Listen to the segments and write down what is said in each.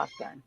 Shotgun.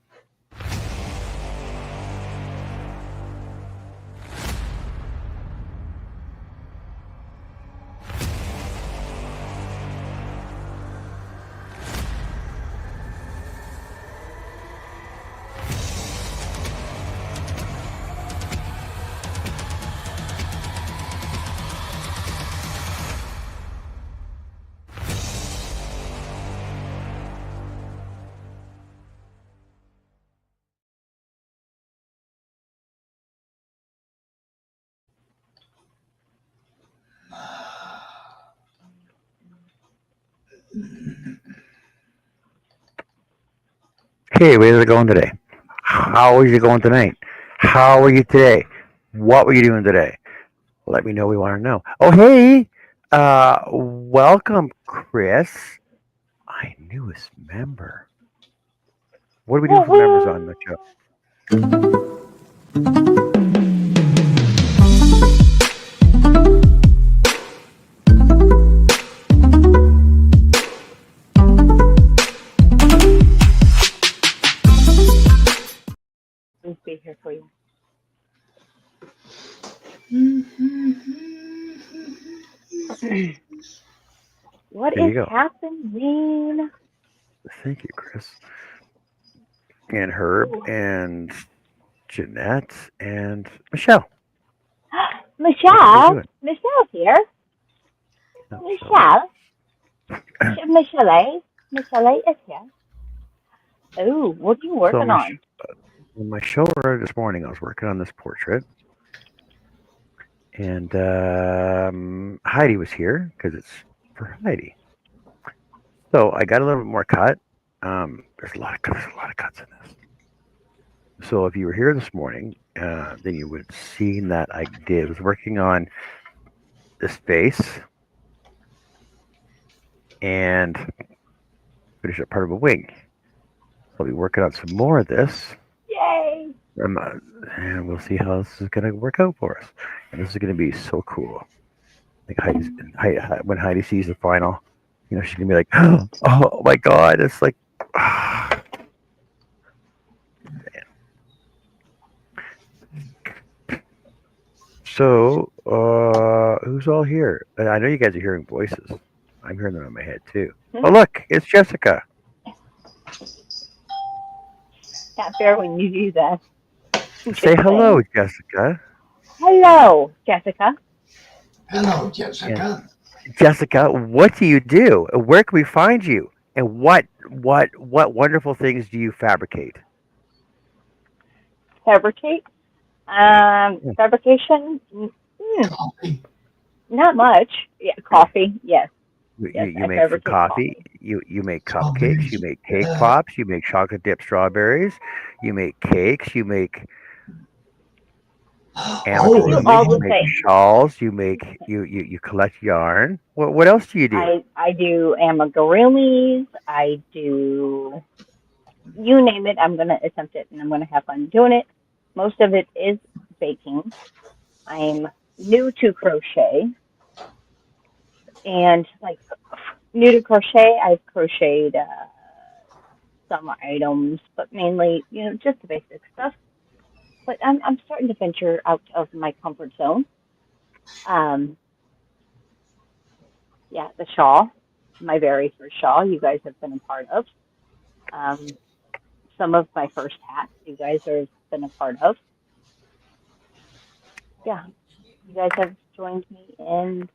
Hey, where's it going today? How is it going tonight? How are you today? What were you doing today? Let me know. We want to know. Oh, hey, welcome, Chris, my newest member. What do we do for members on the show? Please be here for you. What There is you go. happening? Thank you, Chris, and Herb, Ooh. and Jeanette, and Michelle. What are we Michelle? doing? Michelle's here. No, Michelle's here. Michelle? Michelle is here. Oh, what are you So, working on? when my show started this morning, I was working on this portrait, and Heidi was here because it's for Heidi. So I got a little bit more cut. There's a lot of cuts in this. So if you were here this morning, then you would have seen that I was working on this face and finish up part of a wing. So I'll be working on some more of this, Yay! um, uh, and we'll see how this is going to work out for us. And this is going to be so cool. Like when Heidi sees the final, she's gonna be like, "Oh my god!" It's like, so, who's all here? I know you guys are hearing voices. I'm hearing them in my head too. Oh, look, it's Jessica. Not fair when you do that. Say hello, Jessica. Hello, Jessica. Hello, And Jessica. Jessica, what do you do? Where can we find you? And what wonderful things do you fabricate? Fabricate? Hmm. Fabrication? Coffee. Not much. Yeah, coffee. Yes, yes, You I make for fabricate coffee. coffee. You make cupcakes. You Strawberries. make cake Uh, pops. You make chocolate dipped strawberries. You make cakes. You make I do amigurumis. all you You the know, make things. shawls. You collect yarn. What else do you do? I do amigurumis. I do you name it. I'm gonna attempt it, and I'm gonna have fun doing it. Most of it is baking. I'm new to crochet, and like new to crochet, I've crocheted some items, but mainly just the basic stuff. But I'm starting to venture out of my comfort zone. Um, yeah, the shawl, my very first shawl, you guys have been a part of. Um, some of my first hats, you guys have been a part of. Yeah, you guys have joined me in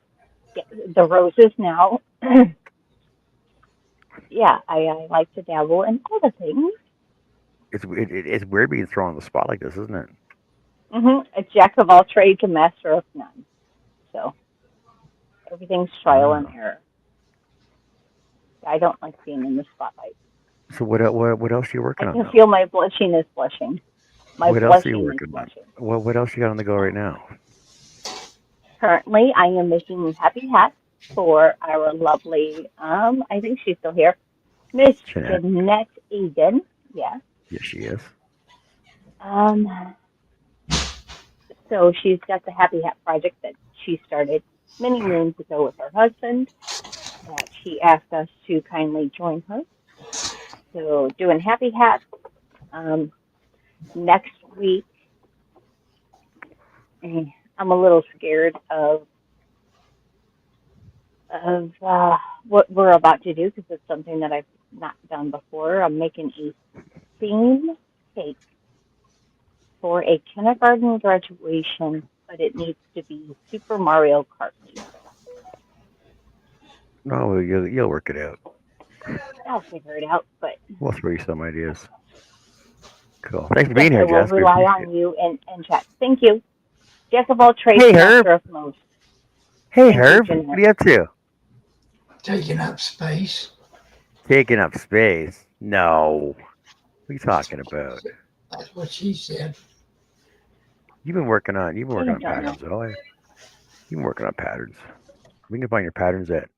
the roses now. Yeah, I like to dabble in other things. It's weird being thrown on the spot like this, isn't it? A jack of all trades, a master of none. So everything's trial and Wow. error. I don't like being in the spotlight. So what else are you I working on can though? feel my blushing is blushing. My What else are you blushing is working on? blushing. What else you got on the go right now? Currently, I am making happy hats for our lovely, I think she's still here, Miss Jeanette. Jeanette Egan. Yes. Yes, she is. Um, so she's got the Happy Hat project that she started many moons ago with her husband that she asked us to kindly join her. So doing happy hats. Next week, I'm a little scared of what we're about to do because it's something that I've not done before. I'm making a theme cake for a kindergarten graduation, but it needs to be Super Mario Kart. No, you'll work it out. I'll figure it out, but We'll throw you some ideas. Cool. Thanks for yes, being I here, will Jess. We rely appreciate on it. you and chat. Thank you. Jack of all trades, Hey, Herb. master of most. Hey, Thank you, Herb. Jeanette. What are you up to? Taking up space. Taking up space? No. What are you talking about? That's what she said. You've been working on I don't know. patterns, all right? You've been working on patterns. We can find your patterns at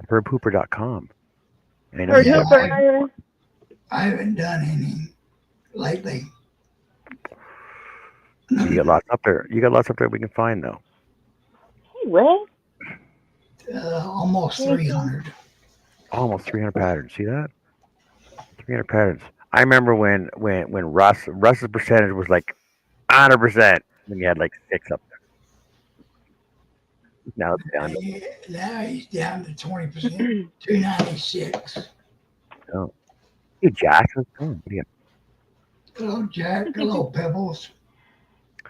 herbhooper.com. And I know Heard you Yeah, got mine. Hooper. I haven't done any lately. You got lots up there. You got lots up there we can find though. Hey, Liz. Almost Tracy. 300. Almost 300 patterns. See that? 300 patterns. I remember when Russ's percentage was like 100%. When you had like 6 up there. Now it's down to Now he's down to 20%. 296. oh. Hey, Jackson. Oh, what do you Hello, Jack. Hello, Pebbles.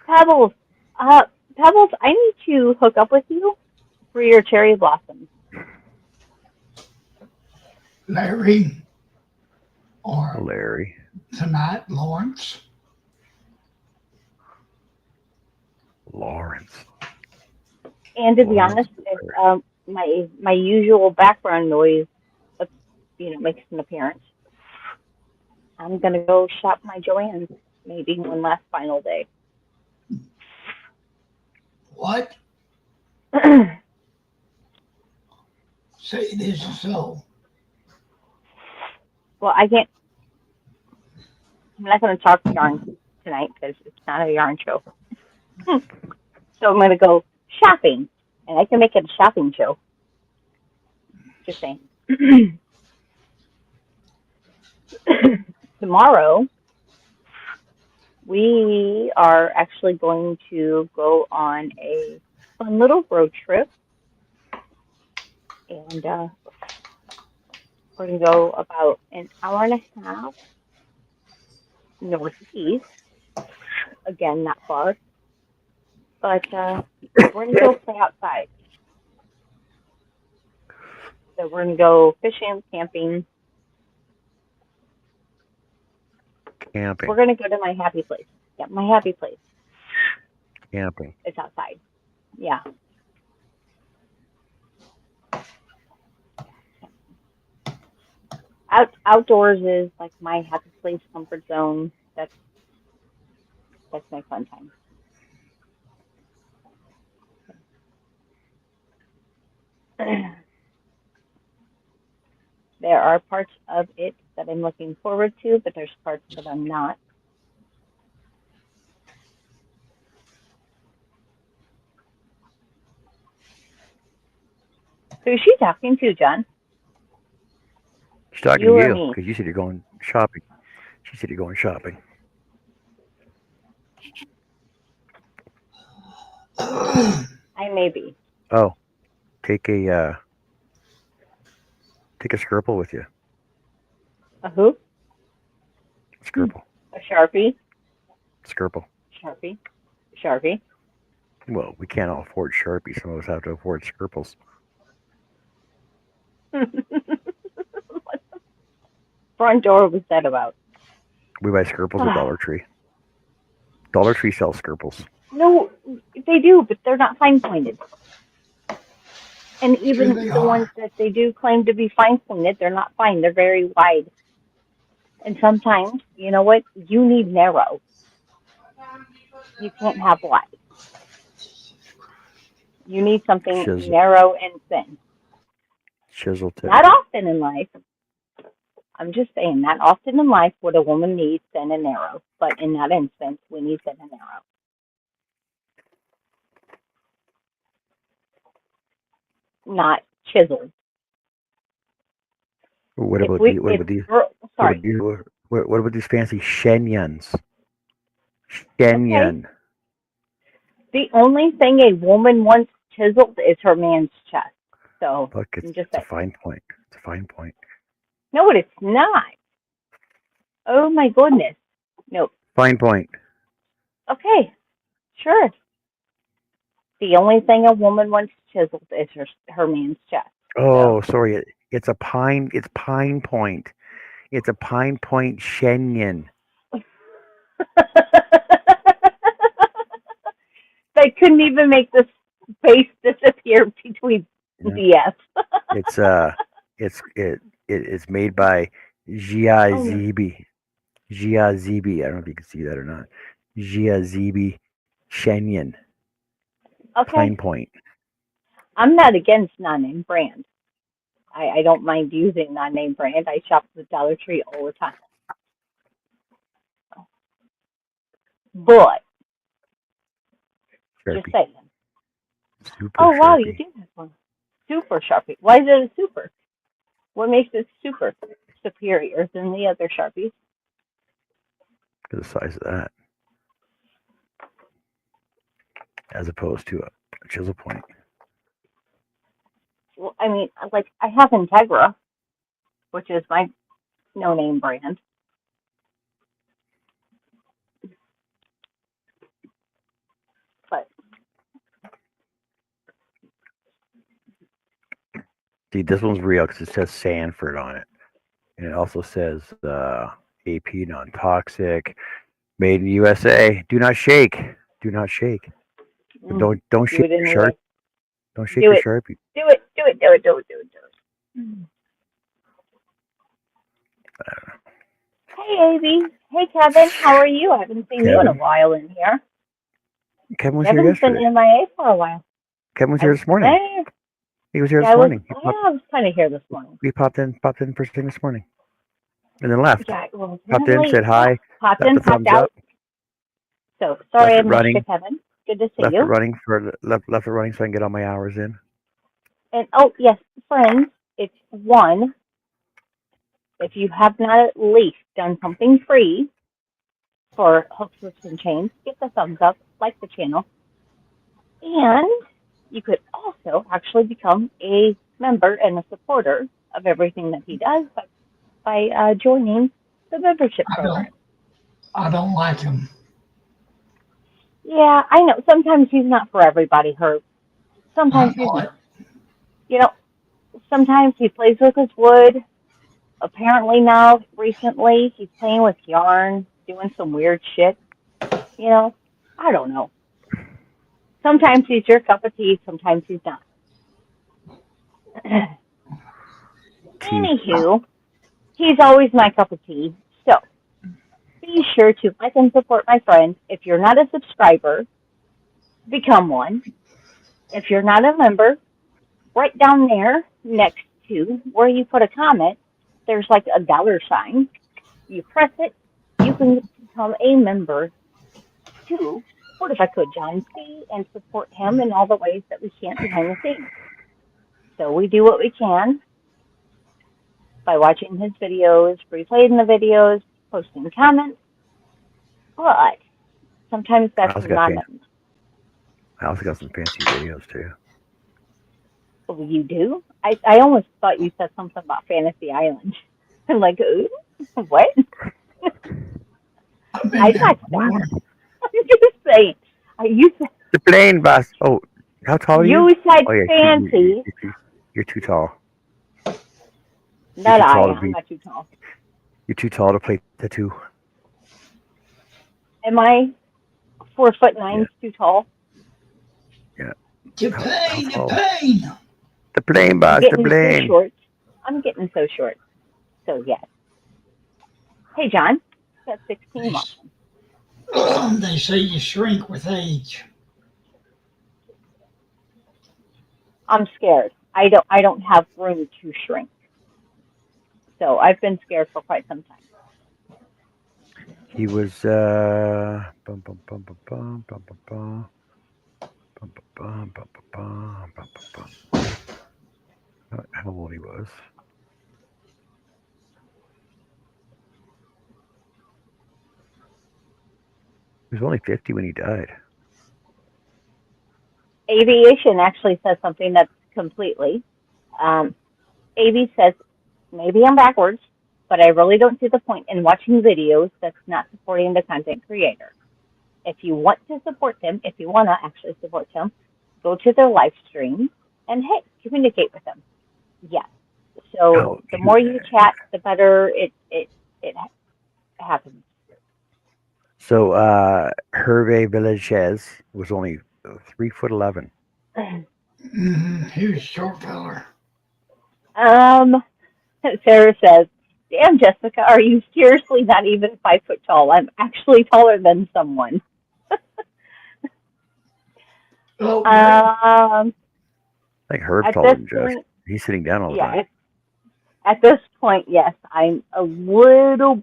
Pebbles. Pebbles, I need to hook up with you for your cherry blossoms. Larry. Or Larry. tonight, Lawrence. Lawrence. And to be Lawrence. honest, if my usual background noise, makes an appearance, I'm gonna go shop my Joann's maybe one last final day. What? Say it isn't so. Well, I can't. I'm not gonna talk yarn tonight because it's not a yarn show. So I'm gonna go shopping, and I can make it a shopping show. Just saying. Tomorrow, we are actually going to go on a fun little road trip, and we're going to go about an hour and a half northeast. Again, not far, but we're going to go play outside. So we're going to go fishing, camping. Camping. We're going to go to my happy place. Yeah, my happy place. Camping. It's outside. Yeah. Outdoors is like my happy place, comfort zone. That's my fun time. There are parts of it that I'm looking forward to, but there's parts that I'm not. Who's she talking to, John? She's talking You to or you me? because you said you're going shopping. She said you're going shopping. I may be. Oh, take a Skirple with you. A who? Skirple. A Sharpie? Skirple. Sharpie? Well, we can't all afford Sharpies. Some of us have to afford Skirples. What the front door was that about? We buy Skirples at Dollar Tree. Dollar Tree sells Skirples. No, they do, but they're not fine pointed. And even Sure they the ones are. that they do claim to be fine pointed, they're not fine. They're very wide. And sometimes, you know what? You need narrow. You can't have wide. You need something Chisel. narrow and thin. Chisel tip. Not often in life. I'm just saying, not often in life would a woman need thin and narrow. But in that instance, we need thin and narrow. Not chiseled. What If about we, the what if about these? girl, What sorry, about these? What about these fancy Shenyans? Okay. Shenyan. The only thing a woman wants chiseled is her man's chest. So Look, I'm it's just a saying. fine point. It's a fine point. No, it's not. Oh my goodness. No. Fine point. Okay. Sure. The only thing a woman wants chiseled is her man's chest. Oh, sorry. It's a pine. It's Pine Point. It's a Pine Point Shenyan. They couldn't even make the space disappear between Yeah. the S. It's made by Giazibi. Giazibi. I don't know if you can see that or not. Giazibi Shenyan. Okay. Pine Point. I'm not against non-name brand. I don't mind using non-name brand. I shop at the Dollar Tree all the time. But, just Sharpie. saying. Super Oh, wow, Sharpie. you do have one. Super Sharpie. Why is it a super? What makes it super superior than the other Sharpies? The size of that. As opposed to a chisel point. Well, I mean, like, I have Integra, which is my no-name brand. But, See, this one's real because it says Sanford on it. And it also says AP non-toxic, made in USA. Do not shake. Do not shake. Don't do shake it your anyway. sharp. Don't shake Do your it. Sharpie. Do it. Do it. Do it. Do it. Do it. Do it. Hey, Avi. Hey, Kevin. How are you? I haven't seen you in a Kevin. while in here. Kevin was here Kevin's been yesterday. MIA for a while. Kevin was here this morning. He was here Yeah, this morning. I was kind of here this morning. He popped in first thing this morning, and then left. Yeah, well, Popped in, said hi, popped left in, a thumbs popped out. up, So sorry left I it missed you, running, Kevin. Good to see left it you. running left it running so I can get all my hours in. And oh yes, friends, it's one. If you have not at least done something free for Hooks, Loops, and Chains, get the thumbs up, like the channel, and you could also actually become a member and a supporter of everything that he does by joining the membership program. I don't like him. Yeah, I know. Sometimes he's not for everybody, Herb. Sometimes he's not. You know, sometimes he plays with his wood. Apparently now, recently, he's playing with yarn, doing some weird shit. You know, I don't know. Sometimes he's your cup of tea, sometimes he's not. Anywho, he's always my cup of tea. So, be sure to like and support my friend. If you're not a subscriber, become one. If you're not a member, right down there next to where you put a comment, there's like a dollar sign. You press it, you can become a member to What If I Could John C. and support him in all the ways that we can behind the scenes. So we do what we can by watching his videos, replaying the videos, posting comments, but sometimes that's not I also got some fancy videos too. Oh, you do? I almost thought you said something about Fantasy Island. I'm like, ooh, what? I thought that. I'm just saying. You said, The plane bus. Oh, how tall are you? you said Oh, yeah, fancy. You're too tall. Not I. I'm not too tall. You're too tall to play tattoo. Am I 4'9" Yeah. too tall? Yeah. The pain. The plane bus. The plane. So short. I'm getting so short. So yes. Hey John, got 16 months. They say you shrink with age. I'm scared. I don't have room to shrink. So I've been scared for quite some time. He was how old he was. He was only 50 when he died. Aviation actually says something that's completely. AV says, maybe I'm backwards, but I really don't see the point in watching videos that's not supporting the content creator. If you want to support them, if you want to actually support them, go to their live stream and, hey, communicate with them. Yes. So the more you chat, the better it happens. So Hervé Villachez was only 3'11". He was a short feller. Sarah says, damn, Jessica, are you seriously not even 5 foot tall? I'm actually taller than someone. Oh, I think Herb's At taller this than Jess. point, He's sitting down all the yeah, time. at this point, yes, I'm a little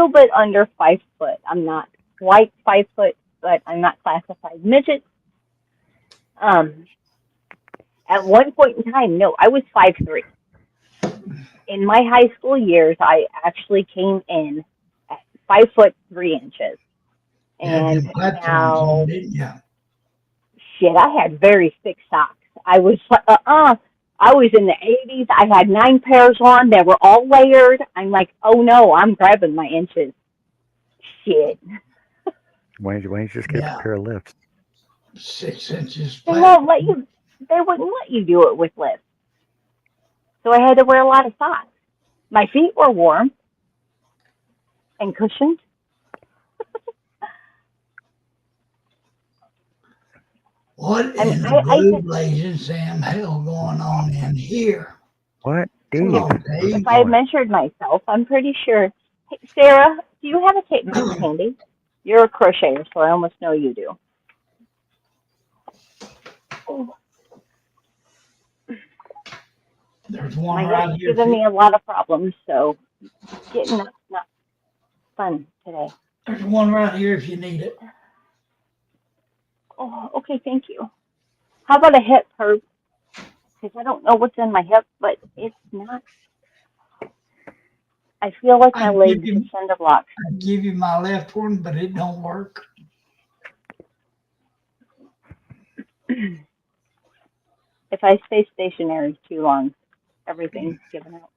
bit under 5 foot. I'm not quite 5 foot, but I'm not classified midget. At one point in time, no, I was 5'3". In my high school years, I actually came in at 5'3". you had And them platforms now, on, didn't you? shit, I had very thick socks. I was I was in the 80s. I had 9 pairs on. They were all layered. I'm like, oh no, I'm grabbing my inches. Shit. Why don't you just get Yeah. a pair of lifts? 6 inches They flat. won't let you. They wouldn't let you do it with lifts. So I had to wear a lot of socks. My feet were warm and cushioned. What in the blue blazing Sam hell going on in here? What, Dave? Hello, Dave. If I measured myself, I'm pretty sure. Hey, Sarah, do you have a tape measure handy? You're a crocheter, so I almost know you do. Oh, There's my one right hip's here. giving me a lot of problems, so getting up's not fun today. There's one right here if you need it. Oh, okay, thank you. How about a hip, Herb? Because I don't know what's in my hip, but it's not. I feel like my legs are cinder blocks. I'd give you my left one, but it don't work. If I stay stationary too long, everything's given out.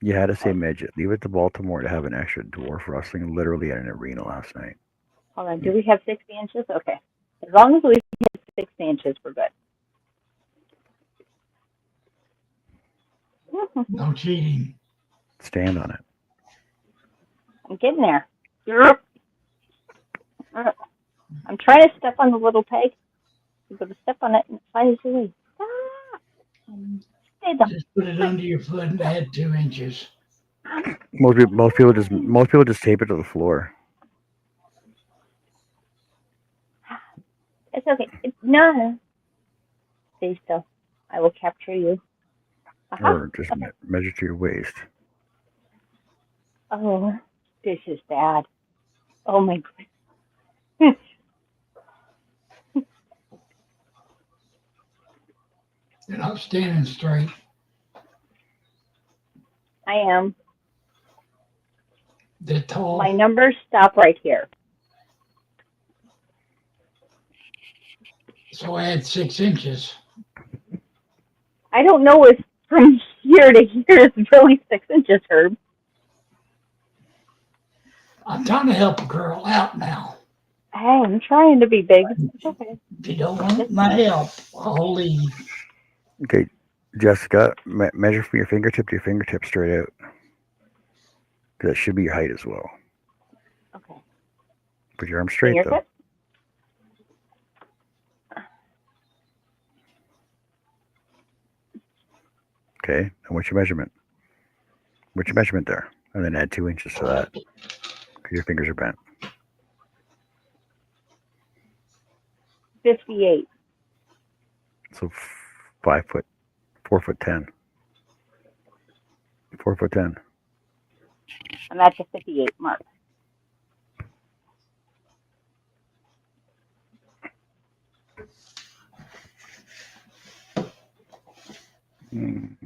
You had to say midget. Leave it to Baltimore to have an extra dwarf wrestling literally at an arena last night. Hold on, do we have 60 inches? Okay. As long as we hit 60 inches, we're good. No cheating. Stand on it. I'm getting there. I'm trying to step on the little peg. You go to step on it and it flies away. Stop! Stay down. Just put it under your foot and add 2 inches. Most people just tape it to the floor. It's okay. No. Stay still. I will capture you. Or just measure to your waist. Oh, this is bad. Oh my goodness. You're not standing straight. I am. They're tall. My numbers stop right here. So add 6 inches. I don't know if from here to here is really 6 inches, Herb. I'm trying to help a girl out now. Hey, I'm trying to be big. It's okay. If you don't want my help, I'll leave. Okay, Jessica, measure from your fingertip to your fingertip straight out. That should be your height as well. Okay. Put your arm straight Fingertip? though. Okay, and what's your measurement? What's your measurement there? And then add 2 inches to that. Because your fingers are bent. 58. So 4 foot 10. 4 foot 10. I'm at the 58 mark.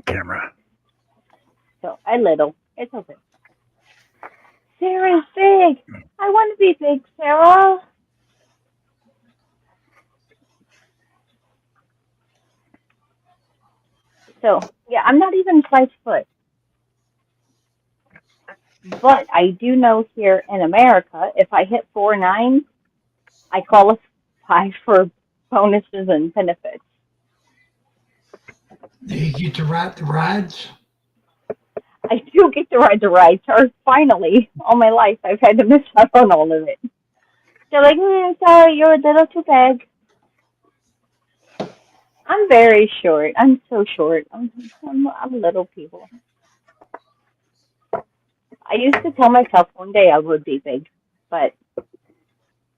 Camera. So I little. It's okay. Sarah's big. I want to be big, Sarah. So, yeah, I'm not even 5 foot. But I do know here in America, if I hit 4'9", I qualify for bonuses and benefits. Do you get to ride the rides? I do get to ride the rides, or finally, all my life, I've had to miss out on all of it. They're like, sorry, you're a little too big. I'm very short. I'm so short. I'm little people. I used to tell myself one day I would be big, but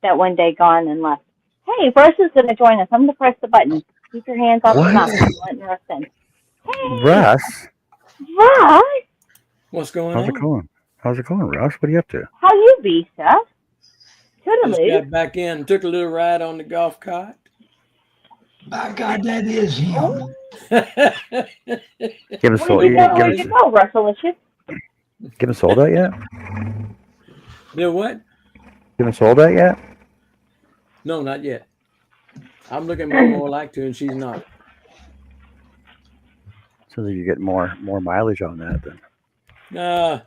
that one day gone and left. Hey, Russ is going to join us. I'm going to press the button. Keep your hands off the What? mouse. I'm letting Russ in. Hey, Russ, Russ, What's going how's it on? going? How's it going, Russ? What are you up to? how you be, Seth? Just Toodaloo. got back in, took a little ride on the golf cart. By God, that is him. Oh, Give us where'd sold. you go? Give Where'd us, you go, Russelicious? give us sold out yet? You what? Give us sold out yet? No, not yet. I'm looking more like to, and she's not. So that you get more mileage on that then. I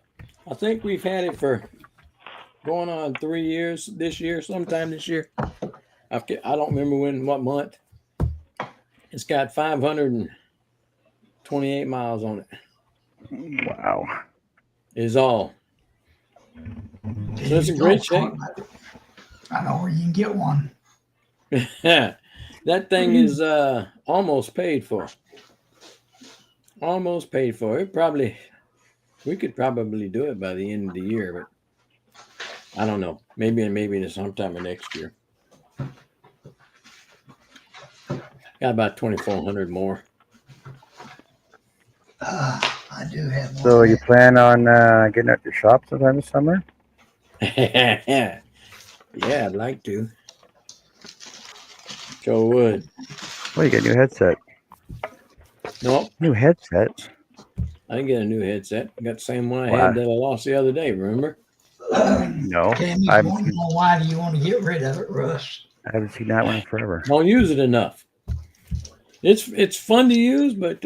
think we've had it for going on 3 years this year, sometime this year. I don't remember what month. It's got 528 miles on it. Wow. Is all. There So it's you in go. great shape. I know where you can get one. That thing is almost paid for. Almost paid for. We could probably do it by the end of the year, but I don't know. Maybe sometime of next year. Got about 2,400 more. I do have one. So you plan on getting out your shop sometime this summer? Yeah, I'd like to. Sure would. Well, you get a new headset. Nope, New headset? I didn't get a new headset. I got the same one I Wow. had that I lost the other day, remember? No. Tammy's I wanting to know why do you want to get rid of it, Russ? haven't seen that one in forever. Don't use it enough. It's fun to use, but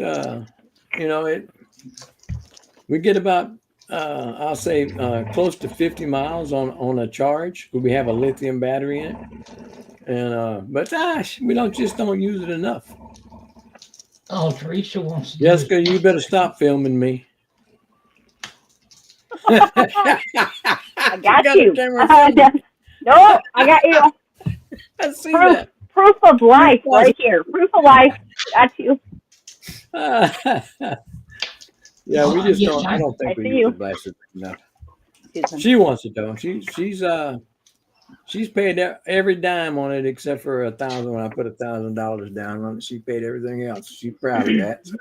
we get about I'll say close to 50 miles on a charge. We have a lithium battery in it, and but we don't use it enough. Oh, Teresa wants to do Jessica, you better stop filming me. I got you. No, I got you. I see Proof, that. proof of life right here. Proof of life. Got you. Yeah, we just don't. I don't I think we see use you. the glasses enough. Excuse me. She wants it though. She's paid every dime on it except for $1,000 when I put $1,000 down on it. She paid everything else. She's proud of that. So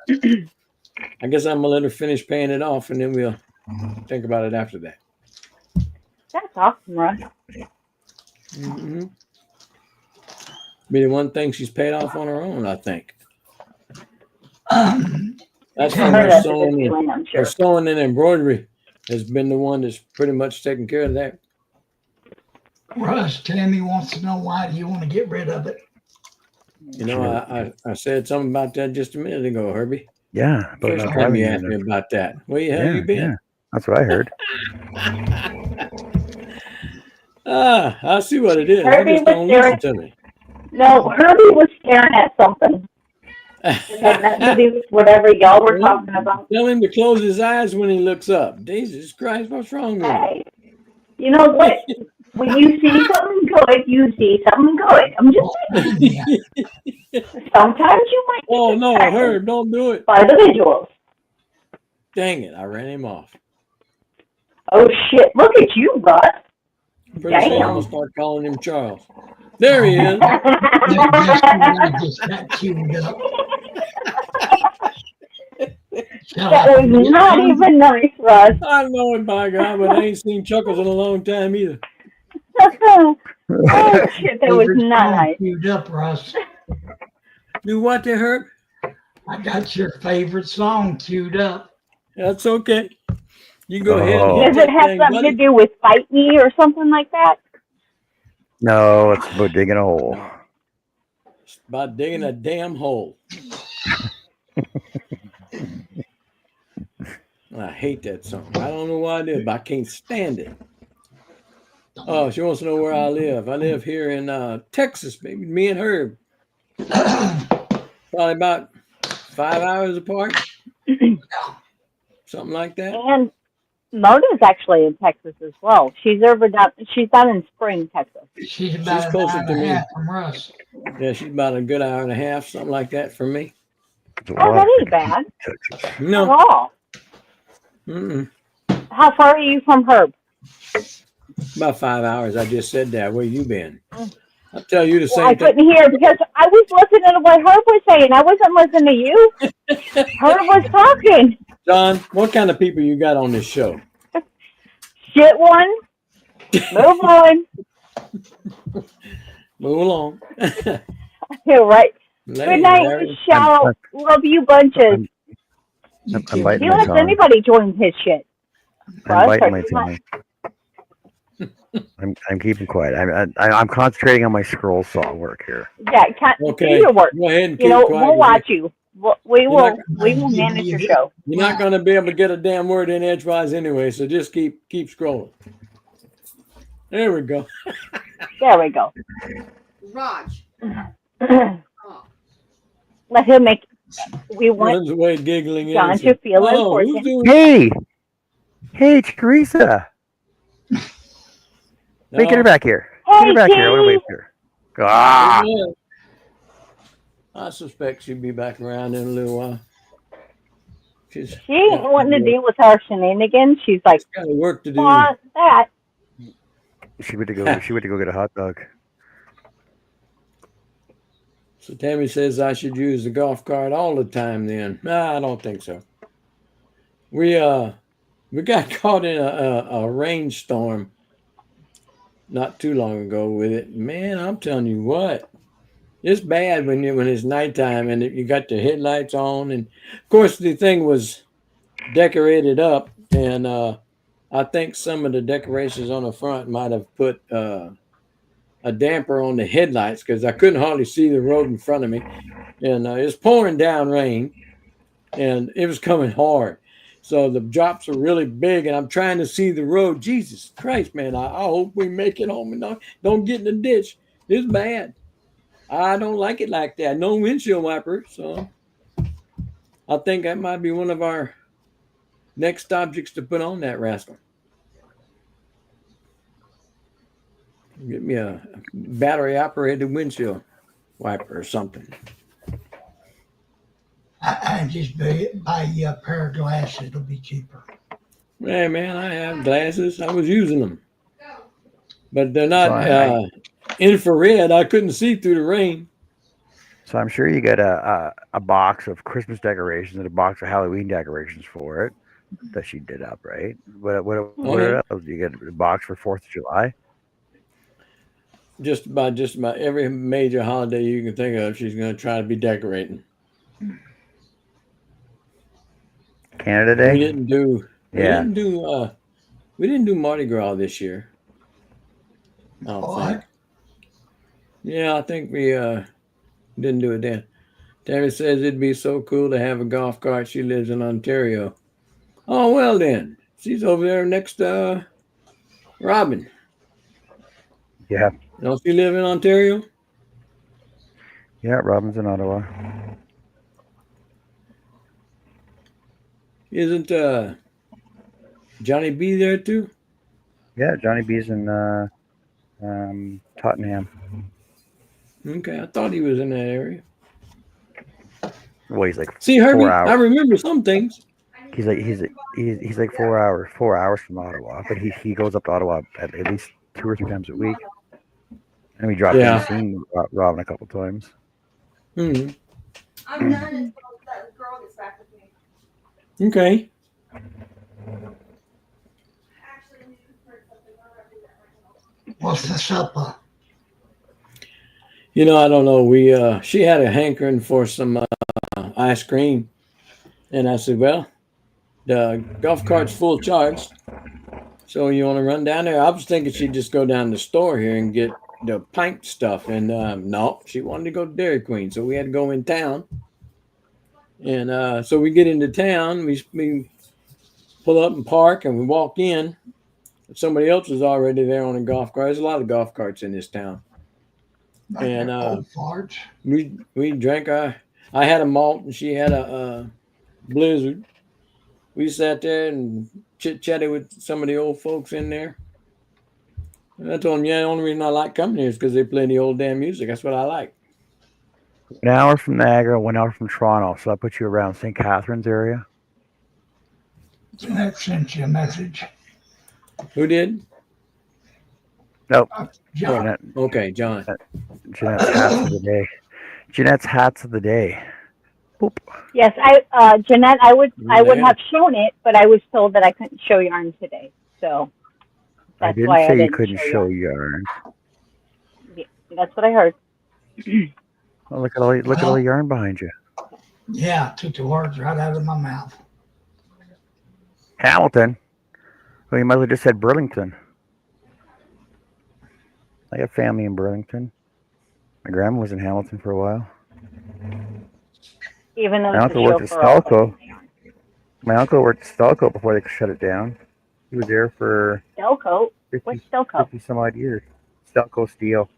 I guess I'm gonna let her finish paying it off, and then we'll think about it after that. That's awesome, Russ. Mm-hmm. Be the one thing she's paid off on her own, I think. That's from her That's a good sewing. feeling, I'm Her sure. sewing and embroidery has been the one that's pretty much taken care of that. Russ, Tammy wants to know why do you want to get rid of it? You know, I said something about that just a minute ago, Herbie. Yeah. But First not time driving you here asked me enough. about that. Where the hell you been? Yeah. That's what I heard. I see what it is. Herbie You just was don't staring- listen to me. No, Herbie was staring at something. It had nothing to do with whatever y'all were talking about. Tell him to close his eyes when he looks up. Jesus Christ, what's wrong with him? Hey, you know what? When you see something good, you see something good. I'm just saying. Sometimes you might be Oh no, distracted Herb, don't do it. by the visuals. Dang it, I ran him off. Oh shit! Look at you, Russ. Pretty soon I'm Damn. gonna start calling him Charles. There he is. I just got queued up. That was not even nice, Russ. I know it, by God, but I ain't seen Chuckles in a long time either. Oh shit! That was not nice. Queued up, Russ. Do what there, Herb? I got your favorite song queued up. That's okay. You go ahead. Oh. And Does hit it that have thing, something to buddy. do with fight me or something like that? No, it's about digging a hole. It's about digging a damn hole. I hate that song. I don't know why it is, but I can't stand it. Oh, she wants to know where I live. I live here in Texas, baby. Me and her, probably about 5 hours apart, something like that. And Mona's actually in Texas as well. She's down in Spring, Texas. She's about an closer hour to and a me. half from Russ. Yeah, she's about a good hour and a half, something like that for me. Oh, that ain't bad at No, all. mm-mm. How far are you from Herb? About 5 hours. I just said that. Where you been? I'll tell you the Well, I same thing. couldn't hear because I was listening to what Herb was saying. I wasn't listening to you. Herb was talking. John, what kind of people you got on this show? Shit one. Move on. Move along. Yeah, right. Ladies, Good night, Larry. Michelle. Love you bunches. You I'm kidding biting He my lets tongue. anybody join his shit. I'm biting my Russ, tongue. I'm keeping quiet. I'm concentrating on my scroll saw work here. Yeah, do Okay. your work. Go ahead and You keep know, quiet. we'll watch you. We will not- manage your show. You're not going to be able to get a damn word in edgewise anyway, so just keep scrolling. There we go. There we go. Raj. Let him make. We want Runs away giggling. John innocent. to feel Oh, who's important. doing Hey, Teresa, no. get her back here. Hey, Get her back here. I want to Kitty. wait for her. Ah, Yeah. I suspect she'll be back around in a little while. She's She ain't wanting to deal with our shenanigans. She's like, got work to do. want that. she went to go. She went to go get a hot dog. So Tammy says I should use the golf cart all the time then. Nah, I don't think so. We got caught in a rainstorm not too long ago with it. Man, I'm telling you what. It's bad when it's nighttime and you got the headlights on, and of course the thing was decorated up, and I think some of the decorations on the front might have put a damper on the headlights because I couldn't hardly see the road in front of me, and it was pouring down rain, and it was coming hard, so the drops are really big, and I'm trying to see the road. Jesus Christ, man! I hope we make it home and don't get in the ditch. It's bad. I don't like it like that. No windshield wiper, so I think that might be one of our next objects to put on that rascal. Get me a battery operated windshield wiper or something. I just buy you a pair of glasses. It'll be cheaper. Hey man, I have glasses. I was using them, but they're not Fine. infrared. I couldn't see through the rain. So I'm sure you get a box of Christmas decorations and a box of Halloween decorations for it that she did up, right? What Okay. else? Do you get a box for 4th of July? Just about every major holiday you can think of, she's going to try to be decorating. Canada We Day? didn't do. Yeah. We didn't do Mardi Gras this year. I don't What? think. Yeah, I think we didn't do it then. Tammy says it'd be so cool to have a golf cart. She lives in Ontario. Oh well then. She's over there next to Robin. Yeah. Don't you live in Ontario? Yeah, Robin's in Ottawa. Isn't Johnny B there too? Yeah, Johnny B's in Tottenham. Okay, I thought he was in that area. Well, he's like See, Herbie, 4 hours. I remember some things. He's like 4 hours from Ottawa, but he goes up to Ottawa at least 2 or 3 times a week. And we dropped in Yeah. and seen Robin a couple times. Hmm. I'm done until that girl gets back with me. Okay. Actually, I need to print something. I'll do that right now. What's the supper? You know, I don't know. She had a hankering for some ice cream, and I said, "Well, the golf cart's full charged, so you want to run down there?" I was thinking she'd just go down the store here and get the pint stuff, and no, she wanted to go to Dairy Queen, so we had to go in town. And so we get into town. We pull up and park, and we walk in. Somebody else was already there on a golf cart. There's a lot of golf carts in this town. Like And they're old farts. we drank our. I had a malt, and she had a Blizzard. We sat there and chit chatted with some of the old folks in there. And I told them, yeah, the only reason I like coming here is because they play the old damn music. That's what I like. 1 hour from Niagara, 1 hour from Toronto. So I put you around St. Catharines area. Jeanette sent you a message. Who did? Nope. John, Jeanette, Okay, John. Jeanette's hats of the day. Jeanette's hats of the day. Boop. Yes, Jeanette, I would Yeah. have shown it, but I was told that I couldn't show yarn today. So I that's didn't why I say you didn't couldn't show show yarn. yarn. Yeah, that's what I heard. Oh, look at all the yarn behind you. yeah, took the words right out of my mouth. Hamilton. Well, you might as well just said Burlington. I got family in Burlington. My grandma was in Hamilton for a while. Even though My it's a uncle worked at chauffeur, I'll Stelco. put yarn. My uncle worked at Stelco before they shut it down. He was there for Stelco? 50, What's Stelco? 50 some odd years. Stelco Steel.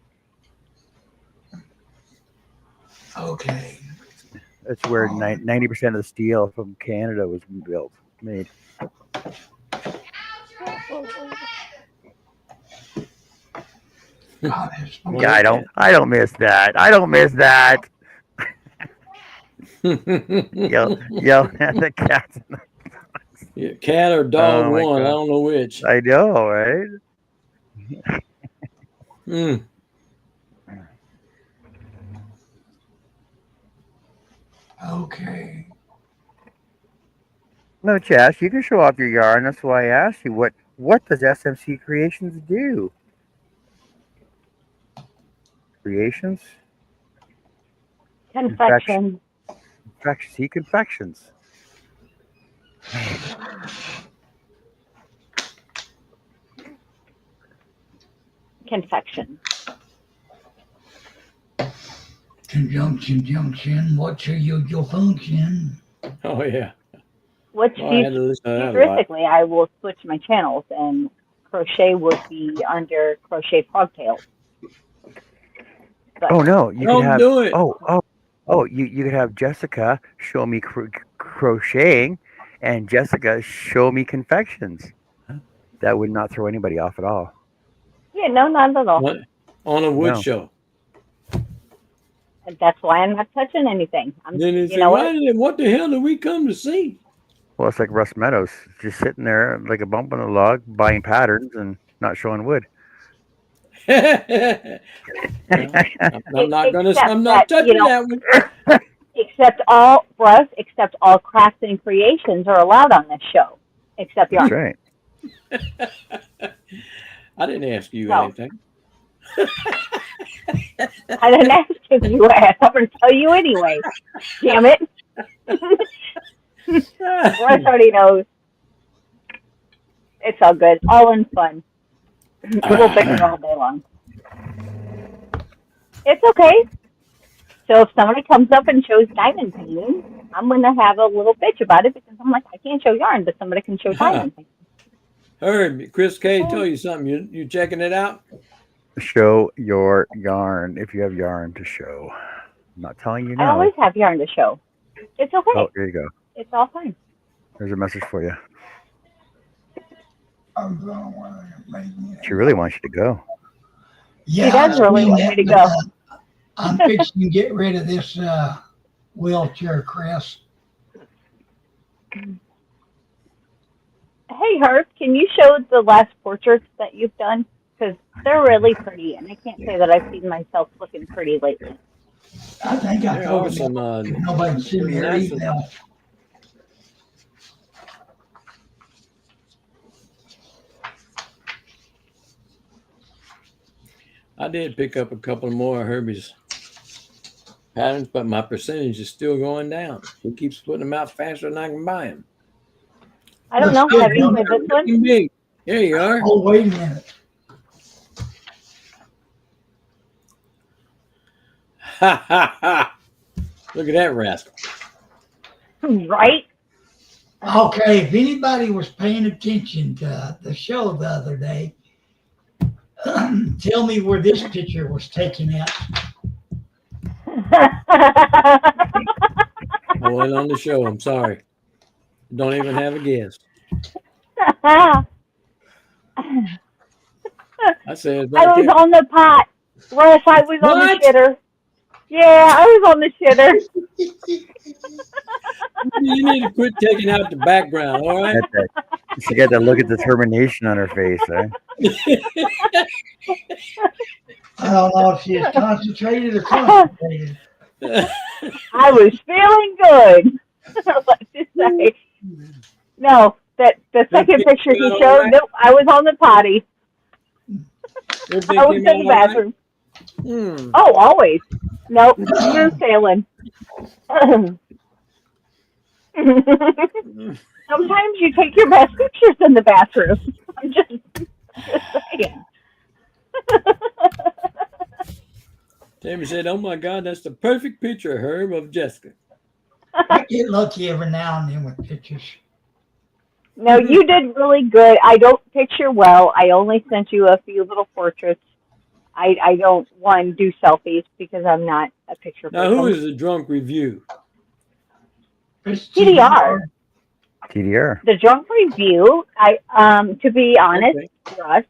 Okay. That's where 90% of the steel from Canada was made. Honest. Yeah, I don't miss that. I don't miss that. Yell at the cats. Yeah, cat or dog Oh, my one. I God. don't know which. I know, right? Mm. Okay. No, Chas, you can show off your yarn. That's why I asked you what does SMC Creations do? Creations? Confection. See confections. Confection. Conjunction, junction. What's your function? Oh yeah. Which Oh, I had to listen to that a lot. futuristically, I will switch my channels, and crochet would be under Crochet Frogtails. But Oh no, you could Don't have. do it. You could have Jessica show me crocheting, and Jessica show me confections. That would not throw anybody off at all. yeah, no, not at all. What? On a wood No. show. And that's why I'm not touching anything. Then they You say, know what? what the hell did we come to see? Well, it's like Russ Meadows, just sitting there like a bump on a log, buying patterns and not showing wood. I'm not gonna. Except I'm not that, touching that one. Except all crafts and creations are allowed on this show, except That's yarn. right. I didn't ask you No. anything. I didn't ask if you asked. I'm going to tell you anyway. Damn it. Russ already knows. It's all good. All in fun. We'll bicker all day long. It's okay. So if somebody comes up and shows diamond painting, I'm going to have a little bitch about it because I'm like, I can't show yarn, but somebody can show diamond painting. Heard Chris K tell you something. You checking it out? Show your yarn if you have yarn to show. I'm not telling you I no. always have yarn to show. It's okay. Oh, there you go. It's all fine. There's a message for you. I'm gonna want to make me. She really wants you to go. Yeah, She does really want me to go. I'm fixing to get rid of this wheelchair, Chris. Hey, Herb, can you show the last portraits that you've done? Because they're really pretty, and I can't say that I've seen myself looking pretty lately. I think I There told are some. you. Nobody sent me their nice email. I did pick up a couple more of Herbie's patterns, but my percentage is still going down. He keeps putting them out faster than I can buy them. I don't know. Have you heard this one? Big. Here you are. Oh, wait a minute. Ha ha ha! Look at that rascal. Right? Okay, if anybody was paying attention to the show the other day, tell me where this picture was taken at. I wasn't on the show. I'm sorry. Don't even have a guess. I said it I back was there. on the pot. Russ, I was on the What? shitter. Yeah, I was on the shitter. You need to quit taking out the background, all right? She got that look of determination on her face. Eh? I don't know if she is concentrated or concentrated. I was feeling good. Let's just say. No, that the second picture he all showed, right? nope, I was on the potty. Everything I was came in the out all right? bathroom. Hmm. Oh, always. Nope, smooth sailing. Sometimes you take your best pictures in the bathroom. I'm just saying. Tammy said, "Oh my God, that's the perfect picture, Herb, of Jessica." I get lucky every now and then with pictures. No, you did really good. I don't picture well. I only sent you a few little portraits. I don't, one, do selfies because I'm not a picture Now, who person. is the drunk review? It's TDR. TDR. The drunk review, to be honest, Okay. Russ,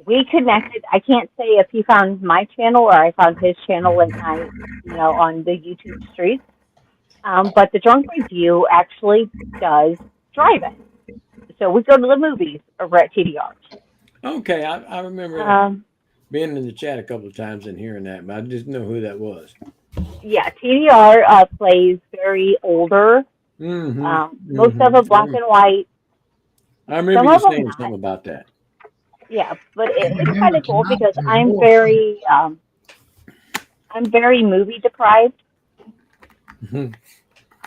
we connected. I can't say if he found my channel or I found his channel and on the YouTube streets. But the drunk review actually does drive-in. So we go to the movies over at TDR. Okay, I remember being in the chat a couple of times and hearing that, but I didn't know who that was. Yeah, TDR plays very older. Mm-hmm. Most of them black and white. I remember Some you of them saying not. something about that. Yeah, but it's Remember kind of cool tonight because there's I'm more. very movie deprived. Mhm.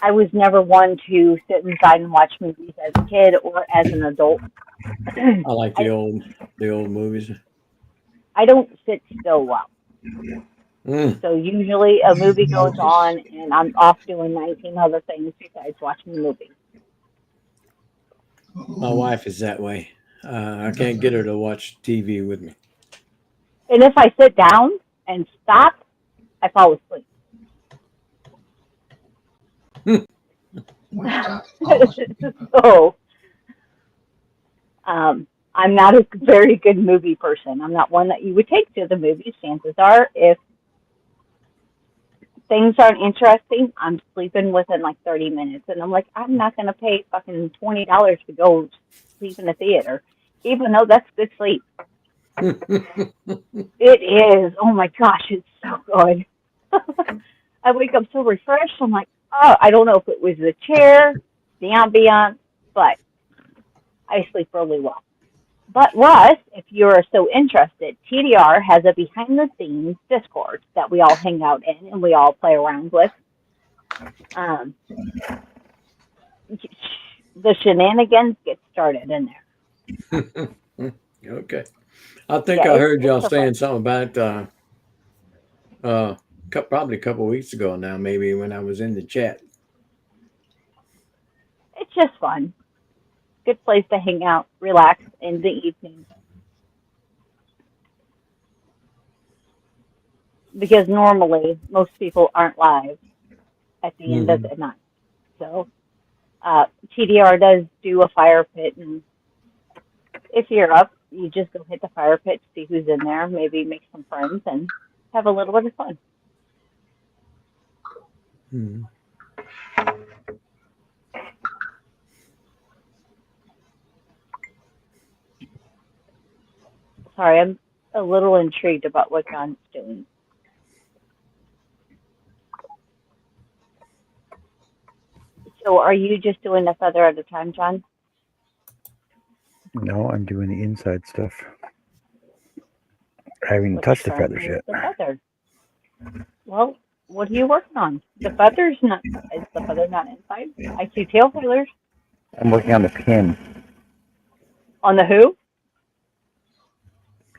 I was never one to sit inside and watch movies as a kid or as an adult. I like the old movies. I don't sit still well. Mm. So usually a movie goes on and I'm off doing 19 other things besides watching the movie. My wife is that way. I can't get her to watch TV with me. And if I sit down and stop, I fall asleep. So, I'm not a very good movie person. I'm not one that you would take to the movies. Chances are, if things aren't interesting, I'm sleeping within like 30 minutes. And I'm like, I'm not going to pay fucking $20 to go sleep in the theater, even though that's good sleep. It is. Oh my gosh, it's so good. I wake up so refreshed. I'm like, oh, I don't know if it was the chair, the ambiance, but I sleep really well. But Russ, if you're so interested, TDR has a behind-the-scenes Discord that we all hang out in and we all play around with. The shenanigans get started in there. Okay. I think Yeah, I heard y'all it's so saying fun. something about probably a couple of weeks ago now, maybe when I was in the chat. It's just fun. Good place to hang out, relax in the evening. Because normally most people aren't live at the end of the night. So TDR does do a fire pit, and if you're up, you just go hit the fire pit, see who's in there, maybe make some friends, and have a little bit of fun. Mm-hmm. Sorry, I'm a little intrigued about what John's doing. So are you just doing a feather at a time, John? No, I'm doing the inside stuff. I haven't even What's touched the currently feathers yet. the feather? Well, what are you working on? The feather's not, is the feather not inside? I see tail feathers. I'm working on the pin. On the who?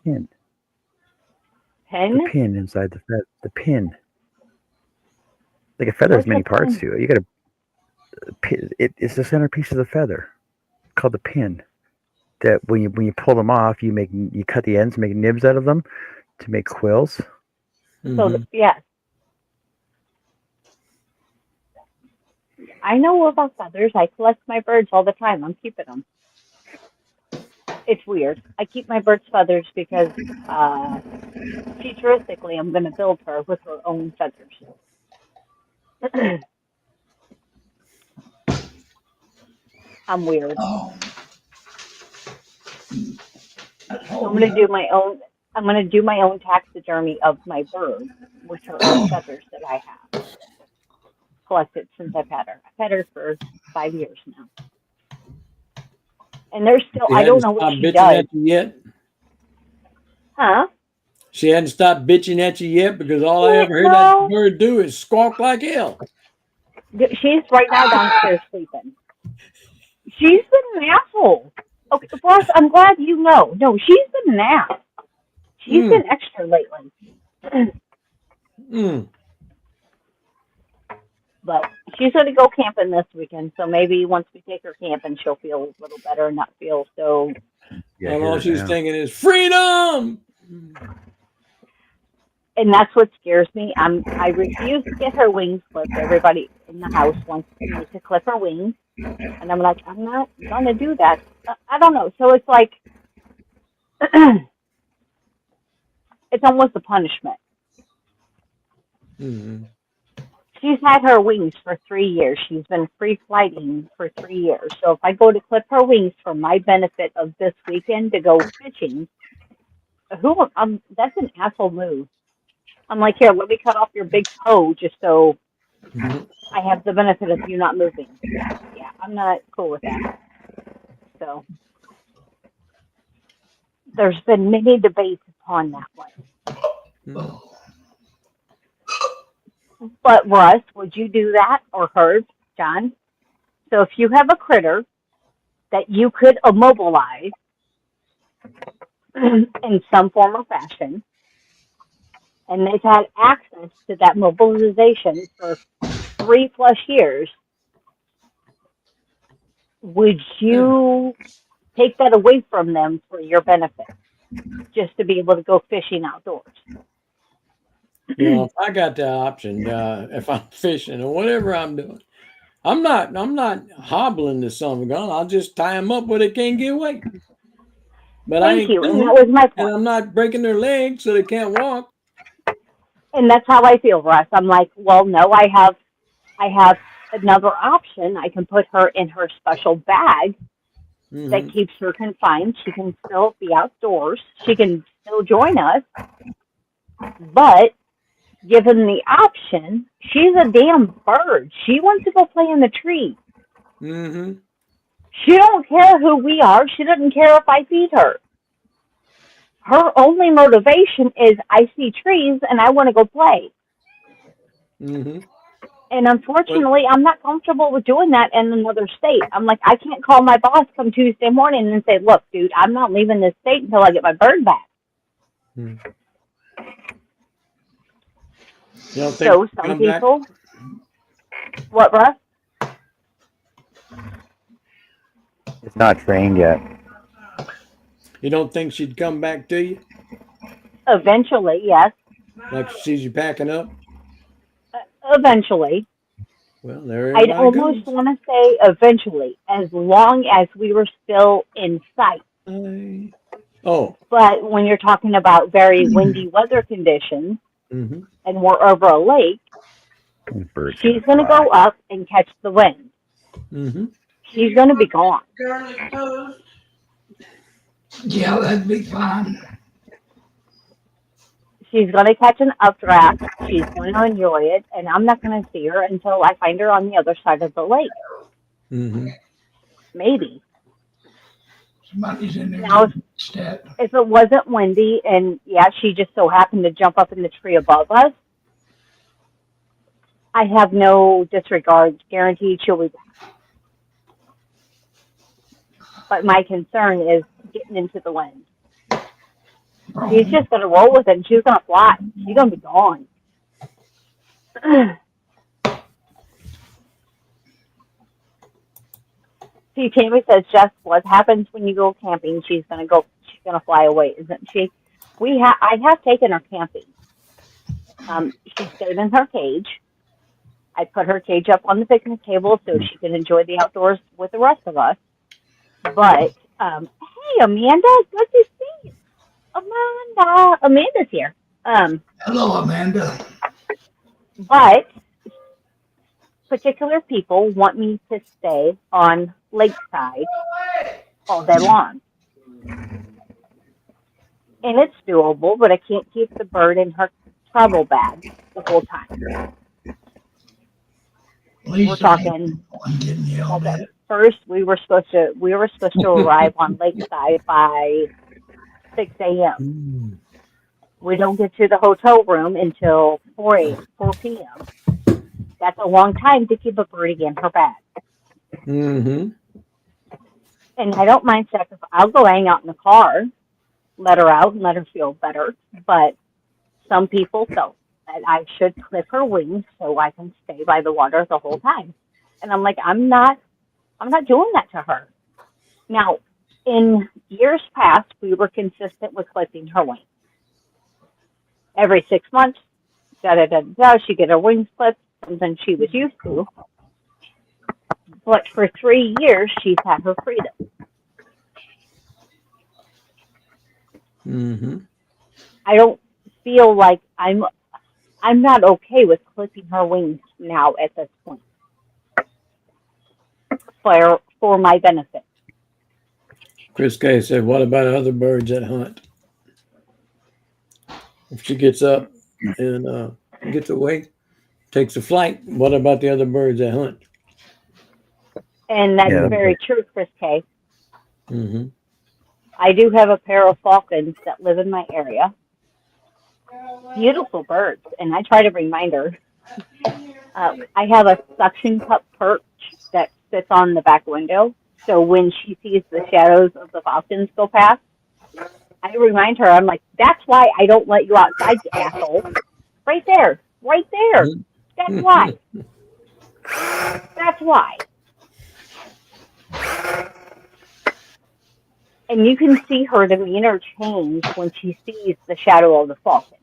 Pin. Pen? The pin inside the feather. The pin. Like a feather has What's many a parts pin? to it. You gotta. it's the centerpiece of the feather, called the pin. That when you pull them off, you cut the ends, make nibs out of them to make quills. So yes, I know about feathers. I collect my birds all the time. I'm keeping them. It's weird. I keep my bird's feathers because futuristically, I'm going to build her with her own feathers. I'm weird. Oh. I'm going to do my own. I'm going to do my own taxidermy of my bird with her own feathers that I have collected since I've had her. I've had her for 5 years now, and there's still. I don't know what she does. At you yet? Huh? She hadn't stopped bitching at you yet, because all I ever heard that bird do is squawk like hell. She's right now downstairs sleeping. She's been an asshole. Okay, Ross, I'm glad you know. No, she's been an ass. She's been extra lately. But she's going to go camping this weekend, so maybe once we take her camping, she'll feel a little better and not feel so... Yeah, all she's thinking is, freedom! And that's what scares me. I refuse to get her wings clipped. Everybody in the house wants me to clip her wings. And I'm like, I'm not going to do that. I don't know. So it's like, it's almost a punishment. She's had her wings for 3 years. She's been free flighting for 3 years. So if I go to clip her wings for my benefit of this weekend to go fishing, that's an asshole move. I'm like, here, let me cut off your big toe just so I have the benefit of you not moving. Yeah, I'm not cool with that. So there's been many debates upon that one. But Russ, would you do that, or Herb, John? So if you have a critter that you could immobilize in some form or fashion, and they've had access to that mobilization for 3+ years, would you take that away from them for your benefit, just to be able to go fishing outdoors? If I got the option, if I'm fishing or whatever I'm doing, I'm not hobbling the son of a gun. I'll just tie them up where they can't get away. But Thank you. And that was my point. And I'm not breaking their legs so they can't walk. And that's how I feel, Russ. I'm like, well, no, I have another option. I can put her in her special bag that keeps her confined. She can still be outdoors. She can still join us. But given the option, she's a damn bird. She wants to go play in the tree. She don't care who we are. She doesn't care if I feed her. Her only motivation is I see trees and I want to go play. And unfortunately, I'm not comfortable with doing that in another state. I'm like, I can't call my boss come Tuesday morning and say, look, dude, I'm not leaving this state until I get my bird back. So some people, what, Russ? It's not trained yet. You don't think she'd come back to you? Eventually, yes. Like she sees you packing up? Eventually. Well, there I'd almost want to say eventually, as long as we were still in sight. But when you're talking about very windy weather conditions, and we're over a lake, she's going to go up and catch the wind. She's going to be gone. Yeah, that'd be fine. She's going to catch an updraft. She's going to enjoy it, and I'm not going to see her until I find her on the other side of the lake. Maybe. Somebody's in there. Now, if it wasn't windy, and she just so happened to jump up in the tree above us, I have no disregard. Guaranteed she'll be back. But my concern is getting into the wind. She's just going to roll with it, and she's going to fly. She's going to be gone. See, Tammy says, Jess, what happens when you go camping? She's gonna fly away, isn't she? I have taken her camping. She stayed in her cage. I put her cage up on the picnic table so she can enjoy the outdoors with the rest of us. But, hey, Amanda, good to see you. Amanda's here. Hello, Amanda. But particular people want me to stay on Lakeside all day long. And it's doable, but I can't keep the bird in her travel bag the whole time. We're talking. I'm getting yelled at. First, we were supposed to arrive on Lakeside by 6 a.m. We don't get to the hotel room until 4 p.m. That's a long time to keep a birdie in her bag. Mm-hmm. And I don't mind sacrifice. I'll go hang out in the car, let her out, and let her feel better. But some people felt that I should clip her wings so I can stay by the water the whole time. And I'm like, I'm not doing that to her. Now, in years past, we were consistent with clipping her wings. Every 6 months, she'd get her wings clipped, something she was used to. But for 3 years, she's had her freedom. Mm-hmm. I don't feel like I'm not okay with clipping her wings now at this point for my benefit. Chris K said, what about other birds that hunt? If she gets up and gets away, takes a flight, what about the other birds that hunt? And that's very true, Chris K. Mm-hmm. I do have a pair of falcons that live in my area. Beautiful birds, and I try to remind her. I have a suction cup perch that sits on the back window, so when she sees the shadows of the falcons go past, I remind her, I'm like, that's why I don't let you outside, you asshole. Right there. That's why. That's why. And you can see her demeanor change when she sees the shadow of the falcon.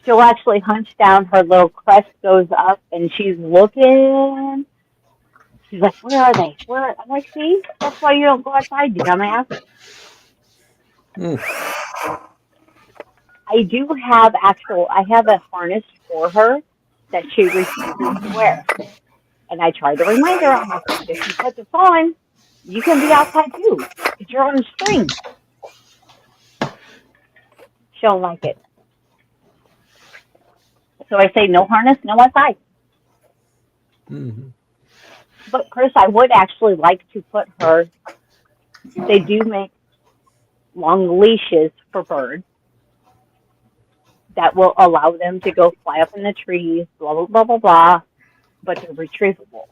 She'll actually hunch down, her little crest goes up, and she's looking. She's like, where are they? I'm like, see? That's why you don't go outside, you dumbass. I have a harness for her that she refuses to wear. And I try to remind her, I'm like, if you put this on, you can be outside too, because you're on a string. She don't like it. So I say, no harness, no outside. Mm-hmm. But Chris, I would actually like to put her, they do make long leashes for birds that will allow them to go fly up in the trees, blah, blah, blah, blah, blah, but they're retrievable.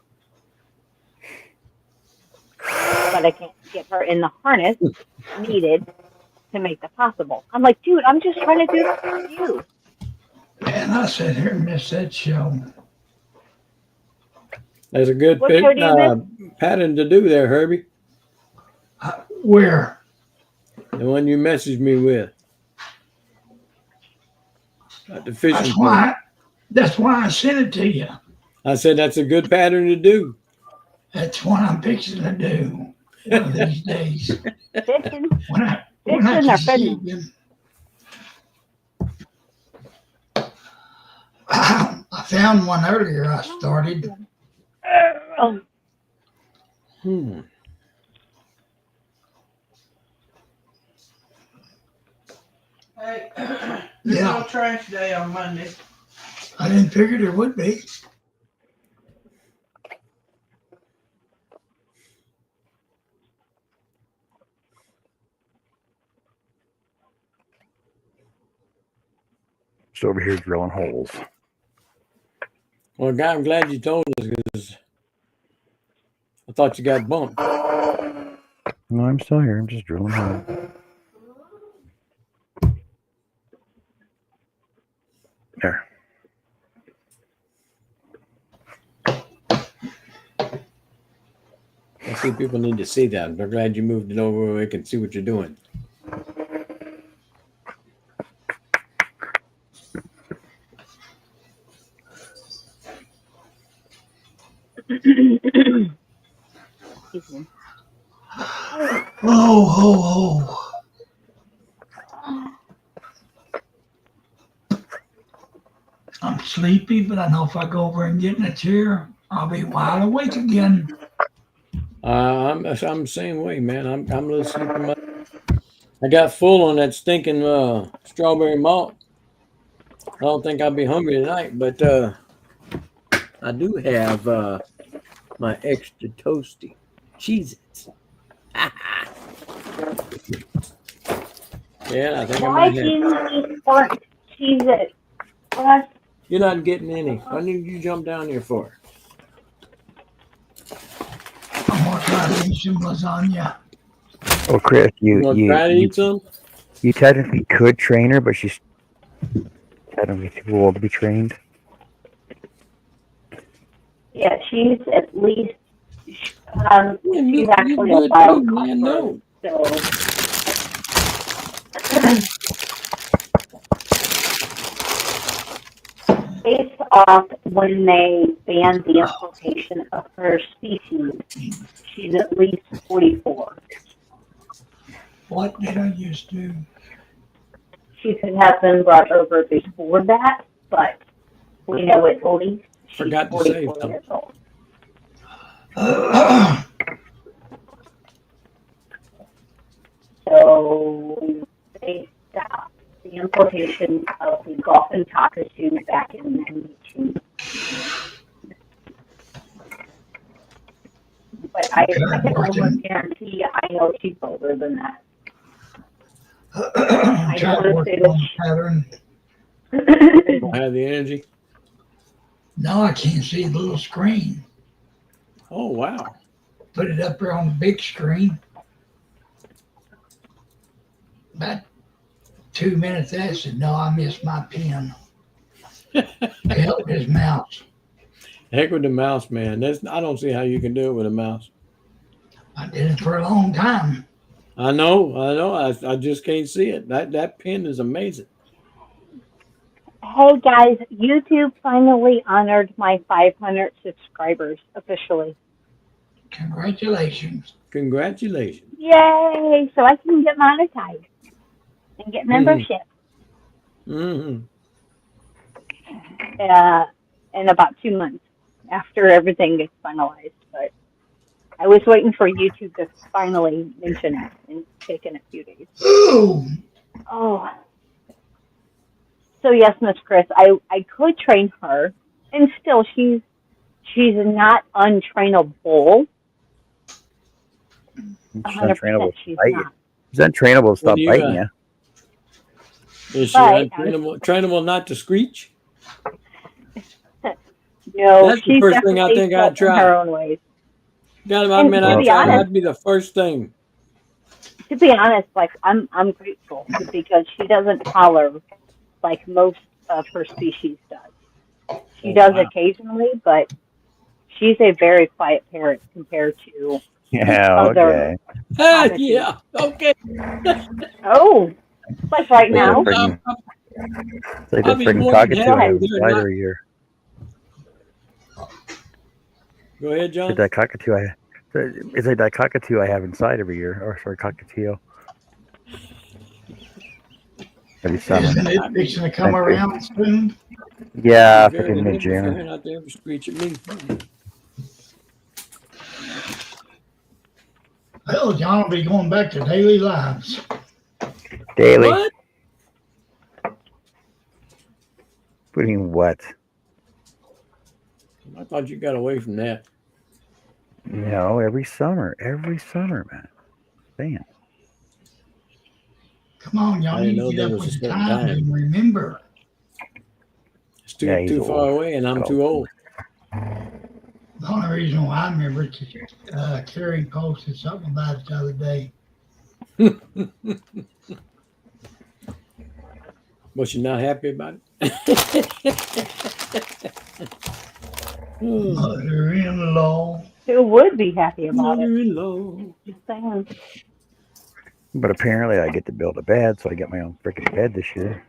But I can't get her in the harness needed to make that possible. I'm like, dude, I'm just trying to do this for you. Man, I sit here and miss that show. That's a good pattern to do there, Herbie. Where? The one you messaged me with. At the fishing That's why I sent it to you. I said that's a good pattern to do. That's what I'm fixing to do one of these days. Fishing. When I I found one earlier. I started. Hey, there's no trash day on Monday. I didn't figure there would be. Just over here drilling holes. Well, guy, I'm glad you told us because I thought you got bumped. No, I'm still here. I'm just drilling holes. There. see, people need to see that. I'm glad you moved it over where they can see what you're doing. Excuse me. Oh. I'm sleepy, but I know if I go over and get in a chair, I'll be wide awake again. I'm the same way, man. I'm a little sleepy. I got full on that stinking strawberry malt. I don't think I'll be hungry tonight, but I do have my extra toasty Cheez-Its. Yeah, I think I Why might do have. you eat burnt Cheez-Its? What? You're not getting any. Why did you jump down here for? I'm gonna try to eat some lasagna. Well, Chris, You gonna try to eat some? you technically could train her, but she's technically too old to be trained. Yeah, she's at least. Yeah, She's you actually a good wild too, man. card. No. Based off when they banned the importation of her species, she's at least 44. What did I used to? She could have been brought over before that, but we know at least she's Forgot to say 44 something. years old. So they stopped the importation of the golfing cockatoo back in '92. But I can almost guarantee I know she's older than that. I'm trying to work on the pattern. Don't have the energy. No, I can't see the little screen. Oh wow. Put it up there on the big screen. About 2 minutes after, I said, no, I missed my pen. Help his mouse. Heck with the mouse, man. I don't see how you can do it with a mouse. I did it for a long time. I know. I just can't see it. That pen is amazing. Hey guys, YouTube finally honored my 500 subscribers officially. Congratulations. Congratulations. Yay! So I can get monetized and get membership Mm-hmm. in about 2 months after everything gets finalized. But I was waiting for YouTube to finally mention it, and it's taken a few days. Ooh, Oh. So yes, Miss Chris, I could train her, and still she's not untrainable. She's 100% untrainable. she's Bite you. not. She's untrainable to stop do you biting got? you. Is she But- trainable not to screech? No, That's the she's first thing I definitely think I'd set in try. her own ways. God, And to be honest- that'd be the first thing. To be honest, like I'm grateful because she doesn't holler like most of her species does. She does wow. occasionally, but she's a very quiet parrot compared to Yeah, Other- okay. Ah, yeah. Okay. like right now. Freaking- It's like I'll that be freaking more than cockatoo I have happy. inside every year. Go ahead, It's John. like that cockatoo it's like that cockatoo I have inside every year. Or sorry, cockatiel. Every summer. isn't it fixing to come around soon? Yeah, Very freaking good mid-June. friend out there to screech at me. Well, John will be going back to daily lives. Daily. What? Putting what? I thought you got away from that. No, every summer, man. Man. Come on, I John, didn't you know get there up was a with the certain time time. and remember. It's too Yeah, he's too far old. away, and I'm Oh. too old. The only reason why I remember is Carrie posted something about it the other day. Was you not happy about it? Hmm. Mother-in-law. Who would be happy about it? Mother-in-law. Just saying. But apparently, I get to build a bed, so I get my own freaking bed this year.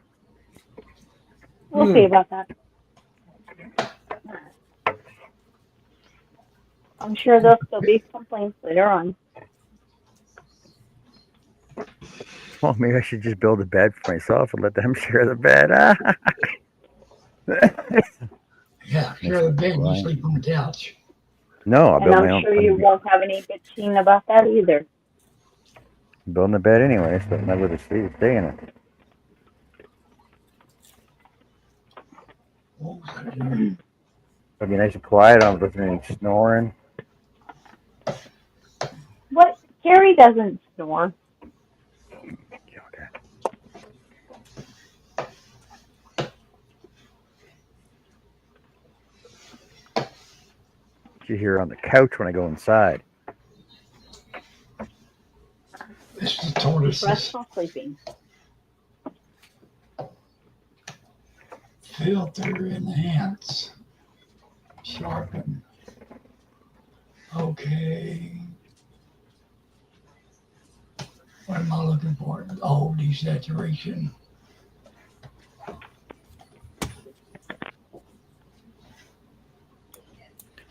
We'll see about that. I'm sure there'll still be complaints later on. Well, maybe I should just build a bed for myself and let them share the bed. Yeah, share the bed, you sleep on the couch. No, I'll And build I'm my own. sure you won't have any bitching about that either. I'm building a bed anyway, so I'm not going to stay in it. What was I doing? It'll be nice and quiet. I don't listen to any snoring. What? Gary doesn't snore. Okay. You hear on the couch when I go inside. This is tortoises. Restful sleeping. Filter enhance. Sharpen. Okay. What am I looking for? Oh, desaturation.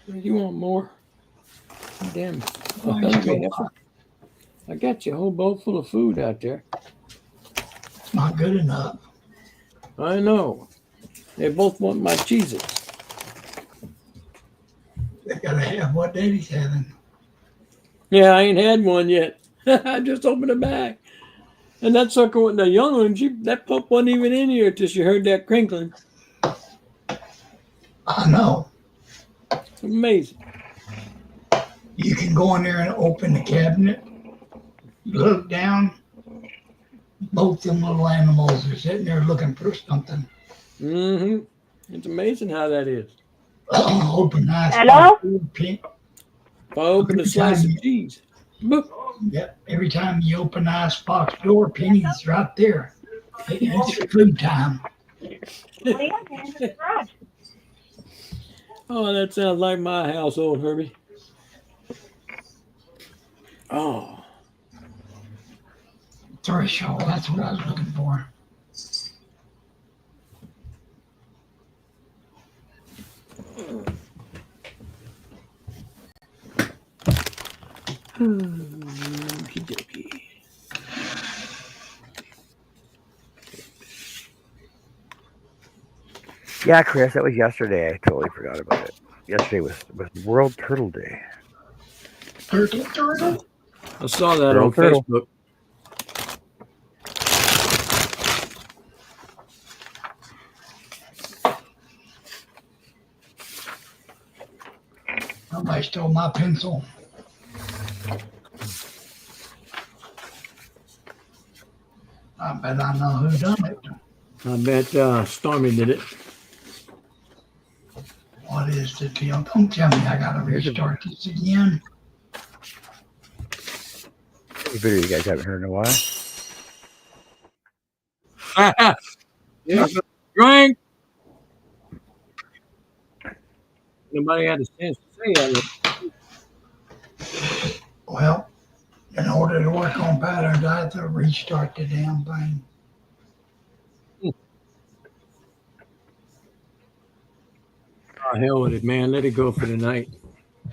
You want more? Damn. Oh, you hungry. go, I got you a whole bowl full of food out there. it's not good enough. I know. They both want my Cheez-Its. They gotta have what Daddy's having. Yeah, I ain't had one yet. I just opened a bag. And that sucker wasn't a young one. That pup wasn't even in here till she heard that crinkling. I know. It's amazing. You can go in there and open the cabinet, look down, both them little animals are sitting there looking for something. Mm-hmm. It's amazing how that is. Open nice. Hello? If I open a slice of cheese. Boop. Yep. Every time you open the icebox door, Penny's right there. It's food time. Oh, that sounds like my household, Herbie. Oh. Threshold. That's what I was looking for. Okey-dokey. Yeah, Chris, that was yesterday. I totally forgot about it. Yesterday was World Turtle Day. Turtle. I saw that Turtle, on turtle. Facebook. Somebody stole my pencil. I bet I know who done it. I bet Stormy did it. What is the deal? Don't tell me I gotta restart this again. A video you guys haven't heard in a while. Yeah, drink. Nobody had a chance to say that. Well, in order to work on patterns, I have to restart the damn thing. Oh, hell with it, man. Let it go for the night.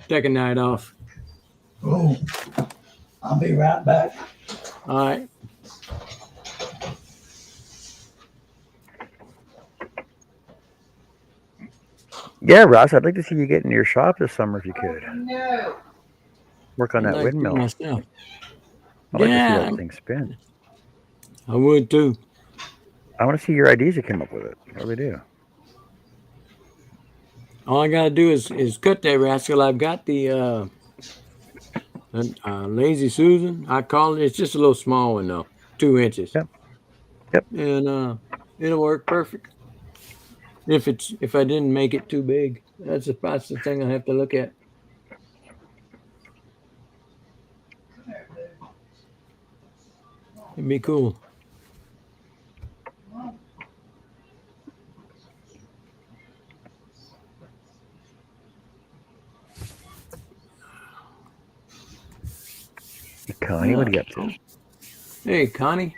Take a night off. Oh, I'll be right back. All right. Yeah, Ross, I'd like to see you get into your shop this summer if you could. No. Work on I'd that like to windmill. myself. I'd like to see Yeah. that thing spin. I would too. I want to see your ideas you came up with it. I really do. All I gotta do is cut that rascal. I've got the Lazy Susan. I call it. It's just a little small one though, 2 inches. Yep. Yep. And it'll work perfect. If I didn't make it too big, that's the thing I have to look at. It'd be cool. Hey, Connie,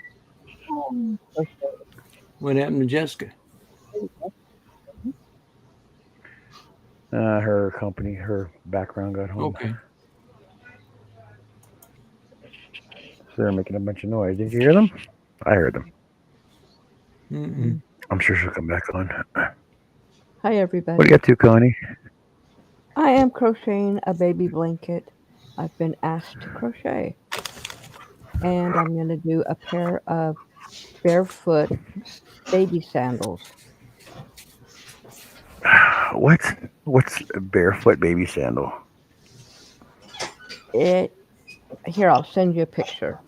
what happened to Jessica? Her company, her background got home. Okay. So they're making a bunch of noise. Did you hear them? I heard them. Mm-mm. I'm sure she'll come back on. Hi, What do everybody. you got to, Connie? I am crocheting a baby blanket. I've been asked to crochet. And I'm going to do a pair of barefoot baby sandals. What's a barefoot baby sandal? Here, I'll send you a picture.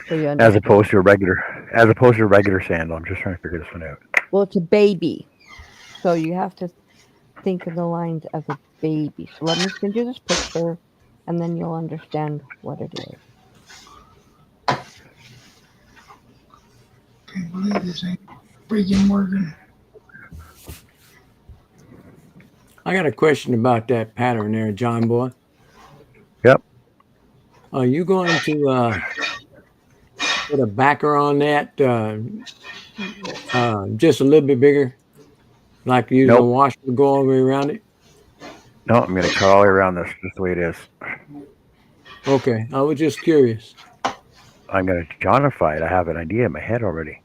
So you As understand. opposed to a regular sandal. I'm just trying to figure this one out. Well, it's a baby. So you have to think in the lines of a baby. So let me send you this picture, and then you'll understand what it is. Can't believe this ain't freaking working. I got a question about that pattern there, John Boy. Yep. Are you going to put a backer on that just a little bit bigger? Like using a Nope. washer to go all the way around it? No, I'm gonna cut all the way around this just the way it is. Okay. I was just curious. I'm gonna Johnify it. I have an idea in my head already.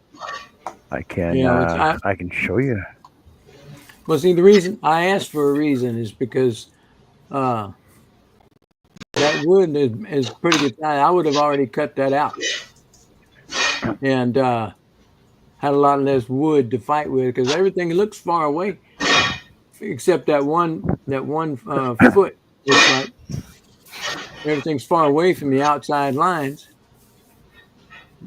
I can Yeah, I can show you. Well, see, the reason I asked for a reason is because that wood is pretty good size. I would have already cut that out and had a lot less wood to fight with because everything looks far away except that one foot. It's like everything's far away from the outside lines.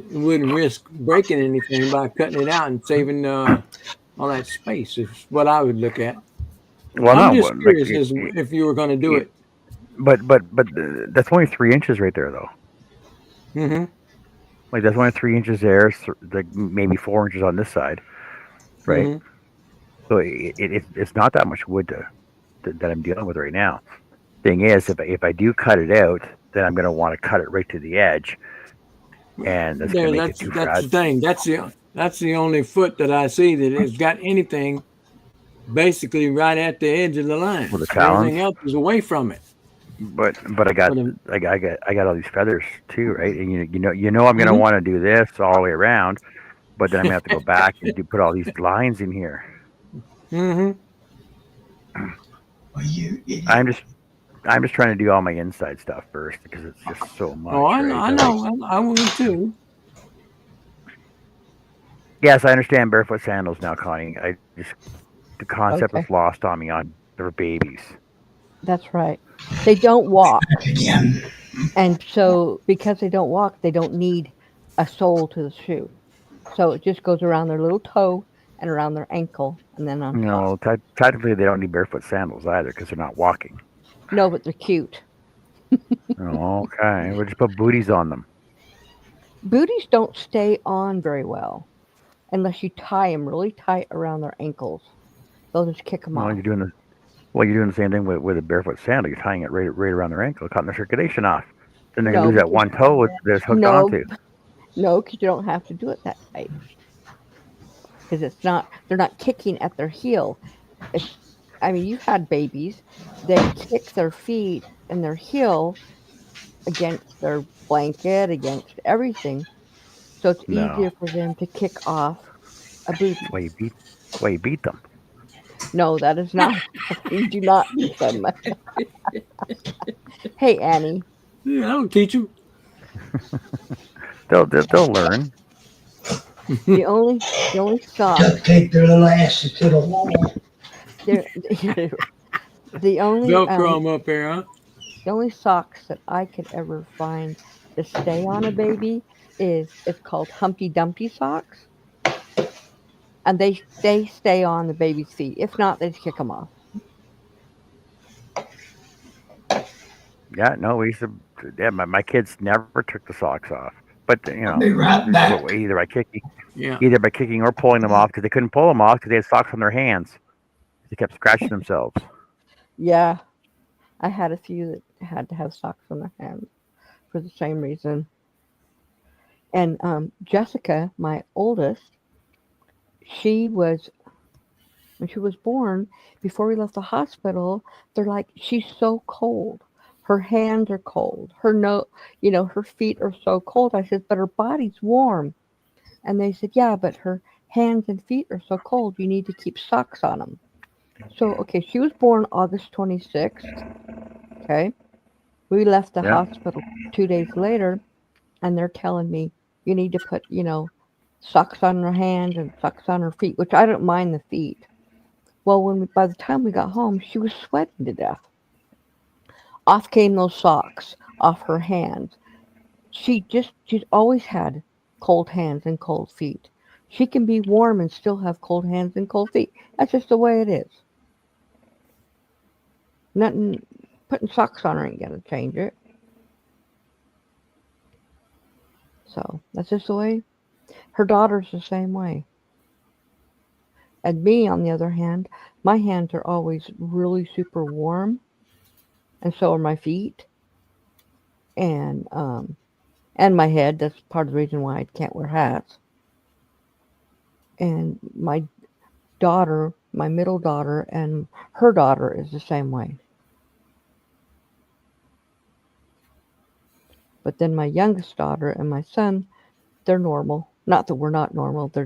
You wouldn't risk breaking anything by cutting it out and saving all that space. Is what I would look at. Well, I'm no, just but, curious as if you were going to do it. but that's only 3 inches right there, though. Mm-hmm. Like that's only 3 inches there. Like maybe 4 inches on this side, right? Mm-hmm. So it's not that much wood that I'm dealing with right now. Thing is, if I do cut it out, then I'm going to want to cut it right to the edge, and that's going to make it too That's the fragile. thing. That's the only foot that I see that has got anything basically right at the edge of the line. With the Everything talons. else is away from it. But I got all these feathers too, right? And you know I'm going to Mhm. want to do this all the way around, but then I'm going to have to go back and put all these lines in here. Mm-hmm. Well, you idiot. I'm just trying to do all my inside stuff first because it's just so much. Oh, I right? know. I will too. Yes, I understand barefoot sandals now, Connie. The concept Okay. was lost on me on their babies. That's right. They don't walk. Back again. And so because they don't walk, they don't need a sole to the shoe. So it just goes around their little toe and around their ankle and then on top. No, technically they don't need barefoot sandals either because they're not walking. No, but they're cute. Oh, okay, we'll just put booties on them. Booties don't stay on very well unless you tie them really tight around their ankles. They'll just kick them Well, off. you're doing the same thing with a barefoot sandal. You're tying it right around their ankle, cutting the circulation off. Then they're gonna No, lose that one toe that's hooked No. onto. No, because you don't have to do it that tight. Because they're not kicking at their heel. You've had babies. They kick their feet and their heel against their blanket, against everything. So it's No. easier for them to kick off a booty. That's why you beat them. No, that is not. You do not beat them. Hey, Annie. Yeah, I don't teach them. They'll learn. The only sock. Duct tape their little asses to the wall. The only Velcro them up there, huh? the only socks that I could ever find to stay on a baby it's called Humpty Dumpty socks, and they stay on the baby's feet. If not, they just kick them off. Yeah, no, we used to. Yeah, my kids never took the socks off. But I'll be right back. either by kicking, Yeah. or pulling them off because they couldn't pull them off because they had socks on their hands. They kept scratching themselves. Yeah, I had a few that had to have socks on their hands for the same reason. And Jessica, my oldest, when she was born, before we left the hospital, they're like, she's so cold. Her hands are cold. Her feet are so cold. I said, but her body's warm. And they said, yeah, but her hands and feet are so cold. You need to keep socks on them. So, okay, she was born August 26th. Okay. We left the hospital 2 days later, and they're telling me you need to put, socks on her hands and socks on her feet, which I don't mind the feet. Well, by the time we got home, she was sweating to death. Off came those socks off her hands. She's always had cold hands and cold feet. She can be warm and still have cold hands and cold feet. That's just the way it is. Nothing, putting socks on her ain't gonna change it. So that's just the way. Her daughter's the same way. And me, on the other hand, my hands are always really super warm, and so are my feet, and my head. That's part of the reason why I can't wear hats. And my daughter, my middle daughter, and her daughter is the same way. But then my youngest daughter and my son, they're normal. Not that we're not normal. They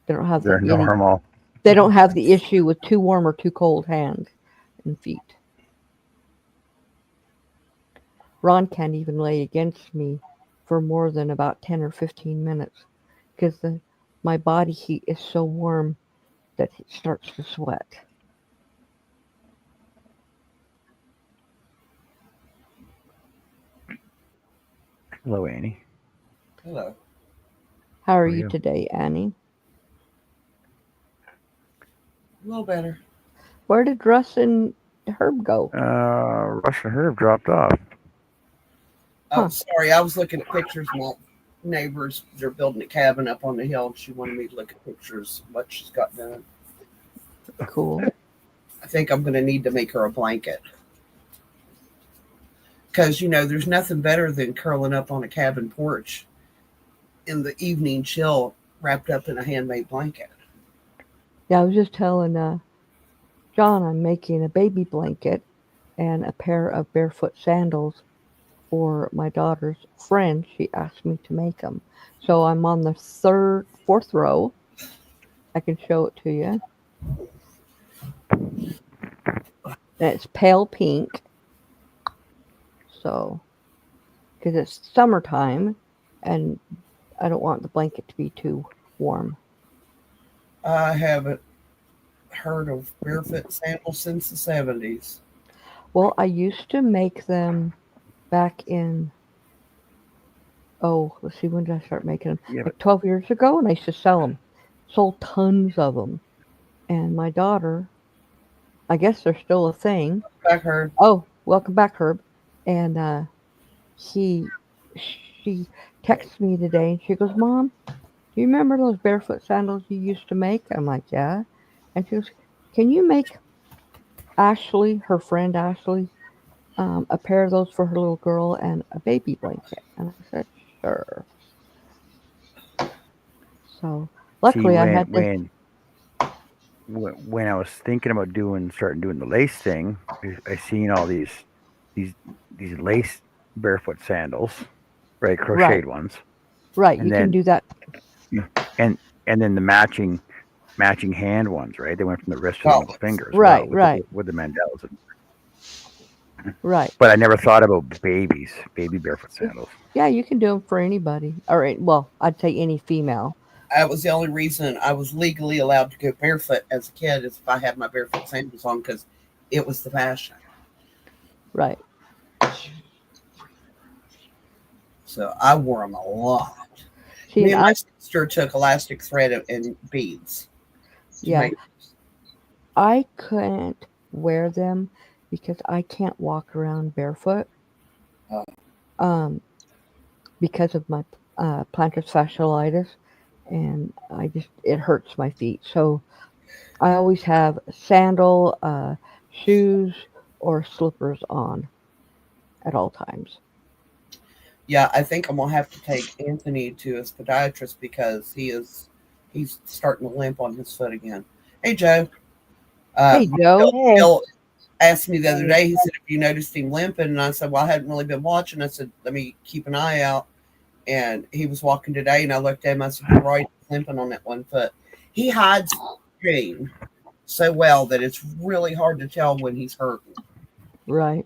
don't have They're normal. They don't have the issue with too warm or too cold hands and feet. Ron can't even lay against me for more than about 10 or 15 minutes because my body heat is so warm that it starts to sweat. Hello, Annie. Hello. How are you today, Annie? A little better. Where did Russ and Herb go? Russ and Herb dropped off. Oh, sorry. I was looking at pictures. My neighbors, they're building a cabin up on the hill, and she wanted me to look at pictures of what she's got done. Cool. I think I'm going to need to make her a blanket. Because, there's nothing better than curling up on a cabin porch in the evening chill wrapped up in a handmade blanket. Yeah, I was just telling John I'm making a baby blanket and a pair of barefoot sandals for my daughter's friend. She asked me to make them. So I'm on the fourth row. I can show it to you. And it's pale pink. So, because it's summertime and I don't want the blanket to be too warm. I haven't heard of barefoot sandals since the 70s. Well, I used to make them back in, let's see, when did I start making them? Yeah, like 12 years ago, and I used to sell them. Sold tons of them. And my daughter, I guess they're still a thing. Back, Herb. Oh, welcome back, Herb. And she texted me today, and she goes, Mom, do you remember those barefoot sandals you used to make? I'm like, yeah. And she goes, can you make Ashley, her friend Ashley, a pair of those for her little girl and a baby blanket? And I said, sure. So luckily I had when I was thinking about starting doing the lace thing, I seen all these lace barefoot sandals, right? Crocheted ones. Right, and you then, can do that. And then the matching hand ones, right? They went from the wrist to the middle finger as right, well, right. With the Mandelas. Right. But I never thought about baby barefoot sandals. Yeah, you can do them for anybody. All right, well, I'd say any female. That was the only reason I was legally allowed to go barefoot as a kid is if I had my barefoot sandals on because it was the fashion. Right. So I wore them a lot. See, Me and my sister took elastic thread and beads. Yeah. I couldn't wear them because I can't walk around barefoot. Because of my plantar fasciitis, and it hurts my feet. So I always have sandal, shoes, or slippers on at all times. Yeah, I think I'm gonna have to take Anthony to his podiatrist because he's starting to limp on his foot again. Hey Joe. Hey, Joe. Hey. Bill asked me the other day, he said, "Have you noticed him limping?" And I said, "Well, I hadn't really been watching." I said, "Let me keep an eye out." And he was walking today, and I looked at him. I said, "You're right, he's limping on that one foot." He hides pain so well that it's really hard to tell when he's hurting. Right.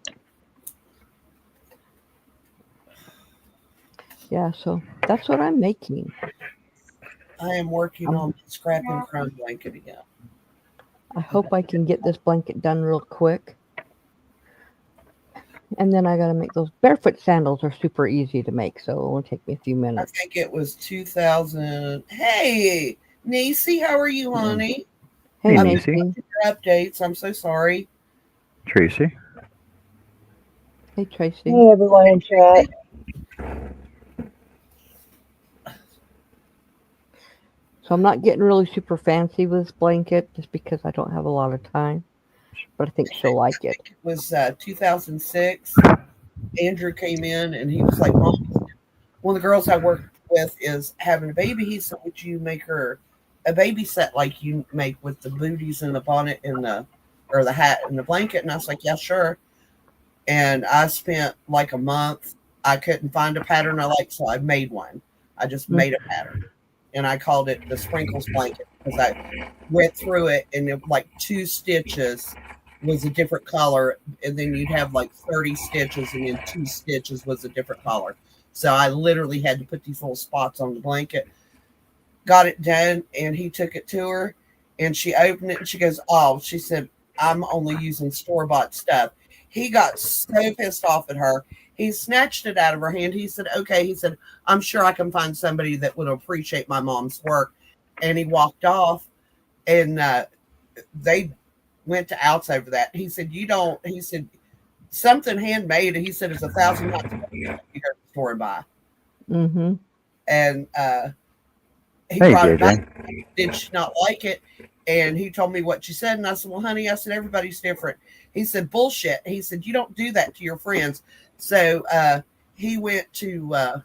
Yeah, so that's what I'm making. I am working on the scrap and crumb blanket again. I hope I can get this blanket done real quick. And then I got to make those barefoot sandals are super easy to make, so it won't take me a few I minutes. think it was 2000. Hey, Nisi, how are you, honey? Hey, Hey, Nancy. Nancy. Your updates. I'm so sorry. Tracy. Hey, Tracy. Hey, everyone in chat. So I'm not getting really super fancy with this blanket just because I don't have a lot of time, but I think she'll like it. It was 2006. Andrew came in and he was like, "Mom, one of the girls I work with is having a baby." He said, "Would you make her a baby set like you make with the booties and the bonnet and the hat and the blanket?" And I was like, "Yeah, sure." And I spent like a month. I couldn't find a pattern I liked, so I made one. I just made a pattern, and I called it the Sprinkles blanket because I went through it, and it, like 2 stitches was a different color, and then you'd have like 30 stitches, and then 2 stitches was a different color. So I literally had to put these little spots on the blanket. Got it done, and he took it to her, and she opened it, and she goes, "Oh," she said, "I'm only using store-bought stuff." He got so pissed off at her. He snatched it out of her hand. He said, "Okay," he said, "I'm sure I can find somebody that would appreciate my mom's work." And he walked off, and they went to outs over that. He said, "You don't," he said, "something handmade." And he said, "It's $1,000 you go to the store and buy." Mm-hmm. And he Hey, brought it back. JJ. Did she not like it? And he told me what she said. And I said, "Well, honey," I said, "everybody's different." He said, "Bullshit." He said, "You don't do that to your friends." So he went to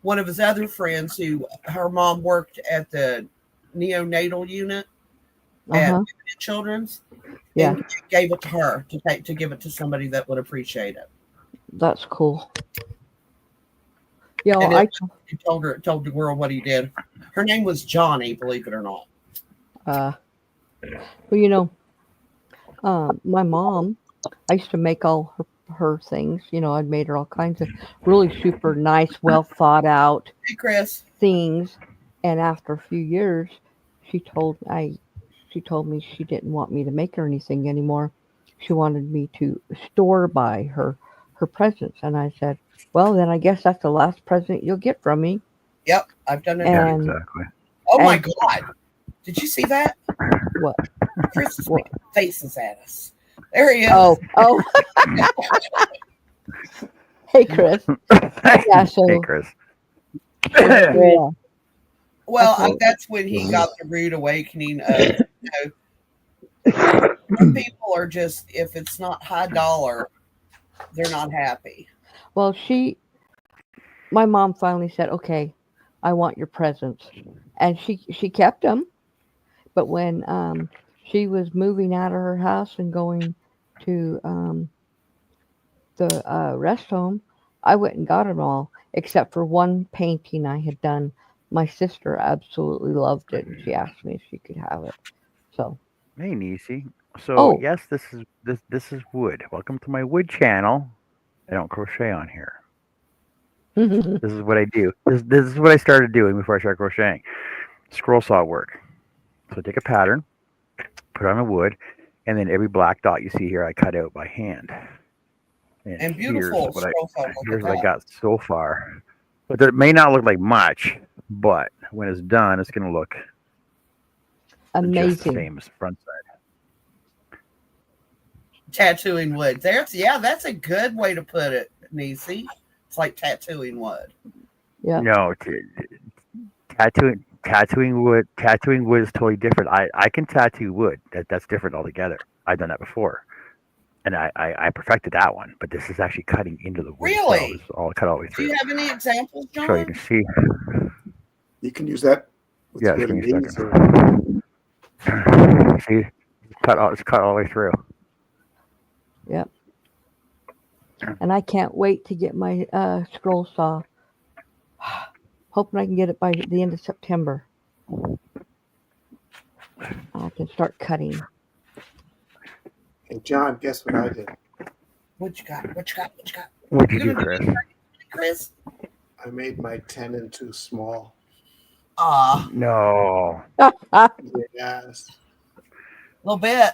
one of his other friends who her mom worked at the neonatal unit at Uh-huh. Children's, Yeah, and gave it to her to give it to somebody that would appreciate it. that's cool. Yeah, And well, he told the world what he did. Her name was Johnny, believe it or not. well, you know, my mom, I used to make all her things. You know, I'd made her all kinds of really super nice, well thought out Hey, Chris. things. And after a few years, she told me she didn't want me to make her anything anymore. She wanted me to store buy her presents. And I said, "Well, then I guess that's the last present you'll get from me." Yep, I've done it. Yeah, And exactly. Oh my and- God! Did you see that? What? Chris is What? making faces at us. There he is. Oh. Hey, Chris. Yeah, so Hey, Chris. yeah. Well, Okay. that's when he got the rude awakening of, some people are just, if it's not high dollar, they're not happy. Well, my mom finally said, "Okay, I want your presents," and she kept them. But when she was moving out of her house and going to the rest home, I went and got them all, except for one painting I had done. My sister absolutely loved it, and she asked me if she could have it. So, Hey, Nisi. So Oh. yes, this is wood. Welcome to my wood channel. I don't crochet on here. This is what I do. This is what I started doing before I started crocheting. Scroll saw work. So I take a pattern, put it on a wood, and then every black dot you see here, I cut out by hand. And beautiful scroll saw work Here's at what I that. got so far. But it may not look like much, but when it's done, it's going to look just the amazing. same as the front side. Tattooing wood. That's a good way to put it, Nisi. It's like tattooing wood. Yeah. No, tattooing wood is totally different. I can tattoo wood. That's different altogether. I've done that before. and I perfected that one. But this is actually cutting into the wood itself. Really? It's all cut all the way Do through. you have any examples, So you John? can see. You can use that with Yeah, good just give me a knees second. or See, it's cut all the way through. Yep. And I can't wait to get my scroll saw. Hoping I can get it by the end of September. I can start cutting. Hey, John, guess what I did? What you got? What you got? What you got? What'd you You do, gonna do Chris? Chris? I made my 10 and 2 small. No. Yes. A little bit.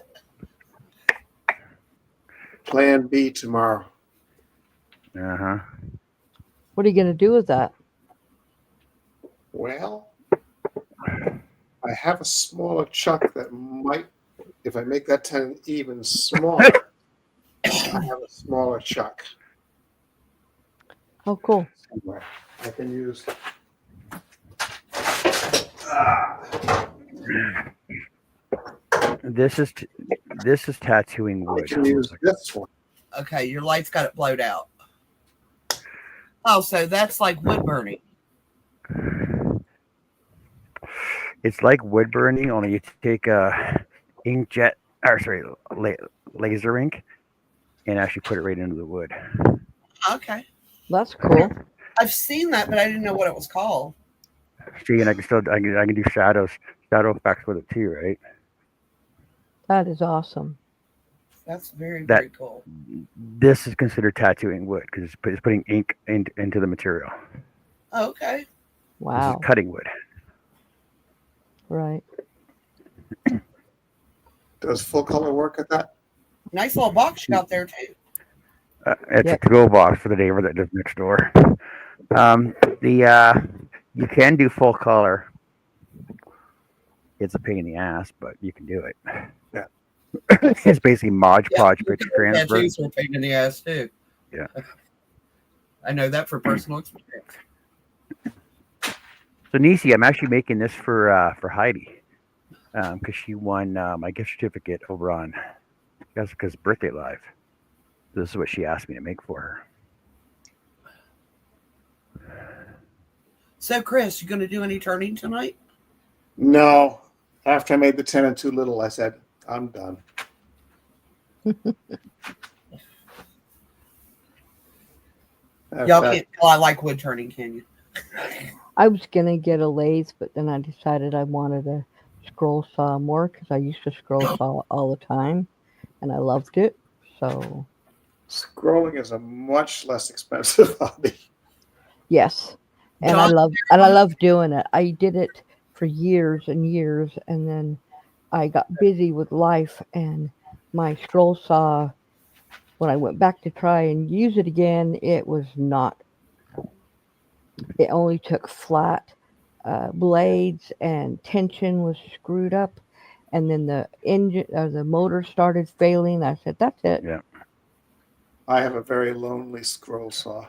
Plan B tomorrow. Uh-huh. What are you going to do with that? Well, I have a smaller chuck that might, if I make that 10 even smaller, I have a smaller chuck Oh, cool. somewhere I can use. This is tattooing I wood. can use this one. Okay, your light's got it blowed out. Oh, so that's like wood burning. It's like wood burning, only you take a inkjet, or sorry, laser ink, and actually put it right into the wood. Okay. That's cool. I've seen that, but I didn't know what it was called. See, and I can do shadow effects with it too, right? That is awesome. That's very, That- very cool. This is considered tattooing wood because it's putting ink into the material. Okay. This Wow. is cutting wood. Right. Does full color work at that? Nice little box you got there, too. It's Yep. a to-go box for the neighbor that lives next door. You can do full color. It's a pain in the ass, but you can do it. Yeah. It's basically Mod Podge your picture transfer. tattoos are a pain in the ass, too. Yeah. I know that for personal experience. So Nisi, I'm actually making this for Heidi because she won my gift certificate over on Jessica's Birthday Live. This is what she asked me to make for her. So, Chris, you going to do any turning tonight? No. After I made the 10 and 2 little, I said, I'm done. Y'all can't tell I like wood turning, can you? I was going to get a lathe, but then I decided I wanted a scroll saw more because I used to scroll saw all the time and I loved it. So, Scrolling is a much less expensive hobby. yes. And I love doing it. I did it for years and years, and then I got busy with life, and my scroll saw, when I went back to try and use it again, it was not. It only took flat blades, and tension was screwed up, and then the engine or the motor started failing. I said, "That's it." Yeah. I have a very lonely scroll saw.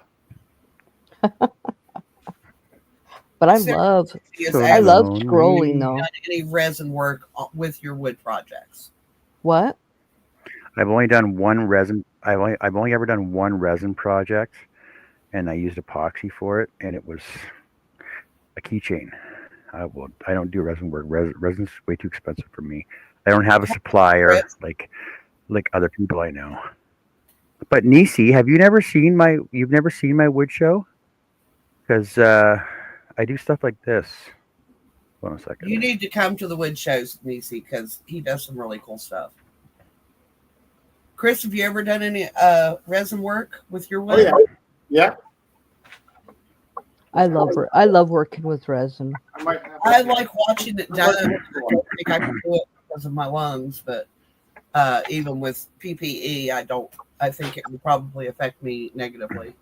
But I Sarah, love Is So I love lonely. scrolling though. done any resin work with your wood projects? What? I've only done one resin. I've only ever done one resin project, and I used epoxy for it, and it was a keychain. I don't do resin work. Resin's way too expensive for me. I don't have a supplier like other people I know. But Nisi, you've never seen my wood show? Because I do stuff like this. Hold on a second. You need to come to the wood shows, Nisi, because he does some really cool stuff. Chris, have you ever done any resin work with your wood? Oh, yeah. Yeah. I love working with resin. I might have I like watching it done. I don't think I can do it because of my lungs, but even with PPE, I think it would probably affect me negatively.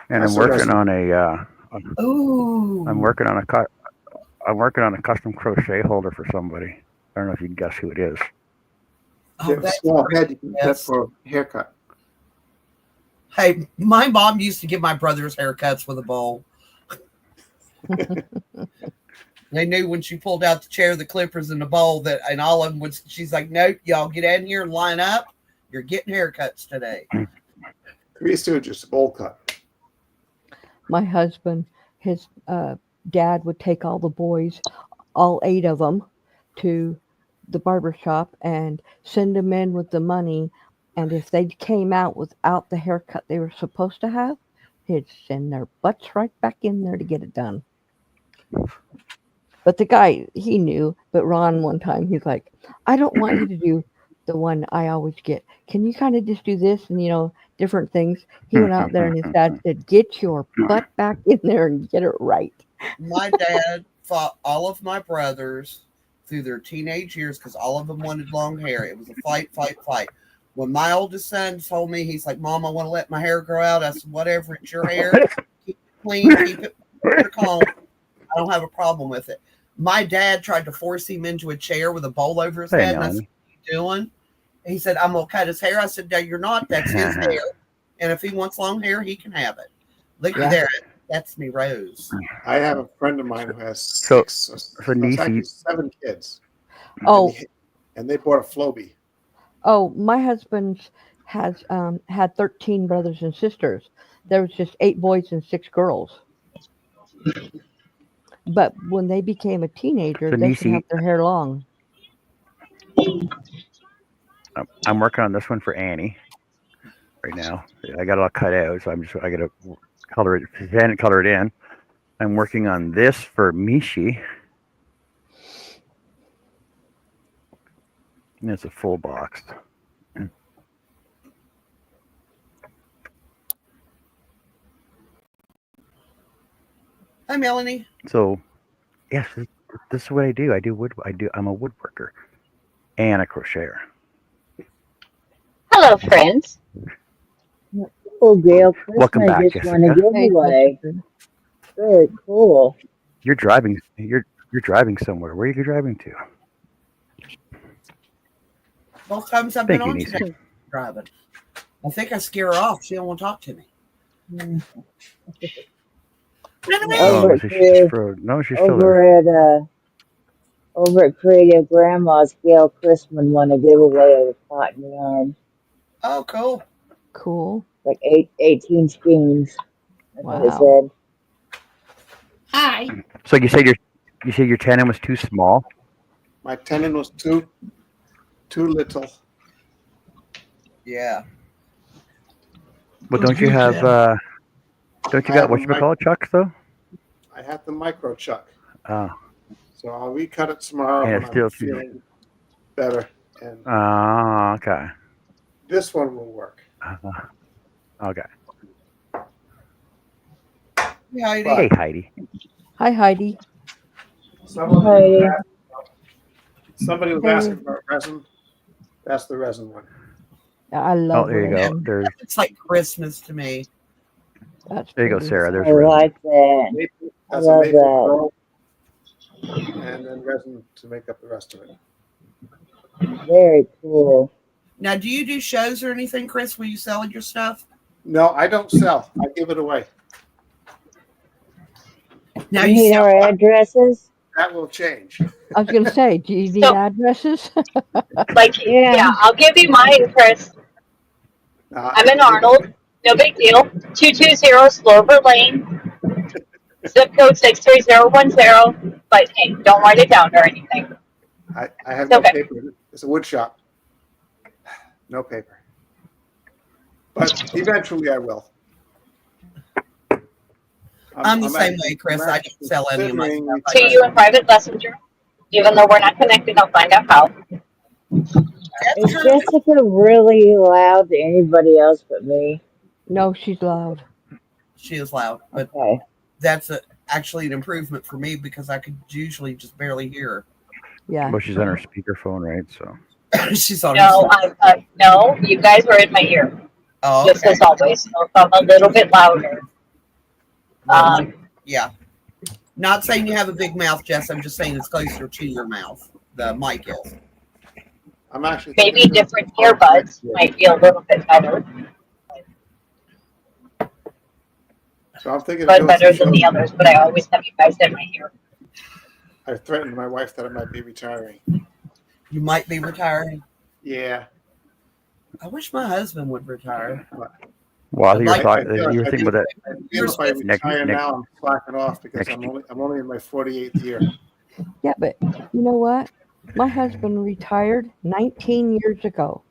And That's I'm working on a Ooh. I'm working on a custom crochet holder for somebody. I don't know if you can guess who it is. Oh, You have a that's small great. head you can get Yes. for a haircut. Hey, my mom used to give my brother's haircuts with a bowl. They knew when she pulled out the chair, the clippers, and the bowl that, and all of them was. She's like, "Nope, y'all get in here and line up. You're getting haircuts today." Three Stooges, bowl cut. My husband, his dad would take all the boys, all 8 of them, to the barber shop and send them in with the money. And if they came out without the haircut they were supposed to have, he'd send their butts right back in there to get it done. But the guy, he knew. But Ron, one time, he's like, I don't want you to do the one I always get. Can you kind of just do this and, different things? He went out there and his dad said, get your butt back in there and get it right. My dad fought all of my brothers through their teenage years because all of them wanted long hair. It was a fight. When my oldest son told me, he's like, Mom, I want to let my hair grow out. I said, whatever, it's your hair. Keep it clean, keep it calm. I don't have a problem with it. My dad tried to force him into a chair with a bowl over his head. And I said, what are you doing? He said, I'm going to cut his hair. I said, no, you're not. That's his hair. And if he wants long hair, he can have it. Look there. That's me, Rose. I have a friend of mine who has So, 7 kids. Oh. And they bought a Flowbee. Oh, my husband has had 13 brothers and sisters. There was just 8 boys and 6 girls. But when they became a teenager, So they should Nisi- have their hair long. I'm working on this one for Annie right now. I got it all cut out, so I got to color it, and color it in. I'm working on this for Mishi. And it's a full box. Hi, Melanie. So, yes, this is what I do. I'm a woodworker and a crocheter. Hello, friends. Oh, Gail, Chris Welcome and I back, just won a Jessica. giveaway. Very cool. You're driving. You're driving somewhere. Where are you driving to? Both times I've Thank been you, on Nisi. today driving. I think I scare her off. She don't want to talk to me. Over at she's still there. over at Creative Grandma's, Gail Chrisman won a giveaway of a cotton yarn, Oh, cool. Cool. like 18 skeins. That's what it Wow. said. Hi. So you said your tenon was too small. My tenon was too little. Yeah. But don't you have? Don't you got whatchamacallit chucks though? I have the micro chuck. Ah. So I'll recut it tomorrow And when it's still I'm feeling better. And Okay. this one will work. Okay. Hey, Heidi. Hey, Heidi. Hi, Heidi. Heidi. Somebody was Hey. asking about resin. That's the resin one. I love Oh, there you go. resin. There's It's like Christmas to me. That's there you go, pretty. Sarah. There's I resin. like that. I That's a love maple that. pearl, and then resin to make up the rest of it. Very cool. Now, do you do shows or anything, Chris? Will you sell your stuff? No, I don't sell. I give it away. Now You you need sell. our addresses? That will change. I was going to say, do you need So- addresses? Yeah. I'll give you mine, Chris. I'm in Arnold. No big deal. 220 Slover Lane. Zip code 63010. But hey, don't write it down or anything. I have It's no okay. paper. It's a wood shop. No paper. But eventually I will. I'm the same actually- way, Chris. I'm I actually don't sell any of my considering stuff. To you in private messenger. Even though we're not connected, I'll find out how. Is Jessica really loud to anybody else but me? No, she's loud. She is loud, but Okay. that's actually an improvement for me because I could usually just barely hear Yeah. Well, she's on her speakerphone, right? So her. She's on. No, no, you guys are in my ear. Oh, Just okay. as always. So if I'm a little bit louder. Yeah. Not saying you have a big mouth, Jess. I'm just saying it's closer to your mouth. The mic is. I'm actually Maybe thinking of- different earbuds might be a little bit better, So I'm thinking of but doing better some than the shows. others. But I always have you guys in my ear. I threatened my wife that I might be retiring. You might be retiring. Yeah. I wish my husband would retire. Well, Like- you were thinking about that If I retire Next- now, I'm slacking off because next- I'm only in my 48th year. Yeah, but you know what? My husband retired 19 years ago.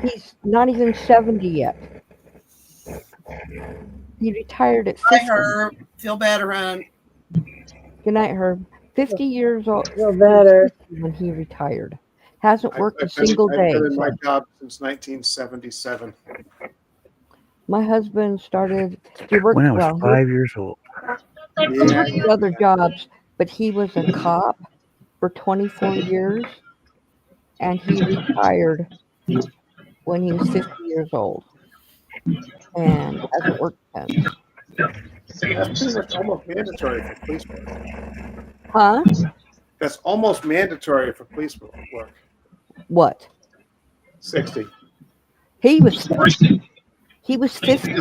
He's not even 70 yet. He retired at Hi, 50. Herb. Feel better, hon. Good night, Herb. 50 years old Feel better. when he retired. Hasn't worked a I've been- single I've day. been in my job since 1977. My husband started, he worked, when I was well, he 5 years old. Yeah. worked other jobs, but he was a cop for 24 years and he retired when he was 50 years old and hasn't worked since. That's pretty much almost mandatory for police work. Huh? That's almost mandatory for police work. What? 60. He was 50. He was 50.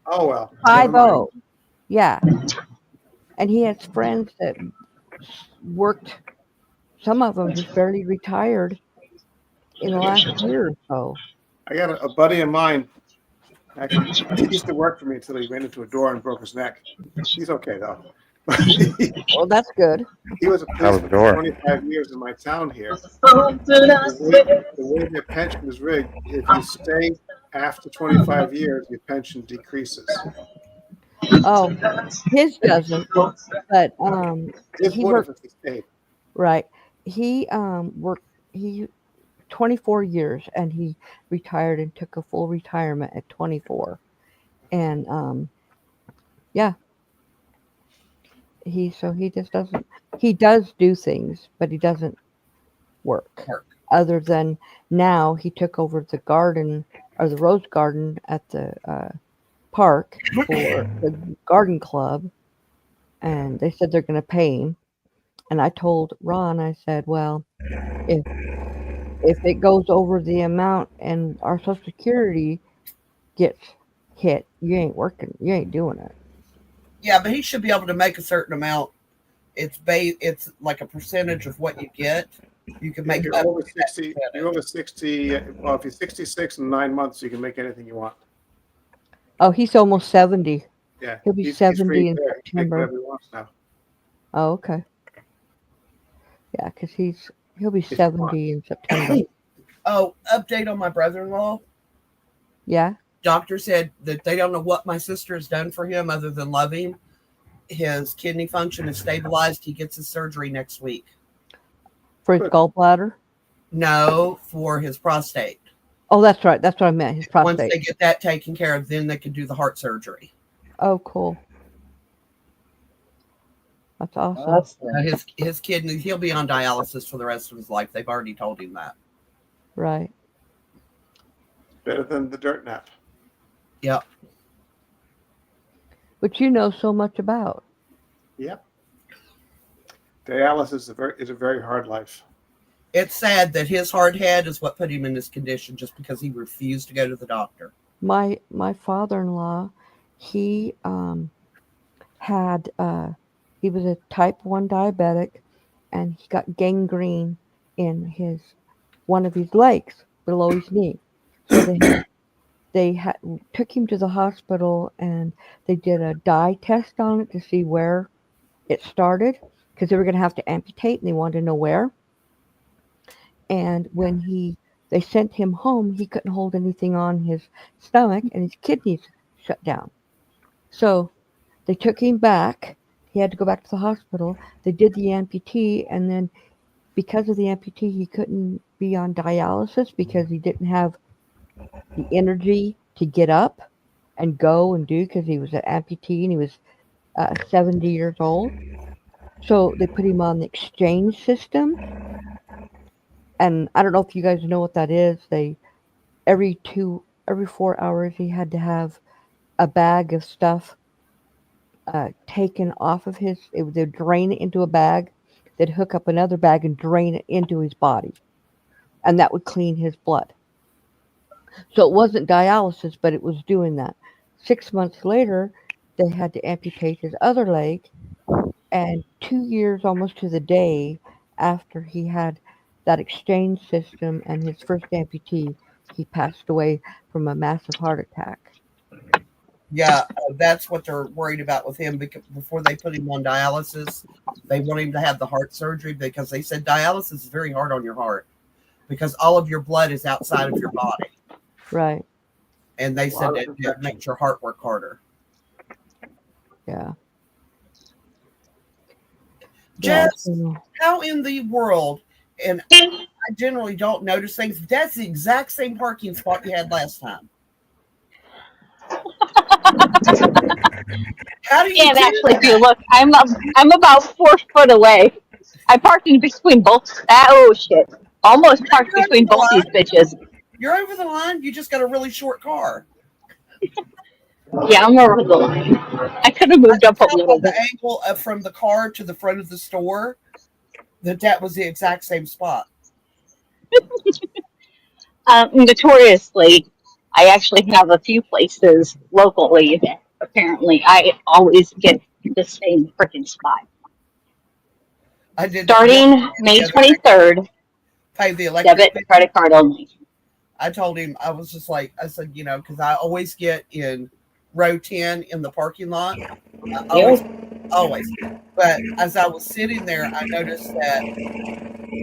Oh, well. 50. Yeah. And he has friends that worked, some of them just barely retired in the last year or so. I got a buddy of mine. Actually, he used to work for me until he ran into a door and broke his neck. He's okay, though. Well, that's good. He was a How was policeman the door? for 25 years in my town here. The way their pension is rigged, if you stay after 25 years, your pension decreases. Oh, his doesn't, but His he would worked, if he stayed. right. He worked 24 years and he retired and took a full retirement at 24. And yeah. He just doesn't, he does do things, but he doesn't work. Other than now he took over the garden or the rose garden at the park for the garden club, and they said they're going to pay him. And I told Ron, I said, well, if it goes over the amount and our Social Security gets hit, you ain't working, you ain't doing it. Yeah, but he should be able to make a certain amount. It's like a percentage of what you get. You can make If up you're over 60, you're over 60. Well, if you're 66 in 9 months, you can make anything you want. Oh, he's almost 70. Yeah, He'll be he's 70 free in there. He can make September. whatever he wants now. Oh, okay. Yeah, because he'll be you 70 in September. Oh, update on my brother-in-law. Yeah. Doctor said that they don't know what my sister has done for him other than love him. His kidney function is stabilized. He gets his surgery next week. For his gallbladder? No, for his prostate. Oh, that's right. That's what I meant. His prostate. Once they get that taken care of, then they can do the heart surgery. Oh, cool. That's awesome. Awesome. His kidney, he'll be on dialysis for the rest of his life. They've already told him that. Right. Better than the dirt nap. Yep. Which you know so much about. Yep. Dialysis is a very hard life. It's sad that his hard head is what put him in this condition just because he refused to go to the doctor. My father-in-law, he had he was a type 1 diabetic, and he got gangrene in one of his legs below his knee. So they took him to the hospital, and they did a dye test on it to see where it started, because they were going to have to amputate, and they wanted to know where. And when they sent him home, he couldn't hold anything on his stomach, and his kidneys shut down. So they took him back. He had to go back to the hospital. They did the amputee, and then because of the amputee, he couldn't be on dialysis because he didn't have the energy to get up and go and do, because he was an amputee and he was 70 years old. So they put him on the exchange system. And I don't know if you guys know what that is. Every 4 hours, he had to have a bag of stuff taken off of they'd drain it into a bag. They'd hook up another bag and drain it into his body. And that would clean his blood. So it wasn't dialysis, but it was doing that. 6 months later, they had to amputate his other leg, And 2 years almost to the day after he had that exchange system and his first amputee, he passed away from a massive heart attack. Yeah, that's what they're worried about with him. Because before they put him on dialysis, they want him to have the heart surgery because they said dialysis is very hard on your heart because all of your blood is outside of your body, Right. and they said Lot of that it infection. makes your heart work harder. Yeah. Jess, so- how in the world? And I generally don't notice things. That's the exact same parking spot you had last time. How do you And do actually, if that? you look, I'm about 4 foot away. I parked in between both. Oh shit! Almost parked You're over between the both these line. bitches. You're over the line. You just got a really short car. Yeah, I'm over the line. I could have I moved could up a tell little by bit. the angle from the car to the front of the store that was the exact same spot. Notoriously, I actually have a few places locally that apparently I always get the same freaking spot. I did that Starting May the other day. 23rd, Pay the electric debit, bill. credit card only. I told him, I was just like, I said, because I always get in row 10 in the parking lot. Always. But as I was sitting there, I noticed that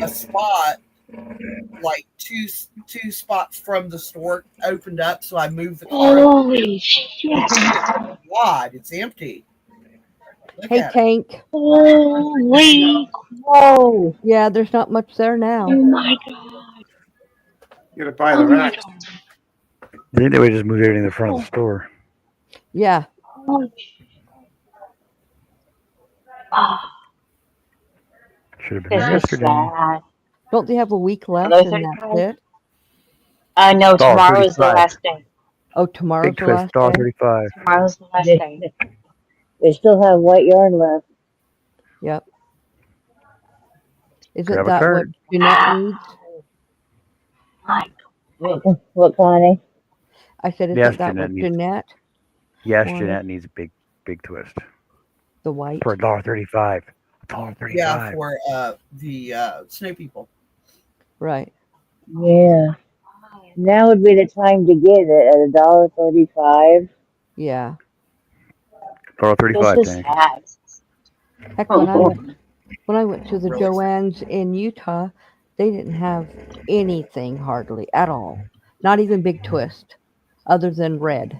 a spot, like two spots from the store, opened up. So I moved the car. Holy shit! Wide. It's empty. Look Hey, at it. Tank. Holy whoa! Yeah, there's not much there now. Oh my god! You gotta buy Oh the my racks. god! I think they would just move everything to the front of the store. Yeah. Oh, Should have been this there is yesterday. sad. Don't they have a week left Those and are that's good. it? No, tomorrow is the $1.35. last day. Oh, tomorrow's Big the twist, last day? $1.35. Tomorrow's the last day. They still have white yarn left. Yep. Isn't Grab a that what card. Jeanette needs? My What, Connie? I said, isn't Yes, that Jeanette what needs. Jeanette Yes, wanted? Jeanette needs a big twist The white? for $1.35. $1.35. Yeah, for the snow people. Right. Yeah. Now would be the time to get it at $1.35. Yeah. This $1.35, is Tank. sad. Heck, Oh, when I went to the Really? Joann's in Utah, they didn't have anything hardly at all. Not even Big Twist, other than red.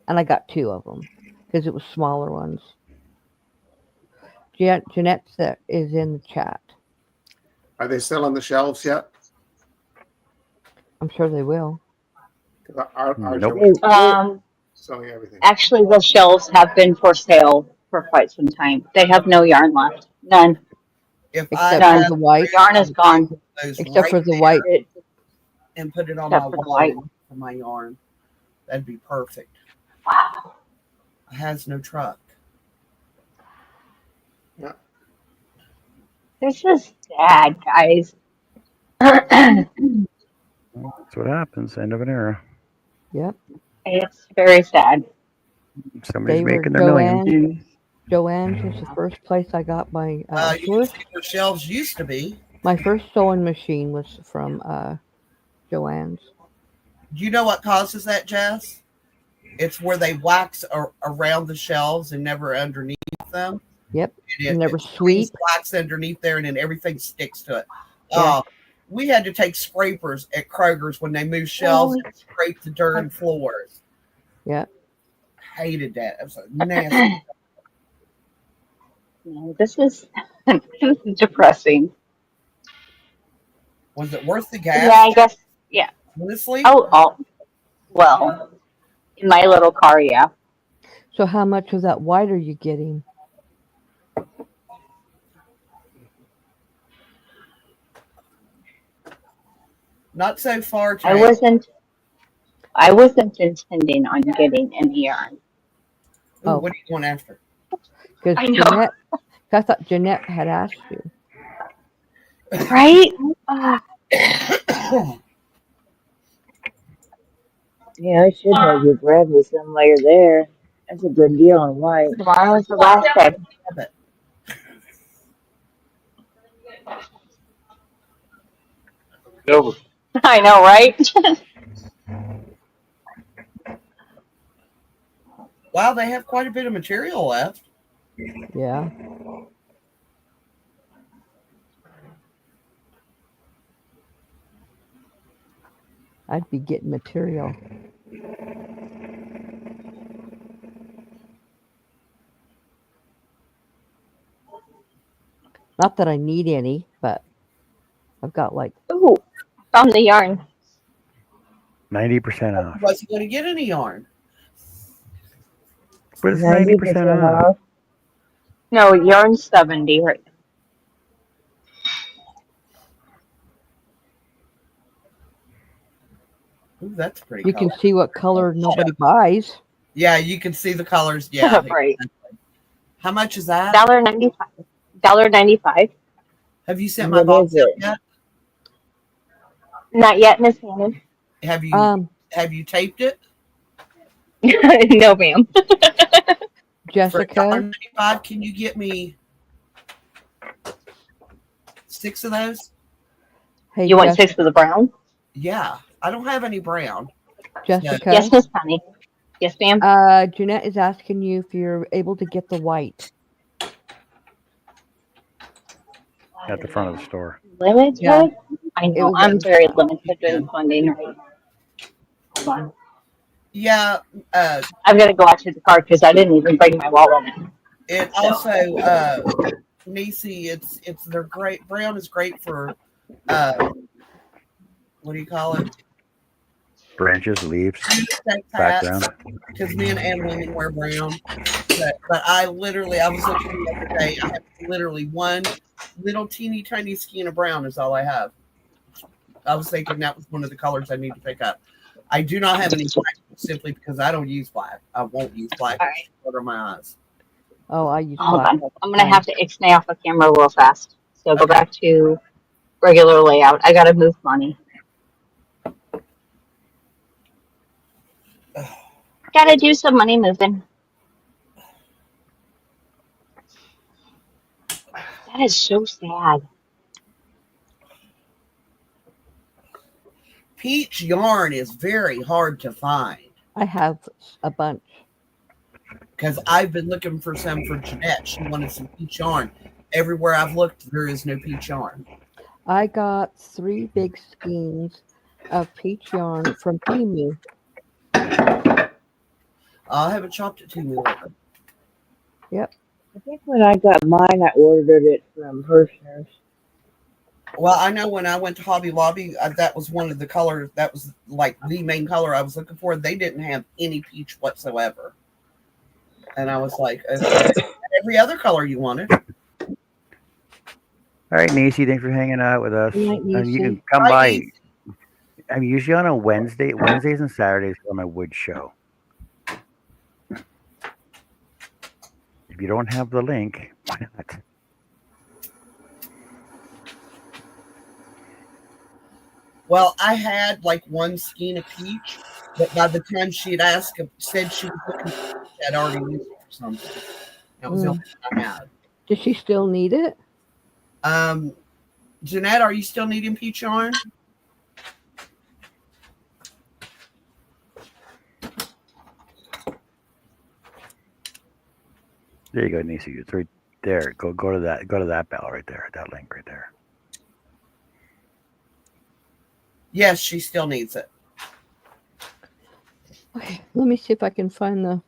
And I got 2 of them because it was smaller ones. Jeanette is in the chat. Are they still on the shelves yet? I'm sure they will. 'Cause our Nope. Joann's selling everything. Actually, the shelves have been for sale for quite some time. They have no yarn left. None. If Except I for had the white. Yarn is gone. those Except right for the there white. and put it on Except my for the wall white. for my yarn, that'd be perfect. Wow. It has no truck. This is sad, guys. That's what happens. End of an era. Yep. It's very sad. Somebody's They were making their millions. Joann's was the first place I got my You can first. see where shelves used to be. My first sewing machine was from Joann's. Do you know what causes that, Jess? It's where they wax around the shelves and never underneath them. Yep. And Never it sweep. wax underneath there, and then everything sticks to it. Yeah. We had to take scrapers at Kroger's when they moved shelves and scrape the dirt and floors. Yep. Hated that. It was nasty. No, this is depressing. Was it worth the gas? Yeah, I guess. Yeah. Honestly? Oh, well, in my little car, yeah. So how much of that white are you getting? Not so far. I wasn't intending on getting any yarn. Ooh, what are you going after? Because I know. Jeanette, I thought Jeanette had asked you. Right? Yeah, I should have you grab me some while you're there. That's a good deal on white. Tomorrow is the last day. Over. I know, right? Wow, they have quite a bit of material left. Yeah. I'd be getting material. Not that I need any, but I've got like Ooh, found the yarn. 90% I off. wasn't going to get any yarn. But it's 90% 90% off. off. No, yarn's 70 right now. Ooh, that's a pretty you color. can see what color nobody buys. Yeah, you can see the colors. Yeah. Right. Exactly. How much is that? $1.95. $1.95. Have you sent my What is box out it? yet? Not yet, Miss Hannon. Have you taped it? No, ma'am. For Jessica, $1.95, can you get me 6 of those? hey, You want 6 of the brown? Yeah, I don't have any brown. Jessica. Yes, Miss Connie. Yes, ma'am. Jeanette is asking you if you're able to get the white. At the front of the store. Limited? Yeah. I It know. was I'm limited. very limited in funding right now. Hold on. Yeah, I've got to go out to the car because I didn't even bring my wallet in. it also Nisi, it's they're great. Brown is great for what do you call it? Branches, leaves, Unisex hats, background. because men and women wear brown. But I was looking the other day. I have literally one little teeny tiny skein of brown is all I have. I was thinking that was one of the colors I need to pick up. I do not have any black simply because I don't use black. I won't use black. All right. Under my eyes. Oh, I use Hold black. on. I'm going to have to ixnay off a camera real fast. So go Okay. back to regular layout. I got to move money. Got to do some money moving. That is so sad. Peach yarn is very hard to find I have a bunch. because I've been looking for some for Jeanette. She wanted some peach yarn. Everywhere I've looked, there is no peach yarn. I got 3 big skeins of peach yarn from Temu. I haven't shopped at Temu lately. I think when I got mine, I ordered it from Hirschner's. Well, I know when I went to Hobby Lobby, that was one of the colors. That was like the main color I was looking for. They didn't have any peach whatsoever. And I was like, okay, every other color you wanted. All right, Nisi, thanks for hanging out with us. Good night, You Nisi. can come Bye, by. Nisi. I'm usually on a Wednesdays and Saturdays for my wood show. If you don't have the link, why not? Well, I had like one skein of peach, but by the time she'd said she was looking for peach, I'd already used it for something. That was the only thing I had. Does she still need it? Jeanette, are you still needing peach yarn? There you go, Nisi. It's right there. Go to that bell right there. That link right there. Yes, she still needs it. Okay, let me see if I can find the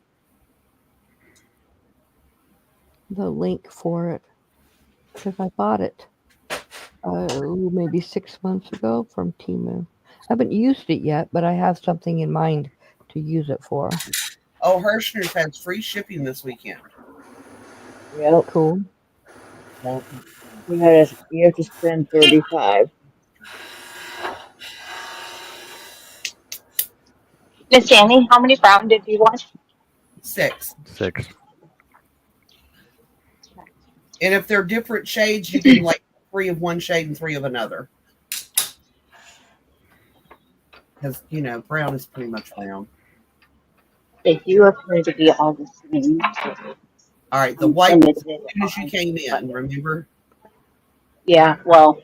link for it. Because I bought it maybe 6 months ago from Temu. I haven't used it yet, but I have something in mind to use it for. Oh, Hirschner's has free shipping this weekend. Yep. Cool. Well, You have to spend $35. Miss Annie, how many brown did you want? 6. 6. And if they're different shades, you can like 3 of one shade and 3 of another. Because, brown is pretty much brown. They do appear to be all the same. All right, the white was as soon as you came in, remember? Yeah, well,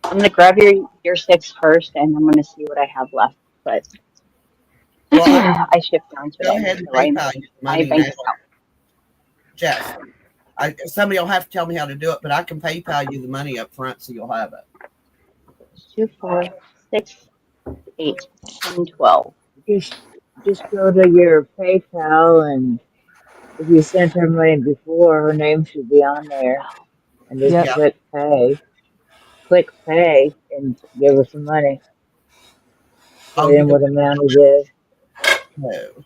I'm gonna grab your 6 first, and I'm gonna see what I have left. But Well, I shipped down go today, ahead and so I PayPal you the my money bank now, account. Jess. Somebody will have to tell me how to do it, but I can PayPal you the money up front so you'll have it. 2, 4, 6, 8, 10, 12. Just go to your PayPal, and if you sent her money before, her name should be on there, and just Yep. Yeah. click pay. Click pay and give her some money. Oh, Put you in don't what amount it is. know.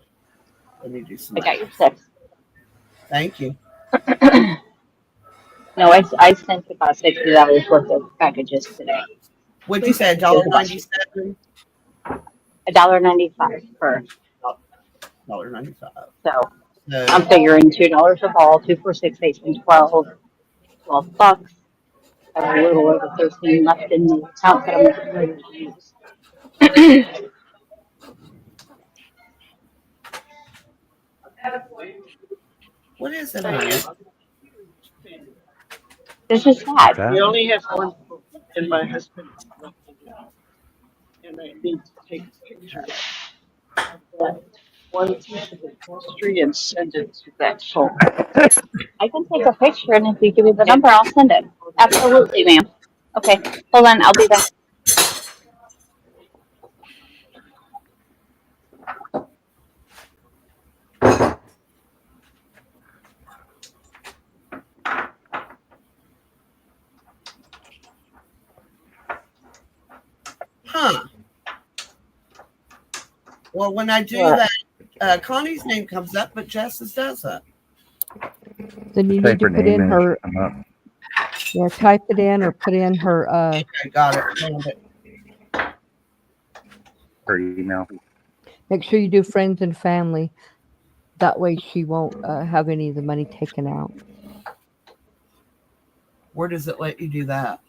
Let me do some I got your math. 6. Thank you. No, I sent about $60 worth of packages today. Would 3 you say packages about $1.97? $1.95 per. $1.95. So So I'm figuring $2 a ball, 2, 4, 6, 8, and 12. $12. I have a little over 13 left in the account that I'm getting ready to use. what is it, honey? This is What's sad. that? We only have one phone, and my husband is not here, and I need to take a picture of that one piece of upholstery and send it to that phone. I can take a picture, and if you give me the number, I'll send it. Absolutely, ma'am. Okay, hold on. I'll be back. Huh. Well, when I do What? that, Connie's name comes up, but Jess's doesn't. Then you Type need to her put name in in. her, I'm up. yeah, type it in or put in her, Okay, got it. Found it. Her email. make sure you do friends and family. That way she won't have any of the money taken out. Where does it let you do that?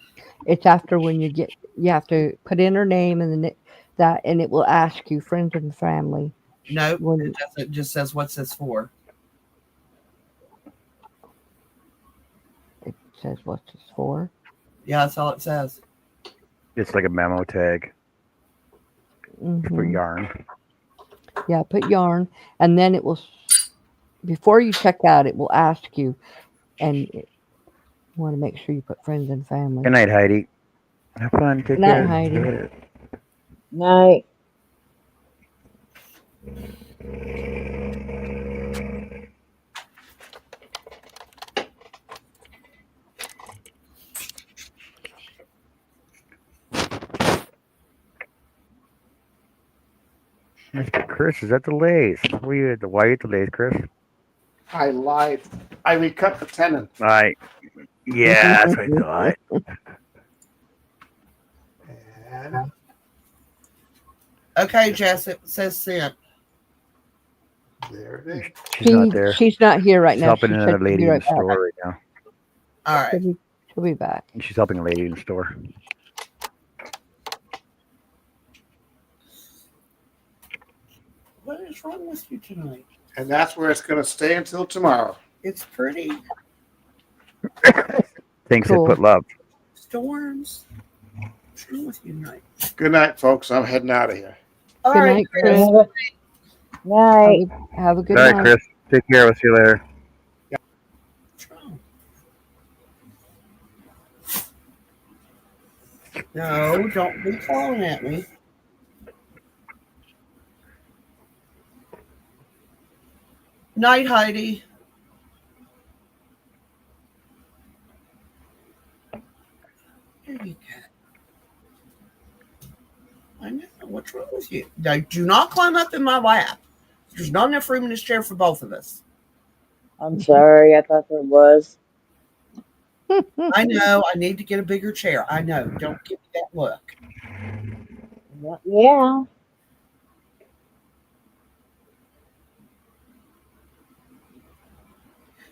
It's after when you have to put in her name and then that, and it will ask you friends and family. Nope, When it doesn't. It just says what's this for. it says what's this for. Yeah, that's all it says. It's like a memo tag for Mhm. yarn. Yeah, put yarn, and then it will. Before you check out, it will ask you, and you want to make sure you put friends and family. Good night, Heidi. Have fun. Take Good night, care. Heidi. Night. Mr. Chris is at the Lays. Why are you at the Lays, Chris? I lied. I recut the tenon. Yeah, that's what I thought. And Okay, Jess, it says sent. there it is. She's not there. She's not here right She's now. helping She another said she'll lady be in right the back. store right now. All right. She'll be back. She's helping a lady in the store. What is wrong with you tonight? And that's where it's going to stay until tomorrow. It's pretty. Things Cool. that put love. Storms. What's wrong with you tonight? Good night, folks. I'm heading out of here. All Good right, night, Chris. Chris. Night. Have a good All right, night. Chris. Take care. We'll see you later. What's wrong? No, don't be calling at me. Night, Heidi. Here you go. I know. What's wrong with you? Now, do not climb up in my lap. There's not enough room in this chair for both of us. I'm sorry. I thought there was. I know. I need to get a bigger chair. I know. Don't give me that look. Yeah.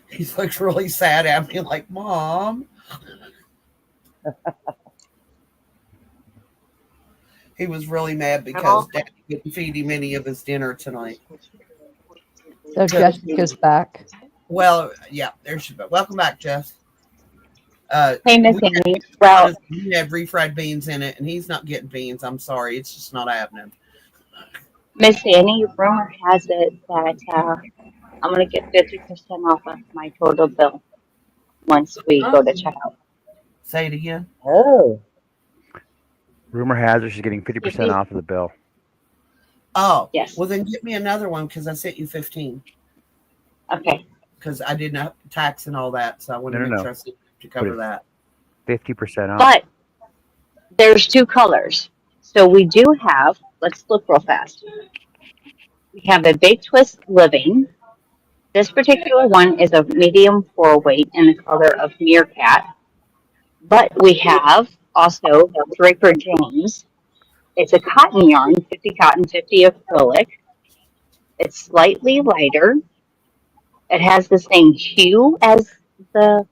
He looks really sad at me, like, Mom. He was really mad because Daddy didn't feed him any of his dinner tonight. So Jessica's back. Well, yeah, there she go. Welcome back, Jess. Hey, Miss We Amy. Well, had refried beans in it, and he's not getting beans. I'm sorry, it's just not happening. Miss Annie, rumor has it that I'm going to get 50% off of my total bill once we go to checkout. Say it again. Oh, Rumor has it she's getting 50% off of the bill. Oh, Yes. well then get me another one because I sent you 15 Okay. because I didn't have tax and all that, so I wanted to No, make no. sure I sent you to cover But that. 50% off. But there's two colors. So we do have, let's look real fast. We have a Big Twist Living. This particular one is a medium 4-weight in the color of Meerkat. But we have also Draper James. It's a cotton yarn, 50 cotton, 50 acrylic. It's slightly lighter. It has the same hue as the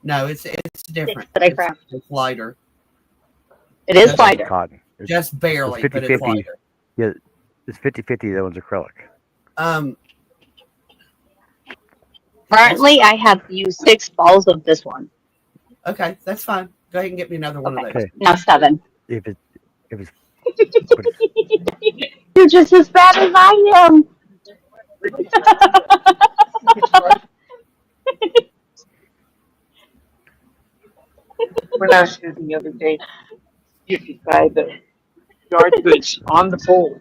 No, it's different. that I grabbed. It's lighter, It is That's lighter. Cotton. It's just barely, but it's 50-50. lighter. Yeah, it's 50-50. That one's acrylic. Currently, I have used 6 balls of this one. Okay, that's fine. Go ahead and get me another one of those. Okay. Now 7. If it's You're just as bad as I am. When I was here the other day, you could buy the yard goods on the bowl.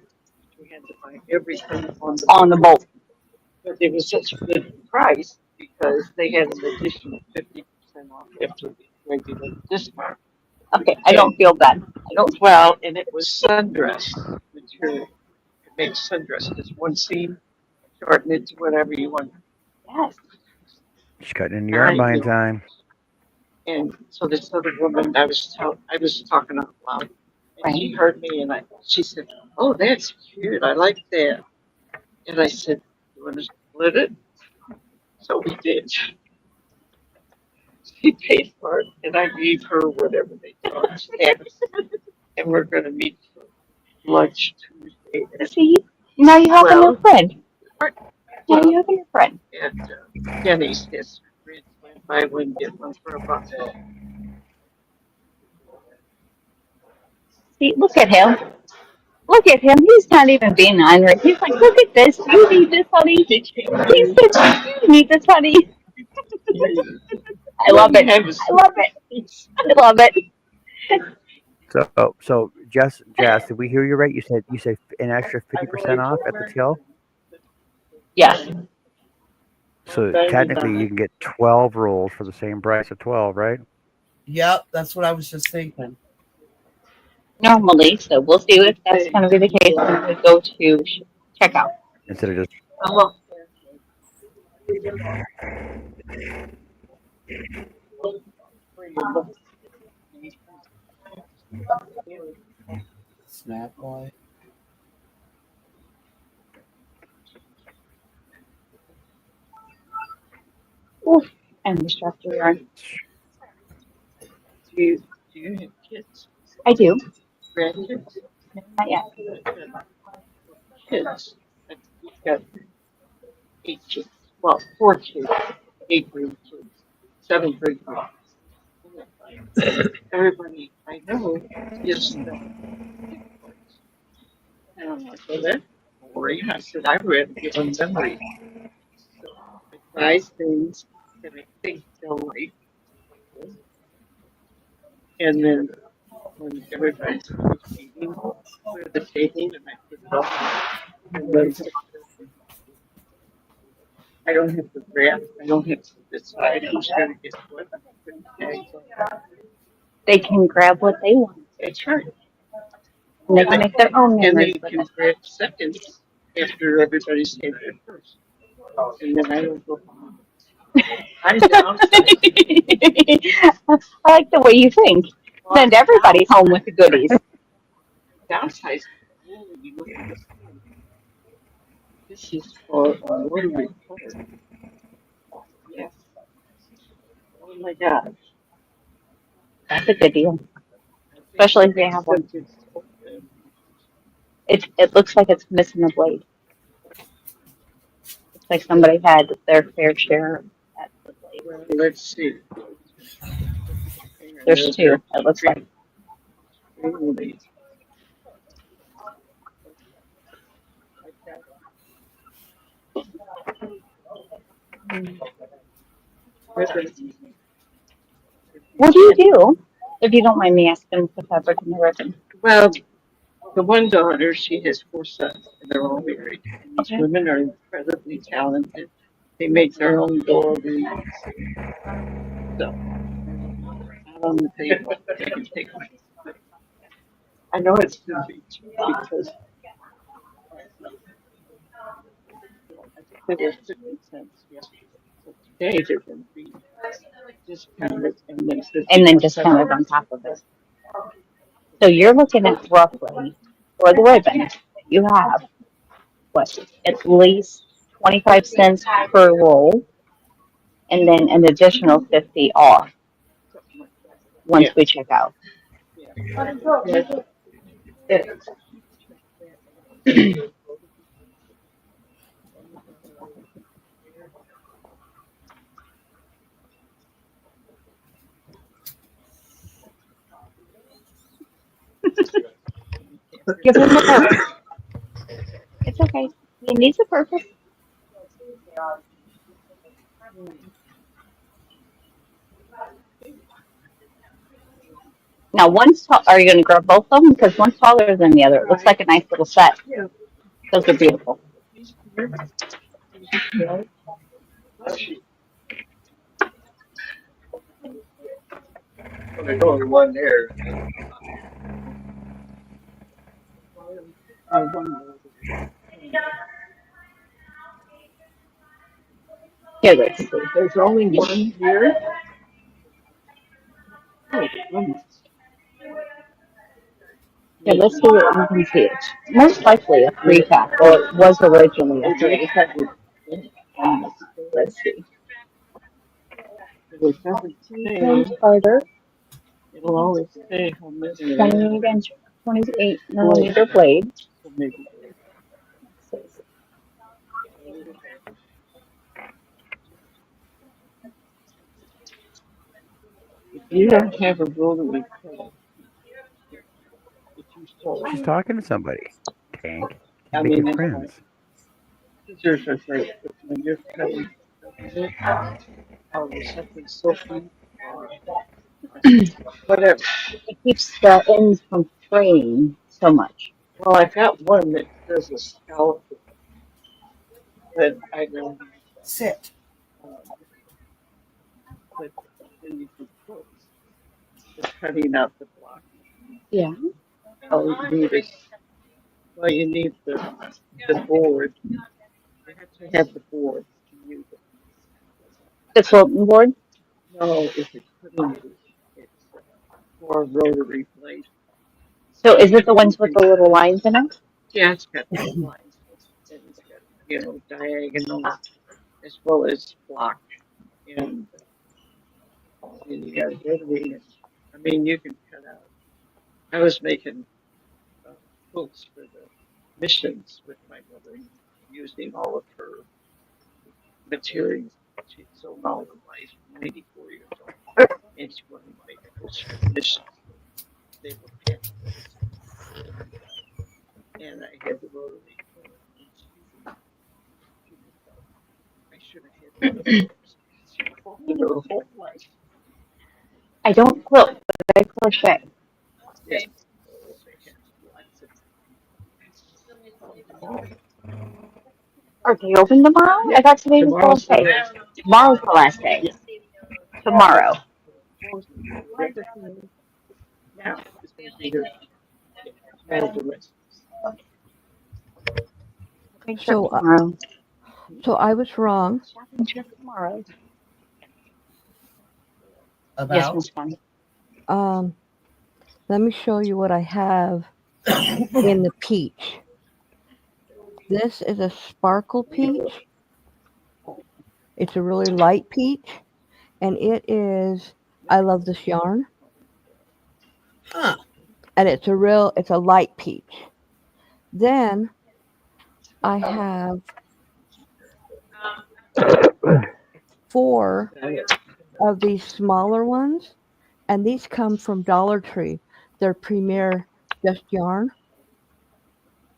We had to buy everything On the bolt. but it was such a good price because they had an additional 50% off after the regular discount. Okay, I don't feel bad. I don't. Well, and it was sundress material. It makes sundress just one seam, shorten it to whatever you want. Yes. she's cutting in yarn buying time. And so this other woman, I was talking out loud, and she heard me, and she said, "Oh, that's cute. I like that." And I said, "You want to split it?" So we did. She paid for it, and I gave her whatever they charged tax. And we're going to meet for lunch Tuesday See, now you have a new friend. Now Well, you have a new friend. at Jenny's. His friends went by one get one for $1. See, look at him. Look at him. He's not even being honored. He's like, look at this. You need this, honey. He said, you need this, honey. I love it. I love it. I love it. So Jess, did we hear you right? You said an extra 50% off at the till. Yes. So technically, you can get 12 rolls for the same price of 12, right? Yep, that's what I was just thinking. Normally, so we'll see if that's going to be the case when we go to checkout. Instead of just Oh, Snap light. Oof, and the structure yarn. do you have kids? I do. Grandkids? Not yet. Kids. We've got 8 kids. Well, 4 kids. 8 grandkids. 7 great grandkids. Everybody I know gives them. And I'm like, well, that's boring. I said, I'd rather give them memories. So I buy things that I think they'll like. And then when everybody's eating, put the table and I put it up. And then I don't have to grab, I don't have to decide who's going to get what. I put the tags on. They can grab what they want. That's right. And they can make their own And they memories with can it. grab seconds after everybody's had their first. And then I don't go home. I'm downsizing. I like the way you think. Send everybody home with the goodies. Downsizing. Oh, you look at this. This is for Rotary Report. Yes. Oh my God. That's a good deal. Especially if they have one. It looks like it's missing a blade. Looks like somebody had their fair share at the blade. Well, let's see. There's two, it looks like. Extremely. What do you do? If you don't mind me asking with the fabric and the ribbon. Well, the one daughter, she has 4 sons, and they're all married. And these women are incredibly talented. They make their own doilies. So, out on the table, they can take one. I know it's too big because I think it was 50 cents yesterday. So today they're going to be discounted and then 50 And then discounted on top of it. So you're looking at roughly, for the ribbon, you have, what, at least 25 cents per roll, and then an additional 50 off once we check out. Give him the purpose. It's okay. He needs a purpose. Now, are you going to grab both of them? Because one's taller than the other. It looks like a nice little set. Those are beautiful. There's only one there. Here, let's see. There's only one here. Oh, goodness. Yeah, let's see what we can see. It's most likely a 3-pack, or it was originally a 3-pack. Let's see. It doesn't say. Harder, It'll always say how many. 28-inch, 28-millimeter blade. So maybe. If you don't have a rotary cutter, if you start, She's talking to somebody. Tank. I Making mean, it's friends. scissors are great, but when you're cutting, or with something silky, or whatever. It keeps the ends from fraying so much. Well, I've got one that does a scallop, but I don't. Sit. But then you can close. Just cutting out the block. Yeah. All you need is, well, you need the board. You have to have the board to use it. The quilting board? No, if it's putting it, it's for a rotary blade. So is it the ones with the little lines in them? Yeah, it's got lines. And it's got, diagonal as well as block. And you got rotary. I mean, you can cut out. I was making quilts for the missions with my mother, using all of her materials. She's so knowledgeable, 94 years old. And she wanted to make quilts for the missions. They were pets. And I had the rotary. I should have had that. Her whole life. I don't quilt, but I crochet. Yeah. Are they open tomorrow? I thought today was the last day. Tomorrow's the last day. Tomorrow. Now, it's going to be here. Management. So, Tomorrow. so I was wrong. Shopping trip tomorrow. Yes, About Miss Connie. Let me show you what I have in the peach. This is a sparkle peach. It's a really light peach, and it is. I love this yarn, huh. and it's a light peach. Then I have 4 of these smaller ones, and these come from Dollar Tree. They're Premier Just Yarn,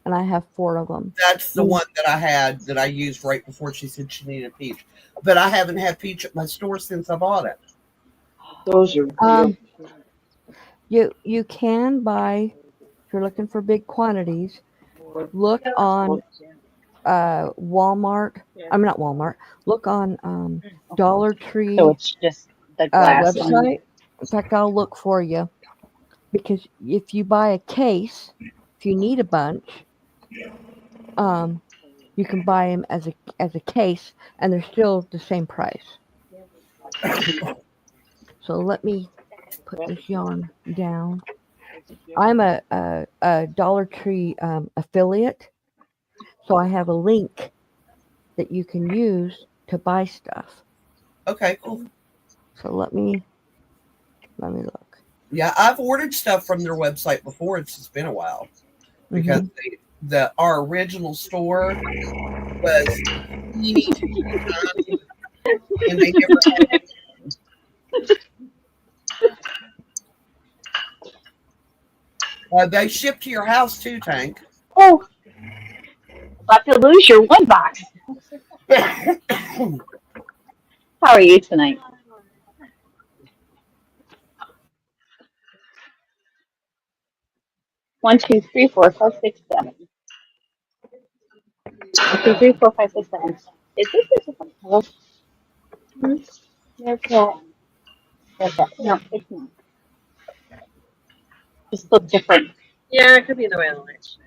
and I have 4 of them. That's the one that I had that I used right before she said she needed peach. But I haven't had peach at my store since I bought it. Those are real. You can buy, if you're looking for big quantities, look on Walmart. I'm not Walmart. Look on Dollar Tree So it's just the glass. website. In fact, I'll look for you, because if you buy a case, if you need a bunch, you can buy them as a case, and they're still the same price. So let me put this yarn down. I'm a Dollar Tree affiliate, so I have a link that you can use to buy stuff. Okay, cool. So let me look. Yeah, I've ordered stuff from their website before. It's just been a while because our original store was teeny, and they never had they ship to your house too, Tank. Oh, about to lose your one box. How are you tonight? One, two, three, four, five, six, 7. 1, 2, 3, 4, 5, 6, 7. Is this a different color? There's that. There's that. No, it's not. Just look different. Yeah, it could be the way the lights.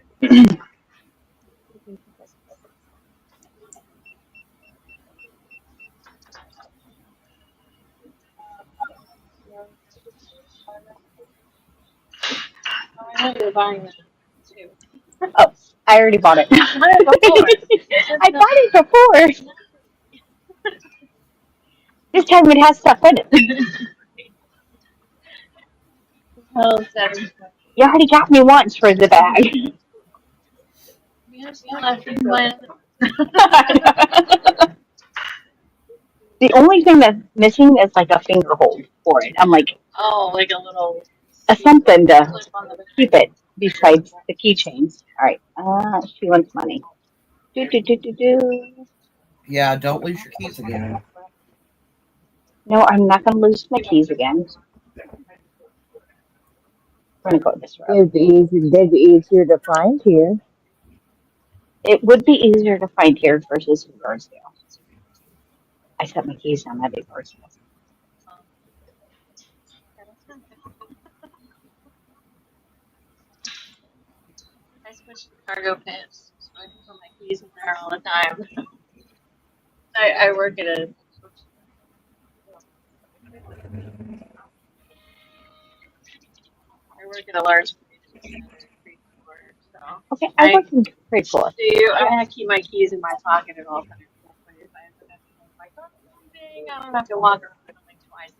I know you're buying it too. Oh, I already bought it. I bought it before. This time it has stuff in it. Oh, 7. You already got me once for the bag. Yes, you left me blank. The only thing that's missing is like a finger hold for it. I'm like, Oh, like a little something to clip on the back. keep it besides the keychains. All right. She wants money. Do. Yeah, don't lose your keys again. No, I'm not going to lose my keys again. We're going to go this route. They'd be easier to find here. It would be easier to find here versus Rosedale. I set my keys down that big Rosedale. I switched to cargo pants, so I can put my keys in there all the time. I work at a. I work at a large. So. Okay, I work in grade 4. Do you? I'm gonna keep my keys in my pocket at all times. I don't have to walk around like twice.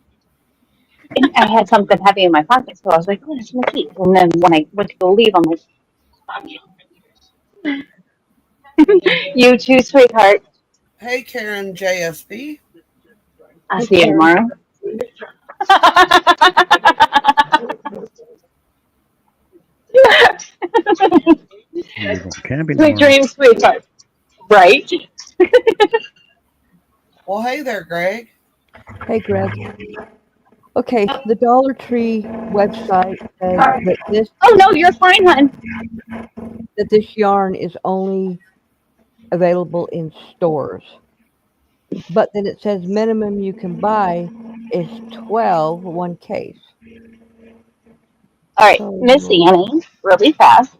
And I had something heavy in my pocket, so I was like, oh, that's my keys. And then when I went to go leave, I'm like, you too, sweetheart. Hey, Karen JSB. I'll see you tomorrow. Sweet dreams, sweetheart. Right? Well, hey there, Greg. Hey, Greg. Okay, the Dollar Tree website says that this. Oh no, you're fine, hon. That this yarn is only available in stores, but then it says minimum you can buy is 12 one case. All right, Miss Annie, really fast,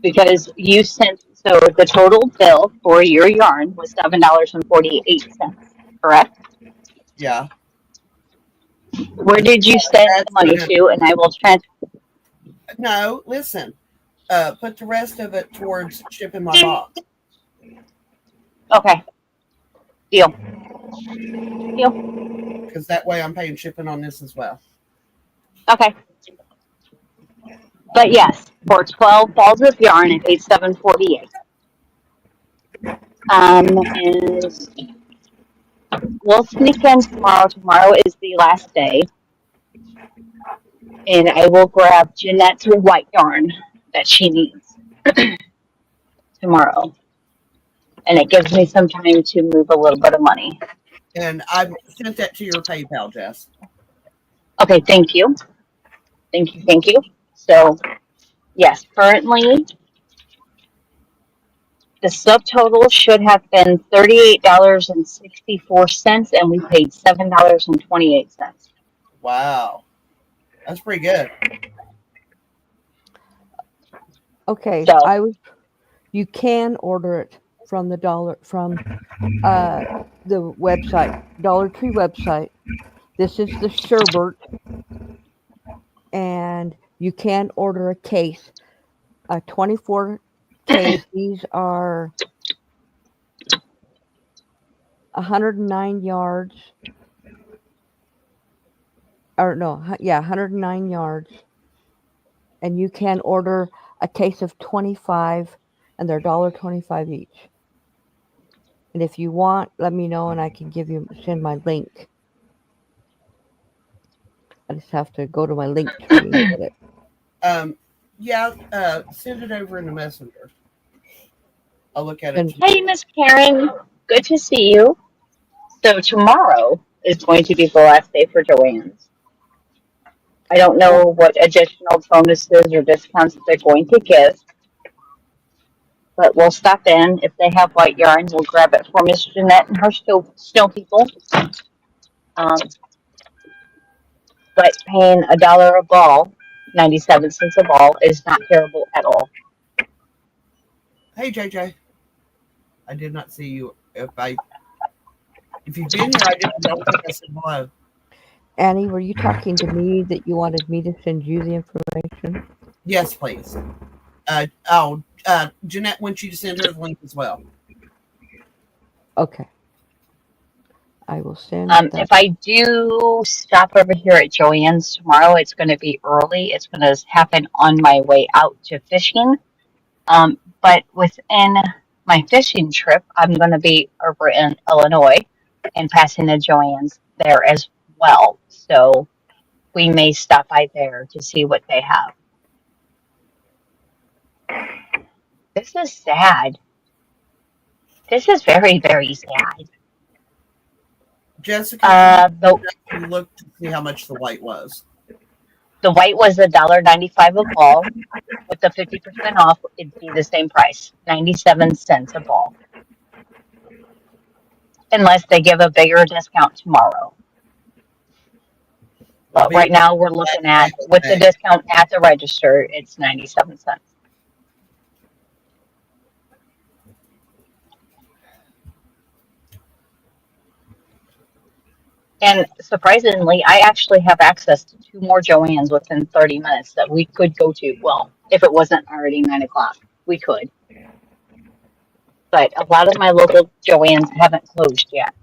because you sent. So the total bill for your yarn was $7.48. Correct? Yeah. Where did you send the money to? And I will transfer. No, listen. Put the rest of it towards shipping my box. Okay. Deal. Because that way I'm paying shipping on this as well. Okay. But yes, for 12 balls of yarn, I paid $7.48. And we'll sneak in tomorrow. Tomorrow is the last day. and I will grab Jeanette's white yarn that she needs tomorrow. And it gives me some time to move a little bit of money. And I sent that to your PayPal, Jess. Okay, thank you. Thank you, thank you. So, yes, currently the subtotal should have been $38.64, and we paid $7.28. Wow. That's pretty good. Okay, So, you can order it from the website, Dollar Tree website. This is the sherbet, and you can order a case, a 24 case. These are 109 yards. Or no, 109 yards. And you can order a case of 25, and they're $1.25 each. And if you want, let me know, and I can send my link. I just have to go to my link tree and get it. Send it over in the messenger. I'll look at it. hey, Miss Karen, good to see you. So tomorrow is going to be the last day for Joann's. I don't know what additional bonuses or discounts they're going to give, but we'll stop in. If they have white yarn, we'll grab it for Miss Jeanette and her snow people. But paying $1 a ball, 97 cents a ball, is not terrible at all. Hey, JJ. I did not see you. If you've been here, I didn't know if I said hello. Annie, were you talking to me that you wanted me to send you the information? Yes, please. Jeanette wants you to send her the link as well. Okay. I will send If I do stop over here at Joann's tomorrow, it's going to be early. It's going to happen on my way out to fishing. But within my fishing trip, I'm going to be over in Illinois and passing the Joann's there as well. So we may stop by there to see what they have. This is sad. This is very, very sad. Jessica, you looked to see how much the white was. The white was $1.95 a ball. With the 50% off, it'd be the same price, 97 cents a ball. Unless they give a bigger discount tomorrow. But right now we're looking at, with the discount at the register, it's 97 cents. And surprisingly, I actually have access to 2 more Joann's within 30 minutes that we could go to. Well, if it wasn't already 9 o'clock, we could. But a lot of my local Joann's haven't closed yet.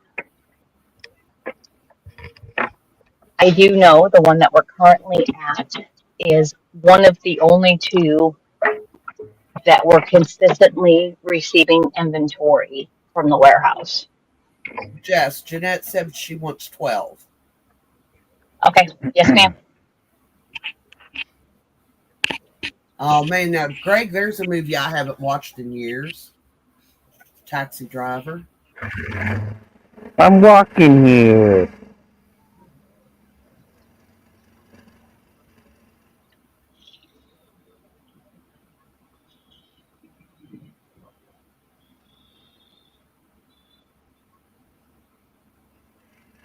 I do know the one that we're currently at is one of the only 2 that we're consistently receiving inventory from the warehouse. Jess, Jeanette said she wants 12. Okay. Yes, ma'am. Oh, man. Now, Greg, there's a movie I haven't watched in years. Taxi Driver. I'm walking here.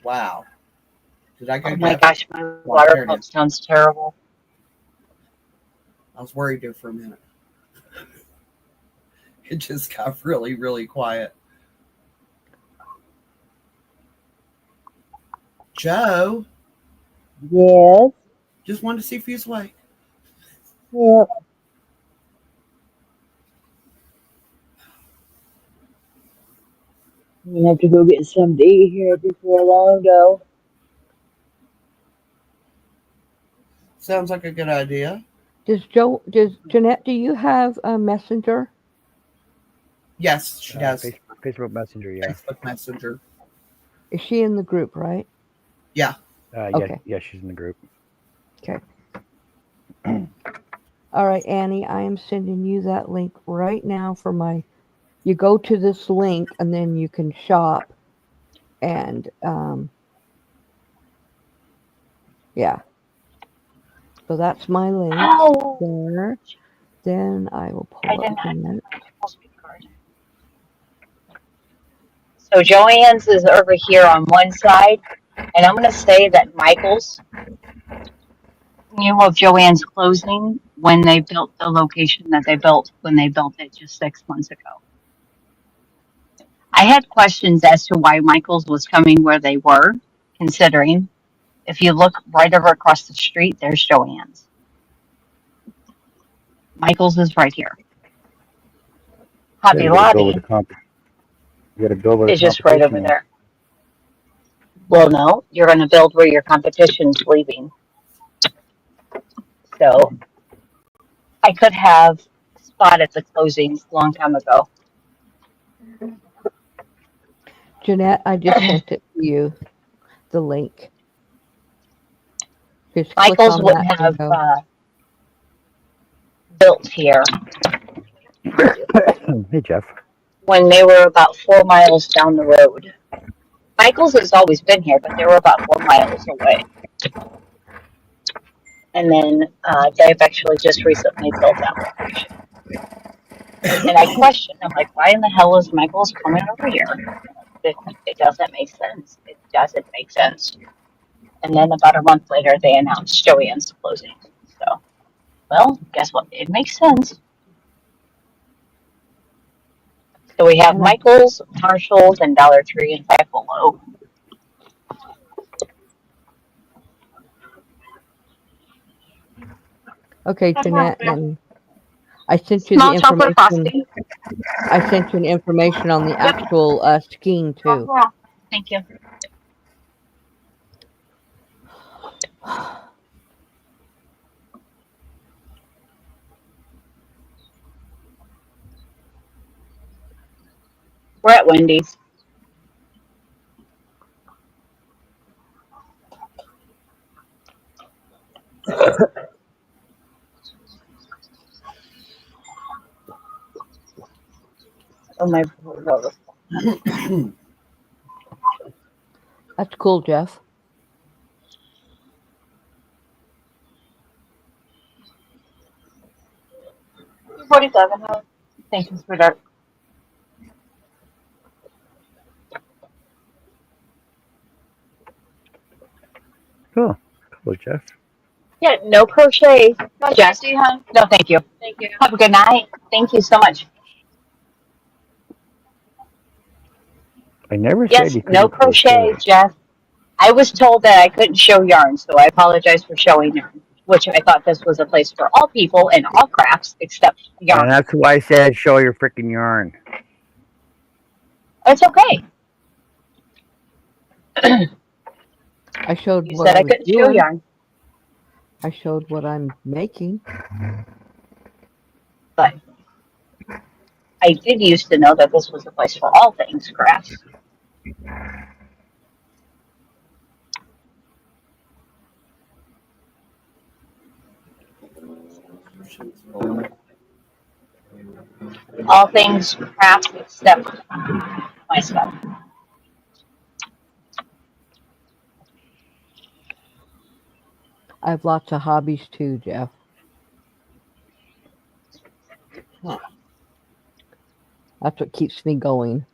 Wow. Did I go? Oh my gosh, my water pump sounds terrible. I was worried there for a minute. It just got really, really quiet. Joe? Yes. Just wanted to see if he was awake. Yep. We have to go get something to eat here before long, though. Sounds like a good idea. Does Jeanette, do you have a messenger? Yes, she does. Facebook Messenger, yeah. Facebook Messenger. Is she in the group, right? Yeah. Okay. Yeah, she's in the group. Okay. All right, Annie, I am sending you that link right now for my. You go to this link and then you can shop, and yeah. So that's my link Oh, there. Then I will I pull up didn't have Jeanette. my speed card. So Joann's is over here on one side, and I'm going to say that Michael's knew of Joann's closing when they built the location that they built when they built it just 6 months ago. I had questions as to why Michael's was coming where they were, considering if you look right over across the street, there's Joann's. Michael's is right here. Hobby You gotta go with Lobby the comp. You gotta go with the is just right over competition. there. Well, no, you're going to build where your competition's leaving. So I could have spotted the closing a long time ago. Jeanette, I just sent it to you, the link. Just click Michael's on wouldn't that have window. built here Hey, Jeff. when they were about 4 miles down the road. Michael's has always been here, but they were about 4 miles away. And then they've actually just recently built that location. And I questioned, I'm like, why in the hell is Michael's coming over here? It doesn't make sense. It doesn't make sense. And then about a month later, they announced Joann's closing. So, well, guess what? It makes sense. So we have And I, Michael's, Marshall's, and Dollar Tree and Five Below. okay, Jeanette, and I sent you the Small chocolate information. frosting. I sent you an information on the Yep. actual skiing too. Thank you. We're at Wendy's. Oh my! That's cool, Jeff. $47. Thank you, sweetheart. Cool. Cool, Jeff. Yeah, no crochet. No, Jesse, huh? No, thank you. Thank you. Have a good night. Thank you so much. I never Yes, said you no couldn't crochet, Jeff. I was told that I couldn't show yarn, so I apologize for showing yarn, which I thought this was a place for all people and all crafts except And yarn. that's why I said show your freaking yarn. It's okay. I showed You what said I I was couldn't show doing. yarn, I showed what I'm making. but I did used to know that this was a place for all things crafts. All things crafts except my stuff. I have lots of hobbies too, Jeff. Huh. That's what keeps me going.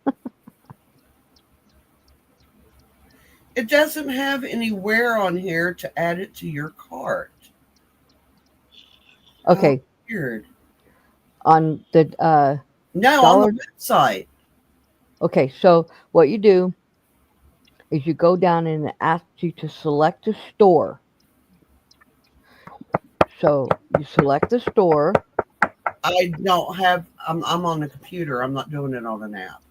It doesn't have anywhere on here to add it to your cart. Okay, Weird. on the No, dollar. on the website. Okay, so what you do is you go down and it asks you to select a store. So you select the store. I don't have. I'm on the computer. I'm not doing it on an app.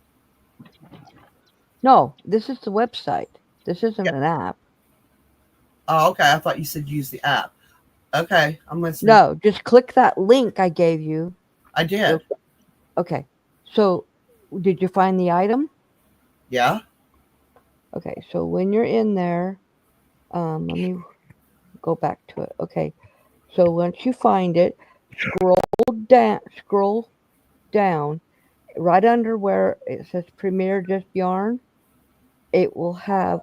No, this is the website. This isn't Yeah. an app. Oh, okay. I thought you said use the app. Okay, I'm listening. No, just click that link I gave you. I did. Okay, so did you find the item? Yeah. Okay, so when you're in there, let me go back to it. Okay, So once you find it, scroll down right under where it says Premier Just Yarn. It will have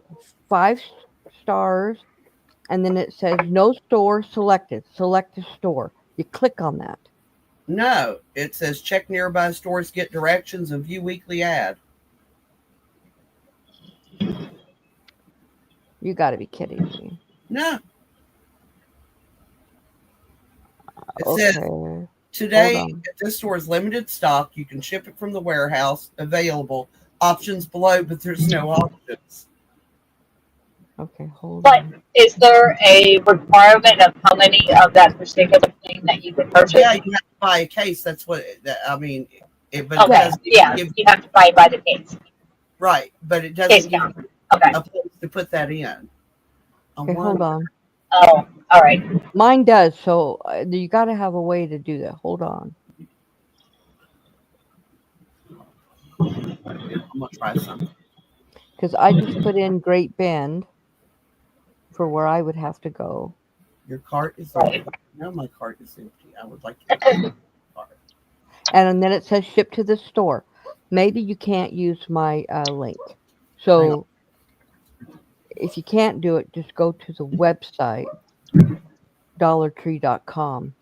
5 stars, and then it says no store selected. Select a store. You click on that. No, it says check nearby stores, get directions, and view weekly ad. You got to be kidding me. No. It says Okay. today Hold on. at this store is limited stock. You can ship it from the warehouse. Available options below, but there's no options. Okay, hold But on. is there a requirement of how many of that particular thing that you can purchase? Yeah, you have to buy a case. That's what I mean. But it Okay, doesn't yeah, give you have to buy it by the case. right, but it Case doesn't give count. you Okay. a place to put that in. Okay, hold on. Oh, all right. Mine does, so you got to have a way to do that. Hold on. I'm gonna try something. Because I just put in Great Bend for where I would have to go. Your cart is empty. No, my cart is empty. I would like to get cart. And then it says ship to the store. Maybe you can't use my link. So if you can't do it, just go to the website, dollartree.com.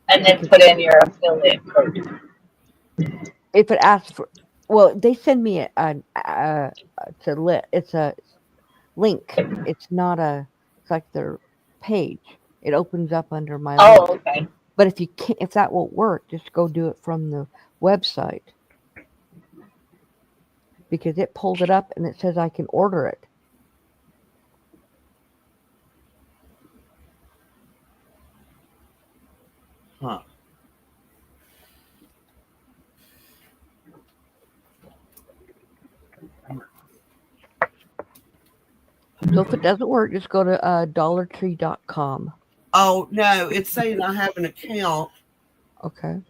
And then put in your affiliate code. If it asks for, well, they send me it's a link. It's not it's like their page. It opens up under my link. Oh, okay. But if you can't, if that won't work, just go do it from the website. Because it pulled it up and it says I can order it. Huh. So if it doesn't work, just go to dollartree.com. Oh no, it's saying I have an account. Okay.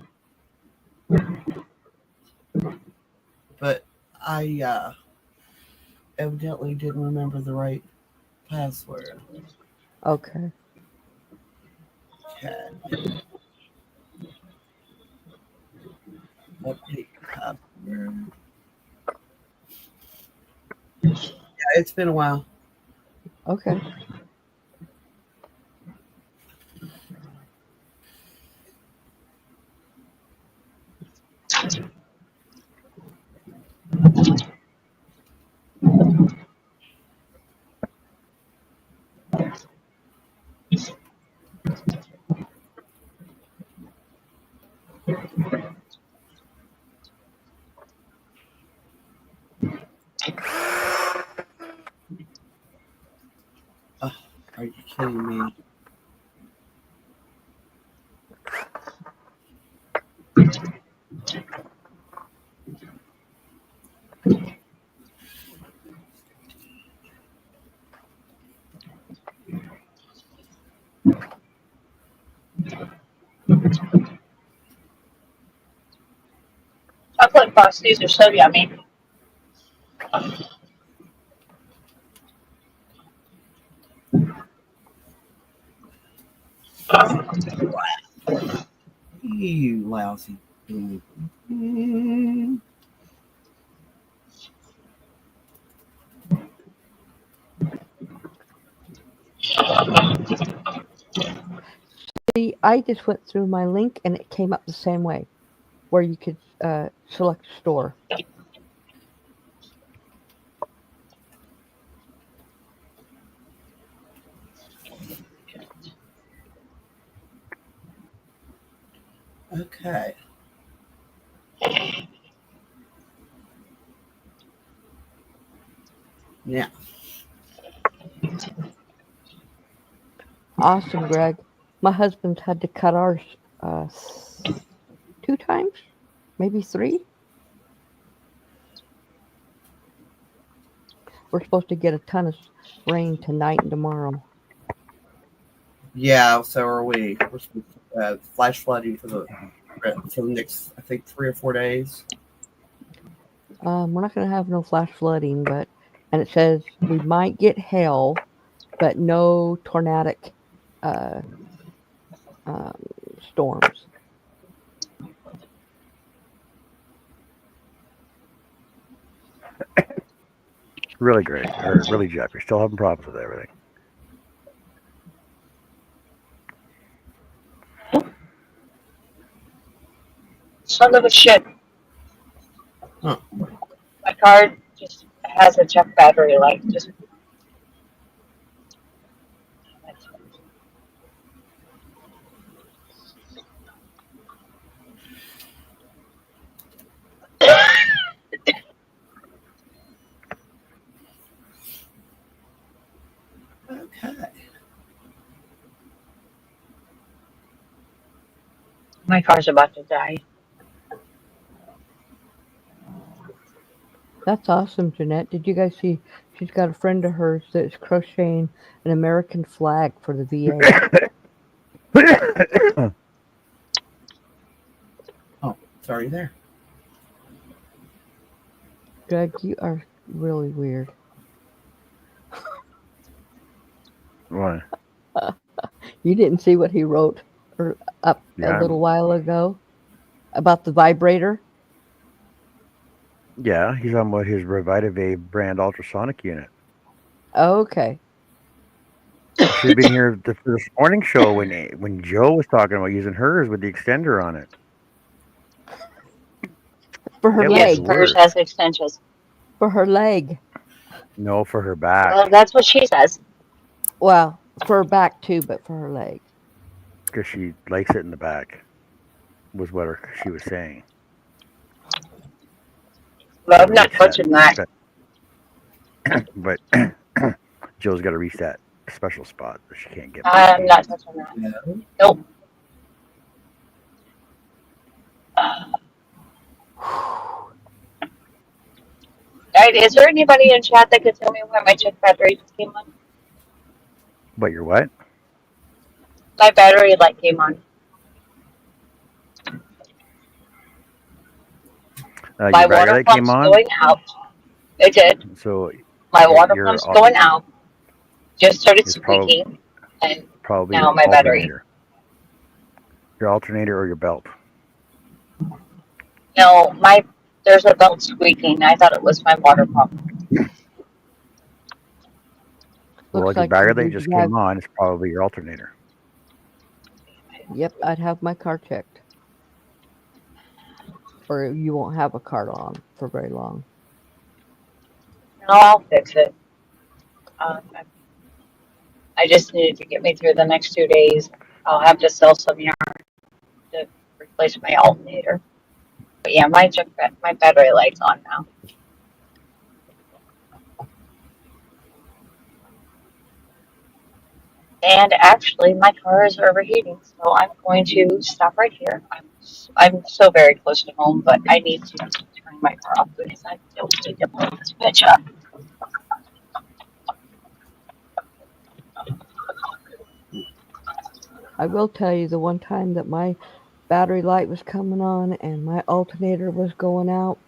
But I evidently didn't remember the right password. Okay. Okay. Update password. Yeah, it's been a while. Okay. Are you kidding me? Chocolate frosties are so yummy. You lousy. See, I just went through my link and it came up the same way, where you could select store. Okay. Yeah. Awesome, Greg. My husband's had to cut ours 2 times, maybe 3. We're supposed to get a ton of rain tonight and tomorrow. Yeah, so are we. We're supposed to, flash flooding for the next, I think, 3 or 4 days. We're not going to have no flash flooding, and it says we might get hail but no tornadic uh, um, storms. Really great. Or really, Jeff, you're still having problems with everything. Son of a shit. Huh. My car just has a check battery light. Just Okay. my car's about to die. That's awesome, Jeanette. Did you guys see? She's got a friend of hers that's crocheting an American flag for the VA. Oh, sorry there. Greg, you are really weird. What? You didn't see what he wrote up Yeah, a little while ago about the vibrator? yeah, he's on what his Revitave brand ultrasonic unit. Okay. Should have been here for this morning show when Joe was talking about using hers with the extender on it. For her It was Yes, leg. hers worse. has extensions. For her leg. No, for her Well, back, that's what she says. Well, for her back too, but for her leg. because she likes it in the back. Was what she was saying. Well, I'm Gotta not reset. touching that. But Joe's got to reach that special spot that she can't get. I'm not touching that. No. Nope. Alright, is there anybody in chat that could tell me why my check battery just came on? But you're what? My battery light came on. My Your battery water light came pump's on. going out. It did. So My water your pump's going out. Just started It's probably squeaking. And probably now your my battery. alternator. Your alternator or your belt. No, there's a belt squeaking. I thought it was my water pump. Well, Looks if your like battery you light need just to have. came on, it's probably your alternator. Yep, I'd have my car checked. Or you won't have a car on for very long. No, I'll fix it. I just needed to get me through the next 2 days. I'll have to sell some yarn to replace my alternator. But yeah, my battery light's on now. And actually, my car is overheating, so I'm going to stop right here. I'm so very close to home, but I need to turn my car off because I don't need to blow this bitch up. I will tell you the one time that my battery light was coming on and my alternator was going out,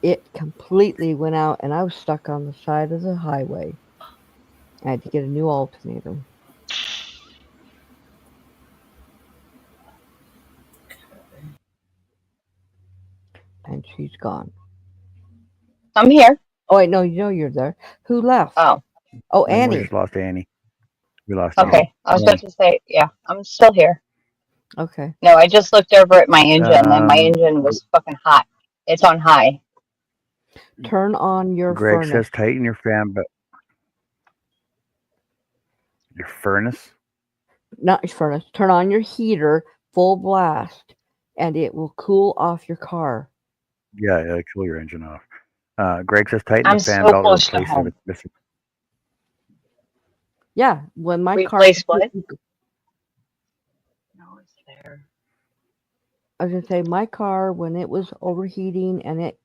it completely went out and I was stuck on the side of the highway. I had to get a new alternator. And she's gone. I'm here. Oh wait, no, you know you're there. Who left? Oh, Oh, And we Annie. just lost Annie. We lost Annie. okay. I was about to say, yeah, I'm still here. Okay. No, I just looked over at my engine and my Um, engine was fucking hot. It's on high. Turn on your Greg furnace. says tighten your fan, but your furnace. Not your furnace. Turn on your heater full blast and it will cool off your car. Yeah, cool your engine off. Greg says tighten I'm the fan so belt or close to replace it if home. it's missing. Yeah, when my car Replace what? No, it's there. I was gonna say my car when it was overheating and it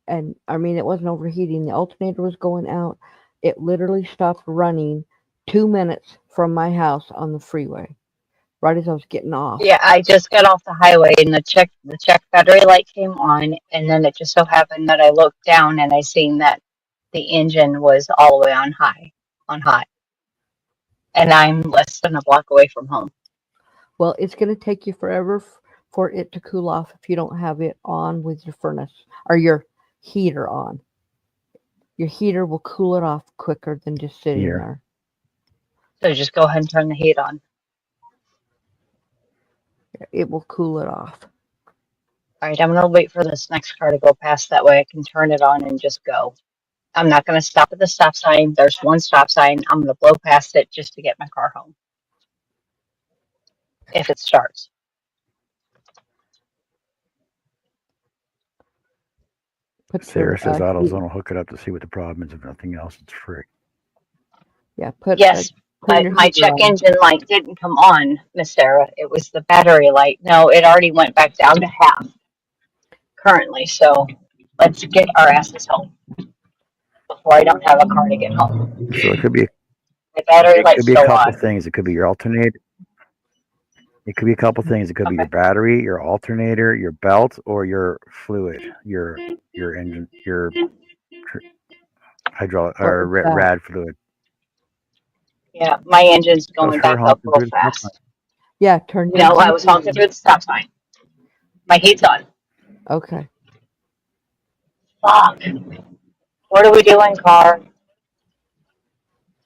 wasn't overheating, the alternator was going out, it literally stopped running 2 minutes from my house on the freeway. Right as I was getting off. Yeah, I just got off the highway and the check battery light came on, and then it just so happened that I looked down and I seen that the engine was all the way on high, on hot. and I'm less than a block away from home. Well, it's going to take you forever for it to cool off if you don't have it on with your furnace or your heater on. Your heater will cool it off quicker than just sitting Here. there. So just go ahead and turn the heat on. It will cool it off. All right, I'm going to wait for this next car to go past. That way I can turn it on and just go. I'm not going to stop at the stop sign. There's one stop sign. I'm going to blow past it just to get my car home. If it starts. Put Sarah your, says heat- AutoZone will hook it up to see what the problem is. If nothing else, it's free. yeah, put Yes, turn but your my heater check on. engine light didn't come on, Miss Sarah. It was the battery light. No, it already went back down to half currently. So let's get our asses home before I don't have a car to get home. So it could be My battery light's a still couple on. things. It could be your alternator. It could be a couple things. It could be your Okay. battery, your alternator, your belt, or your fluid, your engine, your hydraulic What or was that? rad fluid. Yeah, my engine's That was going her back up honking real through the stop fast. Yeah, turn your No, I heat was honking on. through the stop sign. My heat's on. Okay. Fuck. What are we doing, car?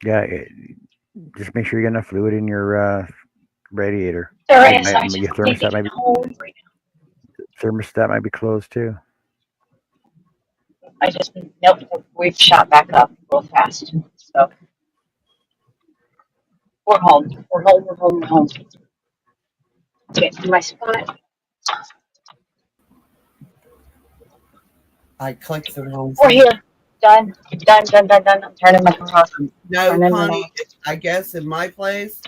Yeah, just make sure you get enough fluid in your radiator. There Your is. I just need to thermostat get might be home. closed too. Nope, we've shot back up real fast. So we're home. We're home. Get to my spot. I clicked the wrong We're thing. here. Done. I'm turning my car off. No, Turning it Connie, off. I guess in my place,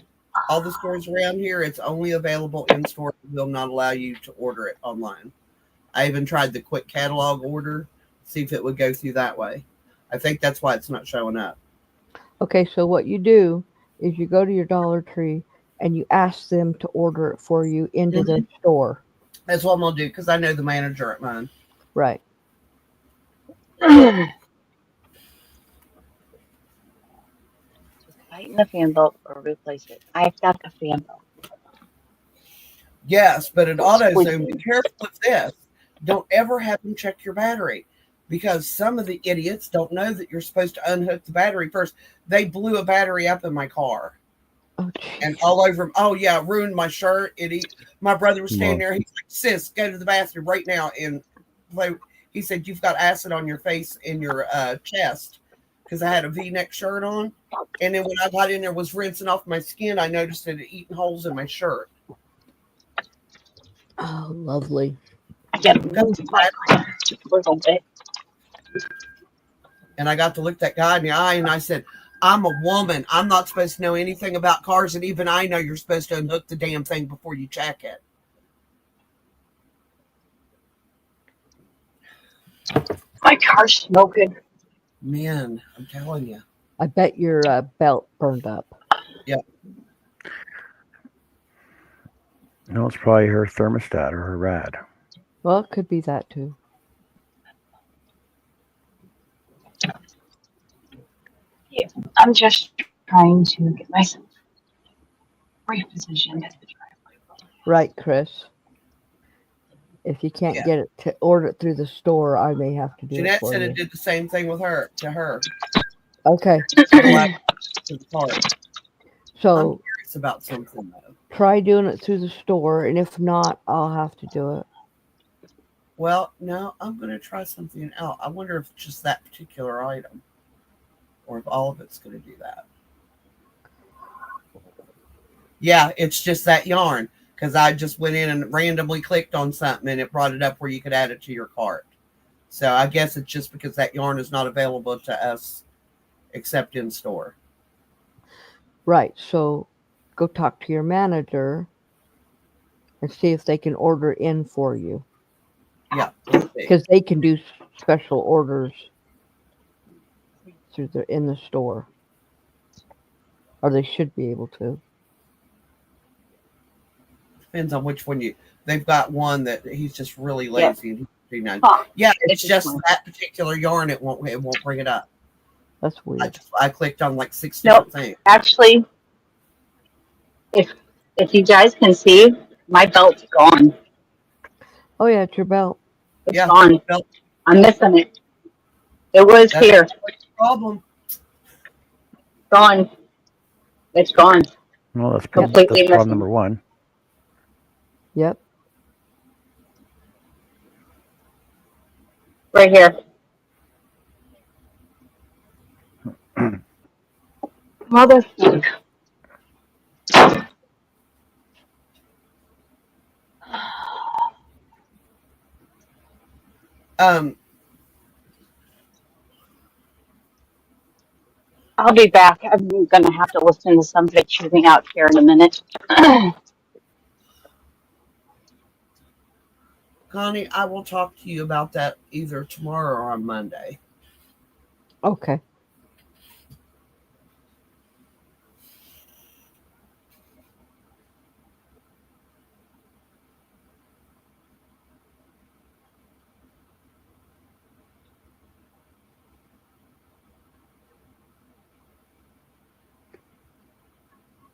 all the stores around here, it's only available in store. It will not allow you to order it online. I even tried the quick catalog order, see if it would go through that way. I think that's why it's not showing up. Okay, so what you do is you go to your Dollar Tree and you ask them to order it for you into their store. That's what I'm going to do because I know the manager at mine. Right. Tighten the fan belt or replace it. I've got the fan belt. Yes, but at It's AutoZone, squeaky. be careful with this. Don't ever have them check your battery because some of the idiots don't know that you're supposed to unhook the battery first. They blew a battery up in my car. Oh, And jeez. all over him. Oh, yeah, ruined my shirt. My brother was standing Well, there. He's like, sis, go to the bathroom right now. And he said, you've got acid on your face and your chest because I had a V-neck shirt on. And then when I got in there, was rinsing off my skin, I noticed it had eaten holes in my shirt. Oh, lovely. I got to move my car a little bit. And I got to look that guy in the eye and I said, I'm a woman. I'm not supposed to know anything about cars. And even I know you're supposed to unhook the damn thing before you check it. My car's smoking. Man, I'm telling you. I bet your belt burned up. no, it's probably her thermostat or her rad. Well, it could be that too. Yeah, I'm just trying to get myself repositioned at the driveway. Right, Chris. If you can't Yeah. get it to order it through the store, I may have to do it Jeanette for said you. it did the same thing with her, to her. Okay, To the car. I'm so curious about something though. try doing it through the store, and if not, I'll have to do it. Well, no, I'm going to try something else. I wonder if just that particular item or if all of it's going to do that. Yeah, it's just that yarn because I just went in and randomly clicked on something and it brought it up where you could add it to your cart. So I guess it's just because that yarn is not available to us except in store. Right, so go talk to your manager and see if they can order in for you, Yeah. Let's see. because they can do special orders through in the store, or they should be able to. Depends on which one they've got one that he's just really lazy. And he doesn't do Oh, yeah, it's it's just one. that particular yarn. It won't bring it up. That's weird. I clicked on like 6 Nope. different things. Actually, If you guys can see, my belt's gone. Oh yeah, it's your belt. It's Yeah. gone. Well, I'm missing it. It was that's here. the problem. Gone. It's gone. Well, that's Completely problem missing. number one. Yep. Right here. Motherfucker. I'll be back. I'm going to have to listen to somebody shooting out here in a minute. Connie, I will talk to you about that either tomorrow or on Monday. Okay.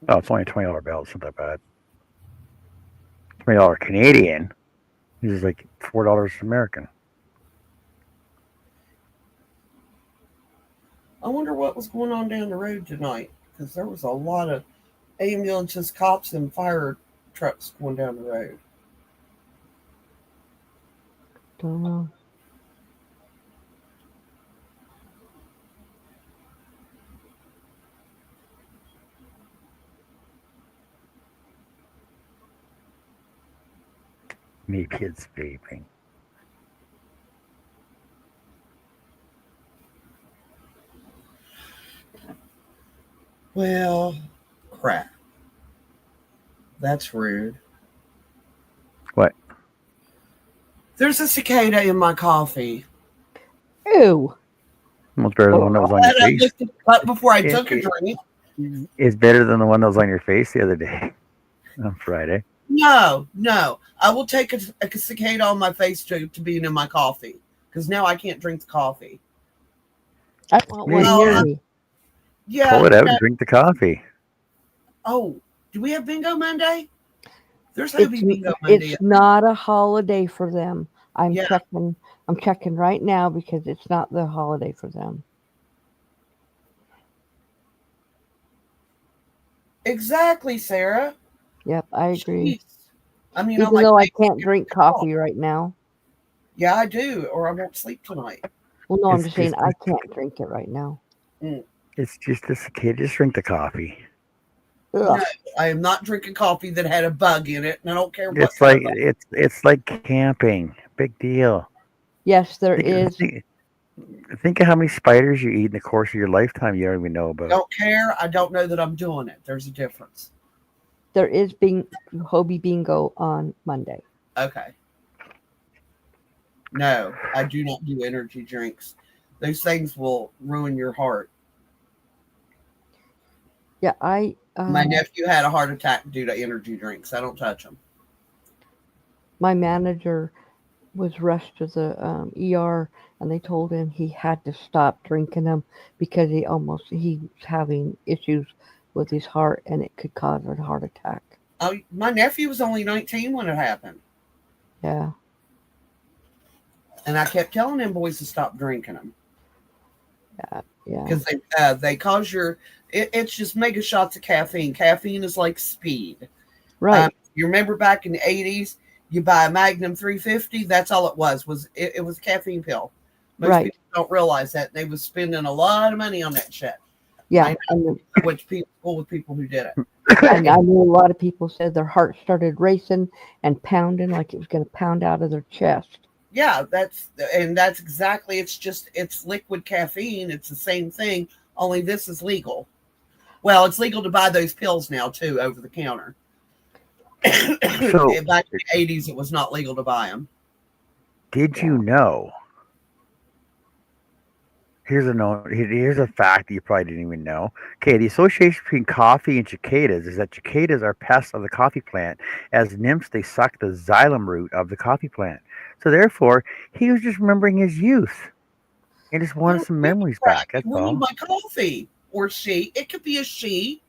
Oh, it's only a $20 bill. It's not that bad. $20 Canadian. This is like $4 American. I wonder what was going on down the road tonight, because there was a lot of ambulances, cops, and fire trucks going down the road. Don't know. Me kids vaping. Well, crap. That's rude. What? There's a cicada in my coffee. Ew. Almost better than the one that was on your I face. looked at the cup before I It- took a it- drink. It's better than the one that was on your face the other day on Friday. No. I will take a cicada on my face to being in my coffee, because now I can't drink the coffee. I want one Well, near me. Yeah. Pull it out and drink the coffee. Oh, do we have Bingo Monday? There's heavy It's, Bingo Monday. it's not a holiday for them. I'm Yeah. checking right now because it's not the holiday for them. Exactly, Sarah. Yep, I agree. Jeez. I mean, Even I'm like, though I can't drink coffee right now. yeah, I do, or I won't sleep tonight. Well, no, I'm It's just saying just- I can't drink it right now. It's just a cicada. Just drink the coffee. Ugh. No, I am not drinking coffee that had a bug in it, and I don't care what. It's like it's like camping. Big deal. Yes, there is. Think of how many spiders you eat in the course of your lifetime you don't even know about. Don't care. I don't know that I'm doing it. There's a difference. There is Hobie Bingo on Monday. Okay. No, I do not do energy drinks. Those things will ruin your heart. Yeah, My nephew had a heart attack due to energy drinks. I don't touch them. my manager was rushed to the ER, and they told him he had to stop drinking them because he was having issues with his heart, and it could cause a heart attack. Oh, my nephew was only 19 when it happened, Yeah, and I kept telling them boys to stop drinking them yeah. because they cause your. It's just mega shots of caffeine. Caffeine is like speed. Right. You remember back in the 80s, you buy a Magnum 350. That's all it was. It was a caffeine pill. Most Right. people don't realize that. They was spending a lot of money on that shit. Yeah, Which people full with people who did it. and I knew a lot of people said their heart started racing and pounding like it was going to pound out of their chest. Yeah, that's exactly. It's liquid caffeine. It's the same thing. Only this is legal. Well, it's legal to buy those pills now too, over the counter. So, back in the 80s, it was not legal to buy them. did you know? Here's a fact that you probably didn't even know. Okay, the association between coffee and cicadas is that cicadas are pests of the coffee plant. As nymphs, they suck the xylem root of the coffee plant. So therefore, he was just remembering his youth and just wanted some memories back. That's Ruined all. my coffee, or she. It could be a she.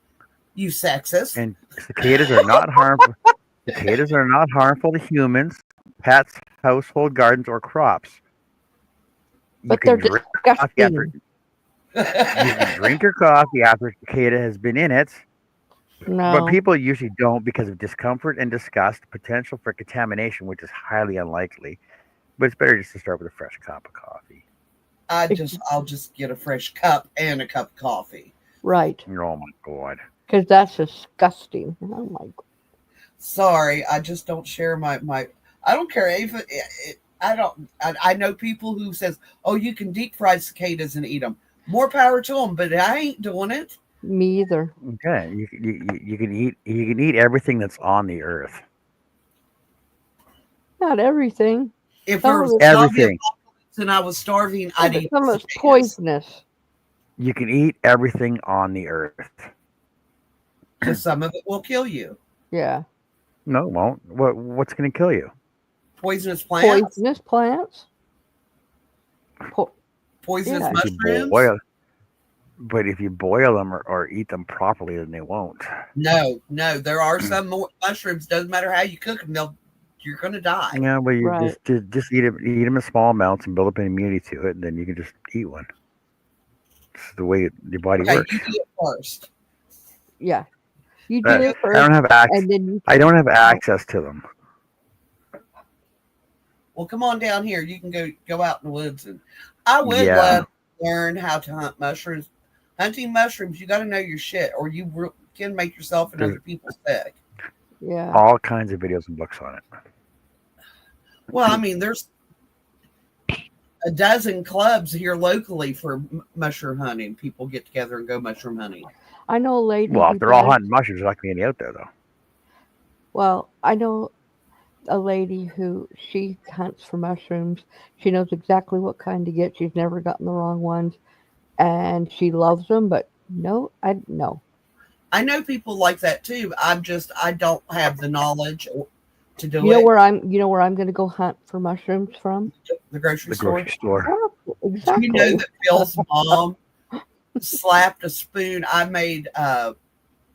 You sexist. And cicadas are not harmful. Cicadas are not harmful to humans, pets, household gardens, or crops. But they're drink coffee after, disgusting. you can drink your coffee after a cicada has been in it, but No. people usually don't because of discomfort and disgust, potential for contamination, which is highly unlikely. But it's better just to start with a fresh cup of coffee. I'll just get a fresh cup and a cup of coffee. Right. Oh my god. Because that's disgusting. Oh my god. Sorry, I just don't share my. I don't care if I don't. I know people who says, "Oh, you can deep fry cicadas and eat them." More power to them, but I ain't doing it. Me either. Okay, you can eat everything that's on the earth. Not everything. If Some there of was it- a zombie Everything. apocalypse and I was starving, Yeah, I'd but eat some of it's cicadas. poisonous. You can eat everything on the earth. Because some of it will kill you. Yeah. No, it won't. What's going to kill you? Poisonous plants, Poisonous plants. poisonous Yeah. If you mushrooms. but if you boil them or eat them properly, then they won't. No, there are some mushrooms. Doesn't matter how you cook them, you're going to die. Yeah, well, you Right. just eat them in small amounts and build up an immunity to it, and then you can just eat one. It's the way your body Okay, works. you do it first. Yeah. You do Uh, it I first, don't have access. and then you. I don't have access to them. Well, come on down here. You can go out in the woods, and I would Yeah. love to learn how to hunt mushrooms. Hunting mushrooms, you got to know your shit, or you can make yourself and other people sick. Yeah. All kinds of videos and books on it. Well, I mean, there's a dozen clubs here locally for mushroom hunting. People get together and go mushroom hunting. I know a lady. Well, who if they're all does- hunting mushrooms, there's not going to be any out there, though. Well, I know a lady who she hunts for mushrooms. She knows exactly what kind to get. She's never gotten the wrong ones, and she loves them. But no. I know people like that too. I don't have the knowledge to do You know it. where I'm going to go hunt for mushrooms from? The grocery The store. grocery store. Oh, Do exactly. you know that Bill's mom slapped a spoon? I made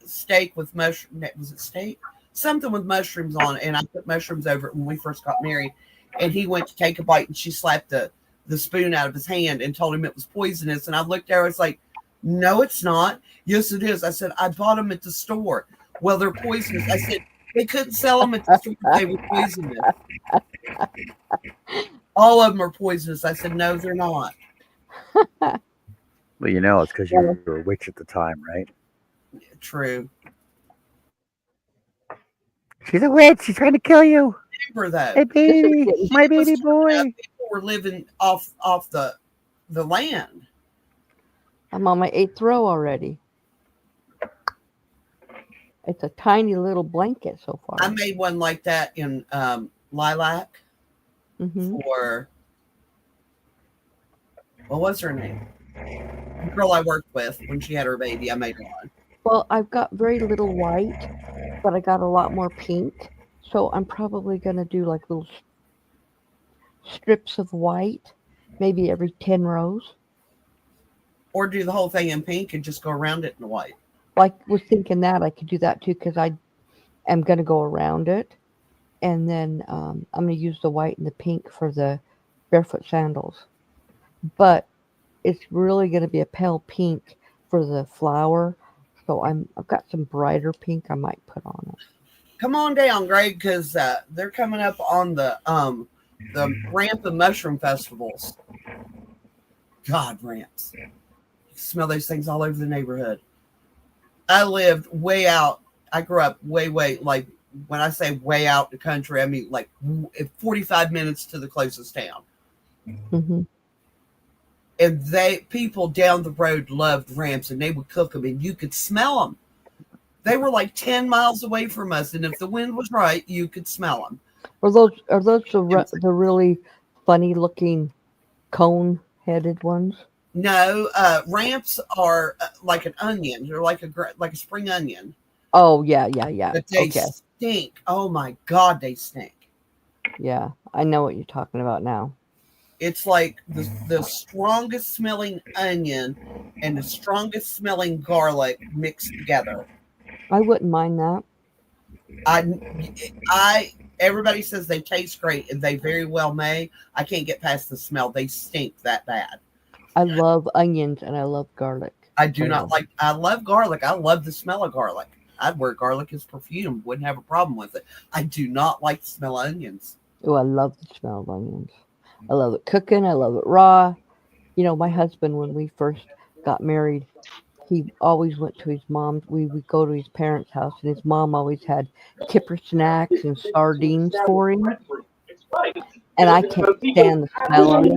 steak with mushroom. Was it steak? Something with mushrooms on it, and I put mushrooms over it when we first got married. And he went to take a bite, and she slapped the spoon out of his hand and told him it was poisonous. And I looked at her, I was like, "No, it's not." "Yes, it is." I said, "I bought them at the store." "Well, they're poisonous." I said, "They couldn't sell them at the store. They were poisonous." "All of them are poisonous." I said, "No, they're not." Well, you know, it's because you were a witch at the time, right? True. She's a witch. She's trying to kill you. Remember that. Hey, baby. My It was baby boy. people were living off the land. I'm on my 8th row already. It's a tiny little blanket so far. I made one like that in lilac Hmm. for what was her name? The girl I worked with when she had her baby. I made one. Well, I've got very little white, but I got a lot more pink. So I'm probably going to do like little strips of white, maybe every 10 rows. Or do the whole thing in pink and just go around it in white. Like, was thinking that I could do that too because I am going to go around it. And then I'm going to use the white and the pink for the barefoot sandals. But it's really going to be a pale pink for the flower. So I've got some brighter pink I might put on it. Come on down, Greg, because they're coming up on the ramp of mushroom festivals. God, ramps. You smell those things all over the neighborhood. I lived way out. I grew up way, like, when I say way out in the country, I mean like 45 minutes to the closest town. Hmm. And people down the road loved ramps, and they would cook them, and you could smell them. They were like 10 miles away from us, and if the wind was right, you could smell them. Are those the really funny looking cone headed ones? No, ramps are like an onion. They're like a spring onion. Oh yeah. But they Okay. stink. Oh my God, they stink. Yeah, I know what you're talking about now. It's like the strongest smelling onion and the strongest smelling garlic mixed together. I wouldn't mind that. Everybody says they taste great, and they very well may. I can't get past the smell. They stink that bad. I love onions and I love garlic. I do not like. I love garlic. I love the smell of garlic. I'd wear garlic as perfume. Wouldn't have a problem with it. I do not like the smell of onions. Oh, I love the smell of onions. I love it cooking. I love it raw. You know, my husband, when we first got married, he always went to his mom's. We would go to his parents' house, and his mom always had kipper snacks and sardines for him. And I can't stand the smell of it.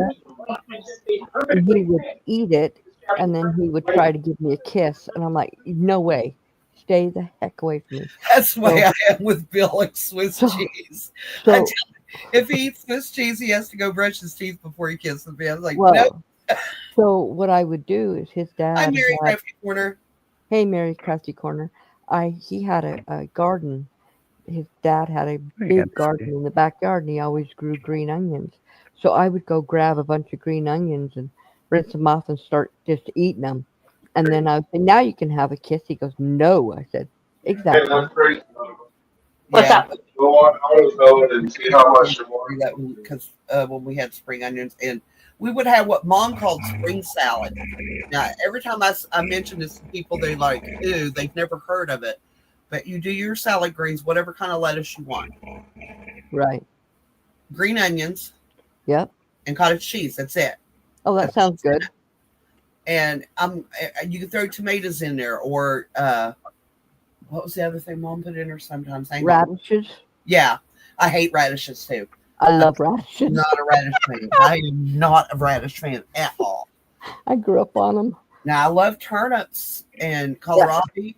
And he would eat it, and then he would try to give me a kiss, and I'm like, no way. Stay the heck away from me. That's the way I am with Bill and Swiss cheese. I tell him, if he eats Swiss cheese, he has to go brush his teeth before he kisses me. I was like, no. So what I would do is his dad. Hi, Mary Crafty Corner. Hey, Mary Crafty Corner. He had a garden. His dad had a big garden in the backyard, and he always grew green onions. So I would go grab a bunch of green onions and rinse them off and start just eating them. And then I would say, now you can have a kiss. He goes, no. I said, exactly. What's up? Go on AutoZone and see how much you want. Because when we had spring onions, and we would have what Mom called spring salad. Now, every time I mention this to people, they're like, ew, they've never heard of it. But you do your salad greens, whatever kind of lettuce you want. Right. Green onions. Yep. And cottage cheese. That's it. Oh, that sounds good. And you can throw tomatoes in there, or what was the other thing Mom put in there sometimes? Radishes. Yeah, I hate radishes too. I love radishes. Not a radish fan. I am not a radish fan at all. I grew up on them. Now I love turnips and kohlrabi.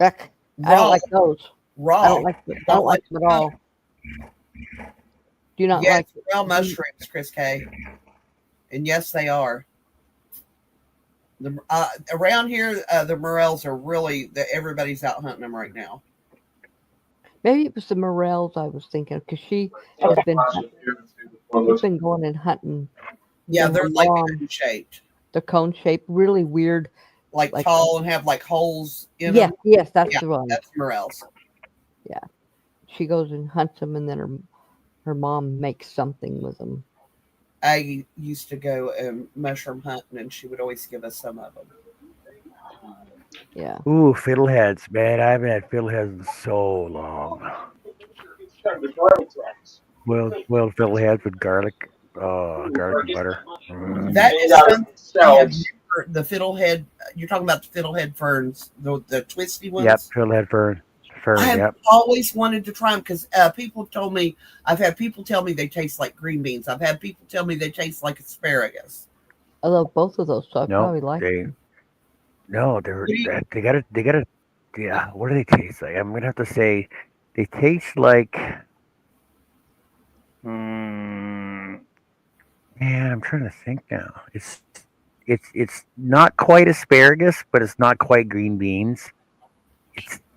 Heck, I don't like those. Raw. I don't like them. I don't like them at all. Do you not like raw mushrooms, Chris K? And yes, they are. Around here, the morels are really everybody's out hunting them right now. Maybe it was the morels I was thinking, because she has been going and hunting. Yeah, they're like cone shaped. The cone shape, really weird, like tall and have like holes in them. Yes, that's the one. That's morels. Yeah, she goes and hunts them, and then her mom makes something with them. I used to go mushroom hunting, and she would always give us some of them. Yeah. Ooh, fiddleheads, man! I haven't had fiddleheads in so long. Well, fiddleheads with garlic, garlic and butter. That is the fiddlehead. You're talking about the fiddlehead ferns, the twisty ones. Yep, fiddlehead fern. I have always wanted to try them because people have told me. I've had people tell me they taste like green beans. I've had people tell me they taste like asparagus. I love both of those, so I probably like them. No, they gotta. Yeah, what do they taste like? I'm gonna have to say, they taste like. Man, I'm trying to think now. It's not quite asparagus, but it's not quite green beans.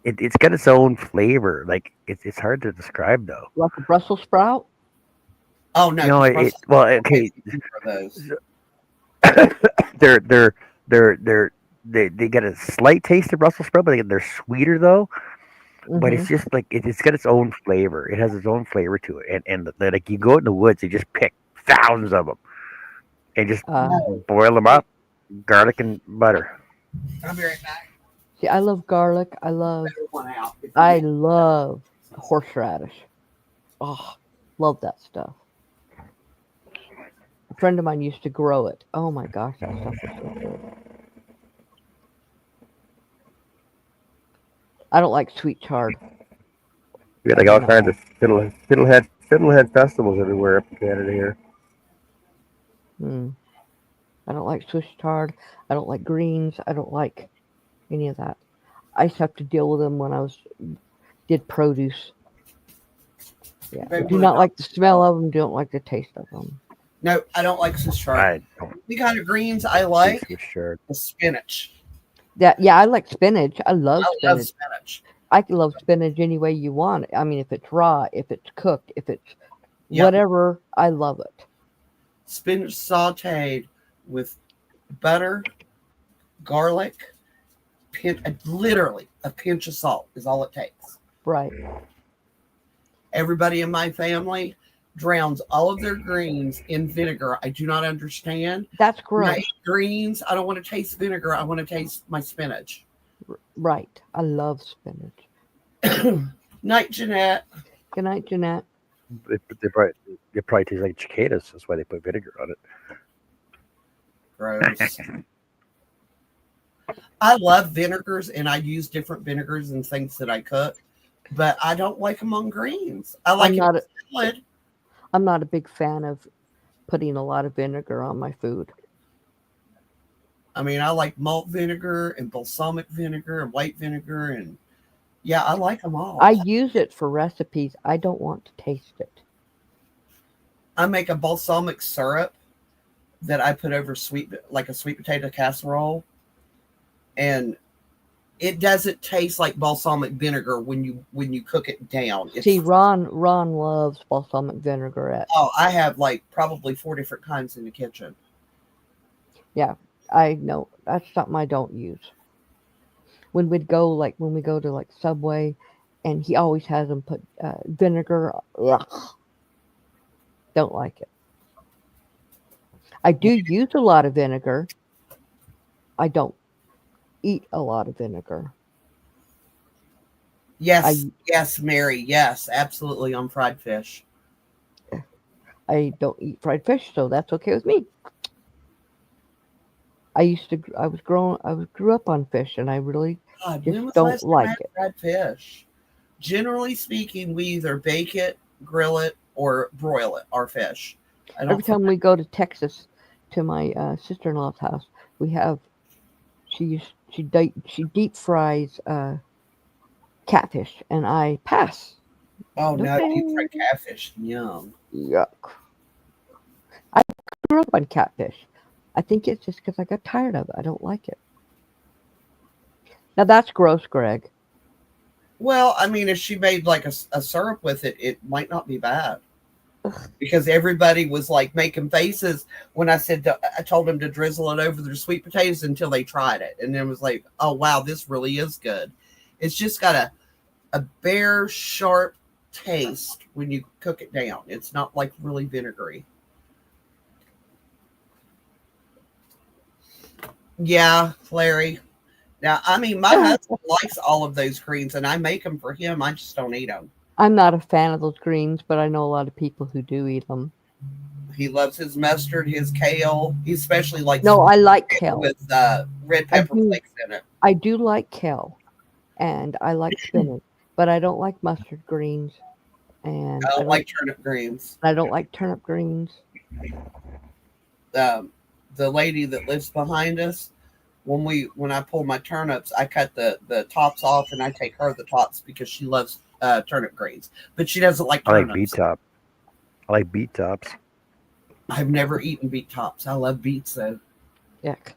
It's got its own flavor. Like it's hard to describe though. Like a Brussels sprout? Oh no! No, okay. They get a slight taste of Brussels sprout, but they're sweeter though. Mm-hmm. But it's just like it's got its own flavor. It has its own flavor to it, and like you go in the woods, you just pick thousands of them, and just boil them up, garlic and butter. I'll be right back. See, I love garlic. I love horseradish. Oh, love that stuff. A friend of mine used to grow it. Oh my gosh, that stuff was so good. I don't like sweet chard. We got like all kinds of fiddlehead festivals everywhere up in Canada here. I don't like Swiss chard. I don't like greens. I don't like any of that. I used to have to deal with them when I did produce. Yeah, I do not like the smell of them. Don't like the taste of them. No, I don't like Swiss chard. The kind of greens I like the spinach. Yeah, I like spinach. I love spinach. I can love spinach any way you want it. I mean, if it's raw, if it's cooked, if it's whatever, I love it. Spinach sauteed with butter, garlic, literally a pinch of salt is all it takes. Right. Everybody in my family drowns all of their greens in vinegar. I do not understand. That's When I gross. eat greens, I don't want to taste vinegar. I want to taste my spinach. Right. I love spinach. Night, Jeanette. Good night, Jeanette. They probably taste like cicadas. That's why they put vinegar on it. Gross. I love vinegars, and I use different vinegars and things that I cook, but I don't like them on greens. I like it in salad. I'm not a big fan of putting a lot of vinegar on my food. I mean, I like malt vinegar and balsamic vinegar and white vinegar, and yeah, I like them all. I use it for recipes. I don't want to taste it. I make a balsamic syrup that I put over like a sweet potato casserole, and it doesn't taste like balsamic vinegar when you cook it down. See, Ron loves balsamic vinaigrette. Oh, I have like probably 4 different kinds in the kitchen. Yeah, I know. That's something I don't use. When we go to like Subway, and he always has them put vinegar. Ugh. Don't like it. I do use a lot of vinegar. I don't eat a lot of vinegar. Yes, yes, Mary. Yes, absolutely on fried fish. I don't eat fried fish, so that's okay with me. I grew up on fish, and I really God, when was just the last don't time I like had it. fried fish? Generally speaking, we either bake it, grill it, or broil it. Our fish. Every time we go to Texas, to my sister-in-law's house, she deep fries catfish, and I pass. Oh, No now deep thanks. fried catfish. Yum. Yuck. I grew up on catfish. I think it's just because I got tired of it. I don't like it. Now that's gross, Greg. Well, I mean, if she made like a syrup with it, it might not be bad. Because everybody was like making faces when I told them to drizzle it over their sweet potatoes until they tried it. And then it was like, oh, wow, this really is good. It's just got a bare, sharp taste when you cook it down. It's not like really vinegary. Yeah, Larry. Now, I mean, my husband likes all of those greens, and I make them for him. I just don't eat them. I'm not a fan of those greens, but I know a lot of people who do eat them. He loves his mustard, his kale. He especially likes. No, I like kale with red pepper flakes in it. I do like kale, and I like spinach, but I don't like mustard greens, and I don't like turnip greens. I don't like turnip greens. The lady that lives behind us, when I pull my turnips, I cut the tops off and I take her the tops because she loves turnip greens, but she doesn't like turnips. I like beet tops. I've never eaten beet tops. I love beets though. Yuck.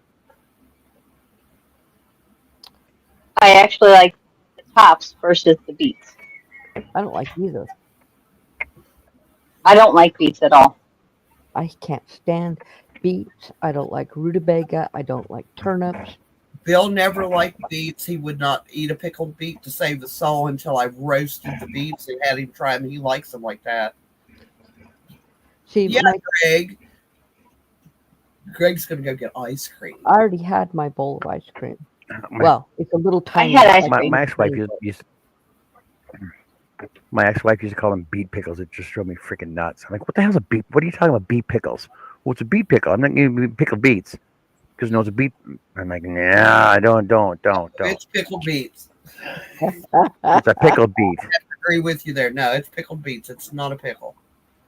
I actually like the tops versus the beets. I don't like either. I don't like beets at all. I can't stand beets. I don't like rutabaga. I don't like turnips. Bill never liked beets. He would not eat a pickled beet to save the soul until I roasted the beets and had him try them. He likes them like that. See, yeah, Greg. Greg's going to go get ice cream. I already had my bowl of ice cream. Well, it's a little tiny. I had ice cream. My ex-wife used to call them beet pickles. It just drove me freaking nuts. I'm like, what the hell's a beet? What are you talking about, beet pickles? Well, it's a beet pickle. I'm not going to pickle beets. Because no, it's a beet. I'm like, nah, don't. It's pickled beets. It's a pickled beet. I agree with you there. No, it's pickled beets. It's not a pickle.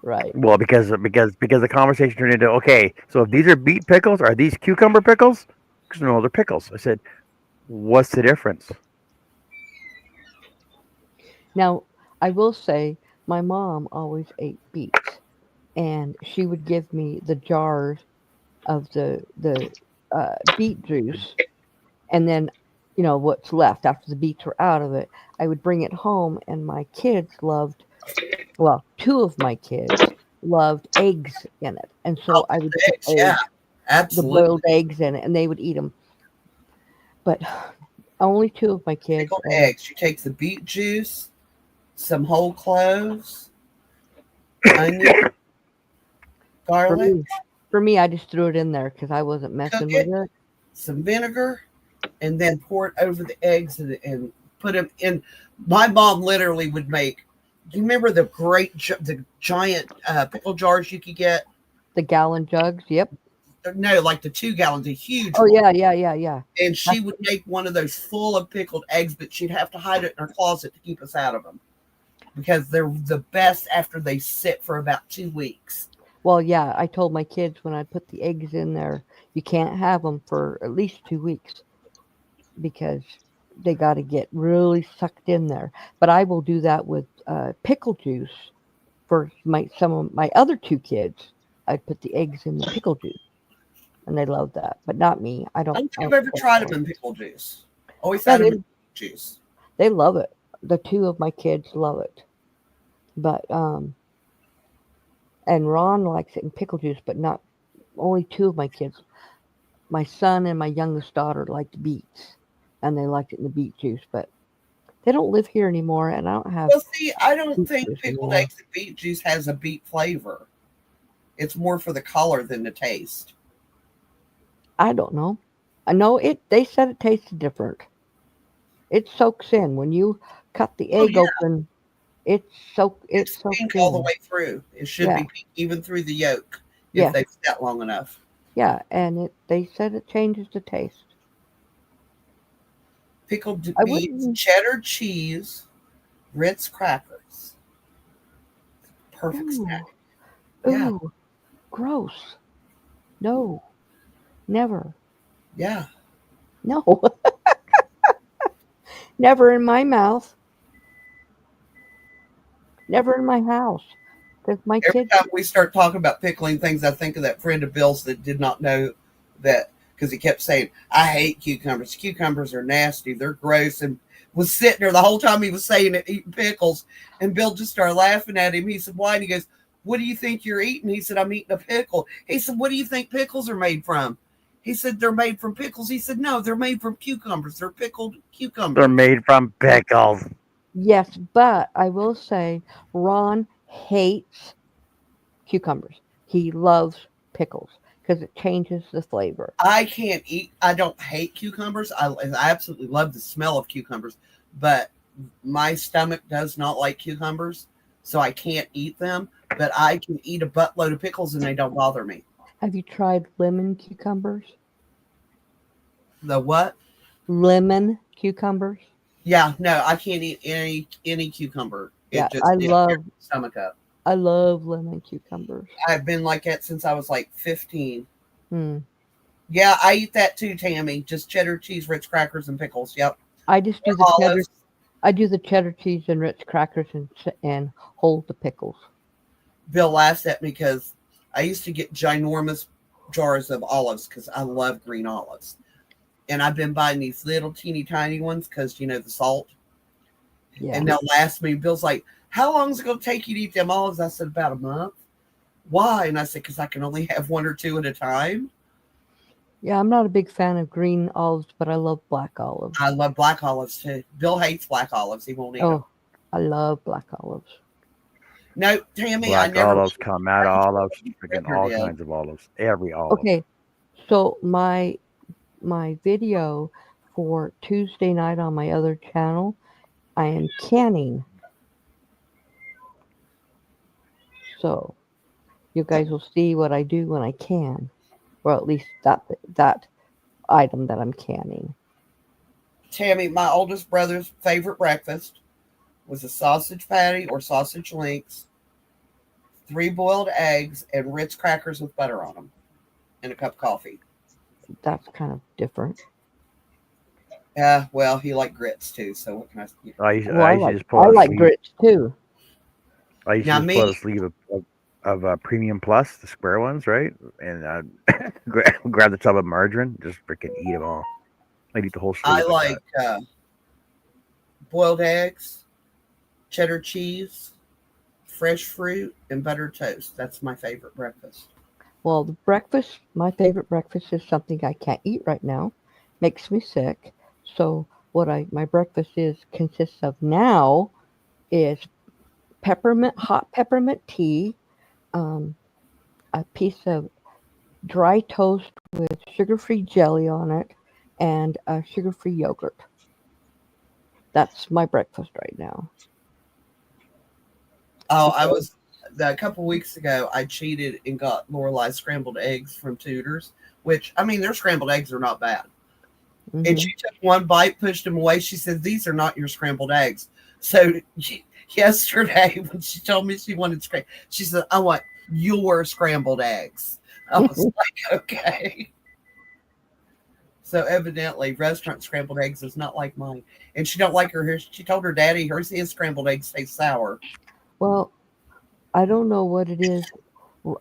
Right. Well, because the conversation turned into, okay, so if these are beet pickles, are these cucumber pickles? Because no, they're pickles. I said, what's the difference? Now, I will say my mom always ate beets, and she would give me the jars of the beet juice, and then, what's left after the beets were out of it, I would bring it home, and my kids loved, well, 2 of my kids loved eggs in it, and so I would put absolutely. the boiled eggs in it, and they would eat them. But Only 2 of my kids. Pickled eggs. She takes the beet juice, some whole cloves, onion, For garlic, me, for me, I just threw it in there because I wasn't cook messing it, with it. some vinegar, and then pour it over the eggs and put them in. My mom literally would make. Do you remember the the giant pickle jars you could get? The gallon jugs. Yep. No, like the 2 gallons, a huge Oh one. yeah. And she would make one of those full of pickled eggs, but she'd have to hide it in her closet to keep us out of them because they're the best after they sit for about 2 weeks. Well, yeah. I told my kids when I put the eggs in there, you can't have them for at least 2 weeks because they got to get really sucked in there. But I will do that with pickle juice for some of my other 2 kids. I put the eggs in the pickle juice, and they love that. But not me. I I don't. don't think I I've don't ever put tried that. them in pickle juice. Always Yeah, had them in juice. they love it. The 2 of my kids love it. But and Ron likes it in pickle juice, but not only 2 of my kids. My son and my youngest daughter liked beets, and they liked it in the beet juice. But they don't live here anymore, and I don't have Well, see, I don't beet think juice pickled anymore. eggs and beet juice has a beet flavor. It's more for the color than the taste. I don't know. I know it. They said it tasted different. It soaks in when you cut the Oh egg yeah, open. It it's soaks pink all the in. way through. It should Yeah. be pink even through the yolk if Yes. they've sat long enough. Yeah. And they said it changes the taste. Pickled I beets, wouldn't. cheddar cheese, Ritz crackers. Perfect Ooh. snack. Yeah, Ooh. Gross. No. Never. yeah. No. Never in my mouth. Never in my house. Because my Every kids. time we start talking about pickling things, I think of that friend of Bill's that did not know that because he kept saying, I hate cucumbers. Cucumbers are nasty. They're gross. And was sitting there the whole time he was saying it, eating pickles. And Bill just started laughing at him. He said, why? And he goes, what do you think you're eating? He said, I'm eating a pickle. He said, what do you think pickles are made from? He said, they're made from pickles. He said, no, they're made from cucumbers. They're pickled cucumbers. They're made from pickles. Yes, but I will say Ron hates cucumbers. He loves pickles because it changes the flavor. I don't hate cucumbers. I absolutely love the smell of cucumbers, but my stomach does not like cucumbers, so I can't eat them. But I can eat a buttload of pickles and they don't bother me. Have you tried lemon cucumbers? The what? Lemon cucumbers? Yeah, no, I can't eat any cucumber. Yeah, It just I tears love my stomach up. I love lemon cucumbers. I've been like that since I was like 15. Hmm. Yeah, I eat that too, Tammy. Just cheddar cheese, Ritz crackers, and pickles. Yep. I just do And the cheddar. olives. I do the cheddar cheese and Ritz crackers and hold the pickles. Bill laughs at me because I used to get ginormous jars of olives because I love green olives. And I've been buying these little teeny tiny ones because, the salt. Yeah. And they'll last me. Bill's like, how long is it going to take you to eat them olives? I said, about a month. Why? And I said, because I can only have 1 or 2 at a time. Yeah, I'm not a big fan of green olives, but I love black olives. I love black olives too. Bill hates black olives. He won't eat them. Oh, I love black olives. No, Tammy, Black I never. olives, Kamada olives, freaking Never all did. kinds of olives. Every olive. Okay, so my video for Tuesday night on my other channel, I am canning. So you guys will see what I do when I can, or at least that item that I'm canning. Tammy, my oldest brother's favorite breakfast was a sausage patty or sausage links, 3 boiled eggs, and Ritz crackers with butter on them, and a cup of coffee. That's kind of different. Yeah, well, he liked grits too. So what can I? I used Well, I to like just pull a sleeve. grits too. I used Now to just pull me- a sleeve of Premium Plus, the square ones, right? And grab the tub of margarine, just freaking eat them all. I'd eat the whole sleeve. I like like boiled eggs, cheddar cheese, fresh fruit, and buttered toast. That's my favorite breakfast. Well, the my favorite breakfast is something I can't eat right now. Makes me sick. So my breakfast consists of now is hot peppermint tea, a piece of dry toast with sugar-free jelly on it, and a sugar-free yogurt. That's my breakfast right now. Oh, a couple weeks ago, I cheated and got Lorelai's scrambled eggs from Tudor's, which, I mean, their scrambled eggs are not bad. Mhm. And she took one bite, pushed them away. She said, "These are not your scrambled eggs." So yesterday, when she told me she wanted she said, "I want your scrambled eggs." I was like, okay. So evidently, restaurant scrambled eggs is not like mine. And she don't like her. She told her daddy his scrambled eggs taste sour. Well, I don't know what it is.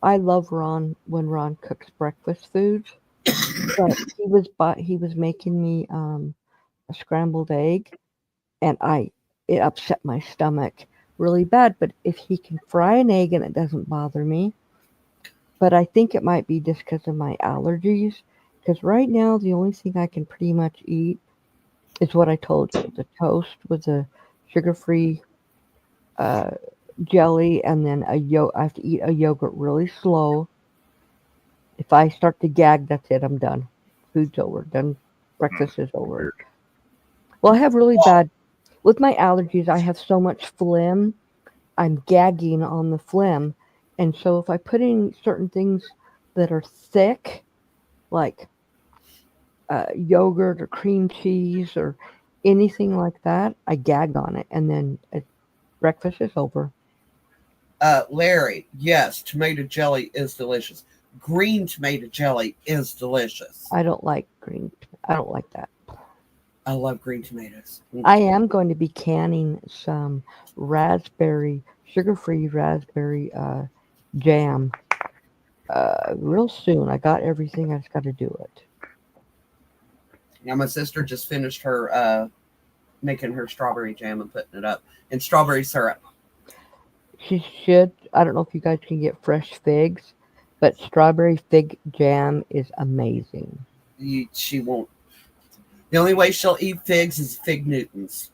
I love Ron when Ron cooks breakfast foods, but he was making me a scrambled egg, and it upset my stomach really bad. But if he can fry an egg and it doesn't bother me, but I think it might be just because of my allergies. Because right now the only thing I can pretty much eat is what I told you: the toast with the sugar-free jelly, and then I have to eat a yogurt really slow. If I start to gag, that's it. I'm done. Food's over. Done. Breakfast is over. Well, I have really bad with my allergies. I have so much phlegm. I'm gagging on the phlegm, and so if I put in certain things that are thick, like yogurt or cream cheese or anything like that, I gag on it, and then breakfast is over. Larry, yes, tomato jelly is delicious. Green tomato jelly is delicious. I don't like that. I love green tomatoes. I am going to be canning some sugar-free raspberry jam real soon. I got everything. I just got to do it. Now, my sister just finished her making her strawberry jam and putting it up, and strawberry syrup. She should. I don't know if you guys can get fresh figs, but strawberry fig jam is amazing. She won't. The only way she'll eat figs is Fig Newtons.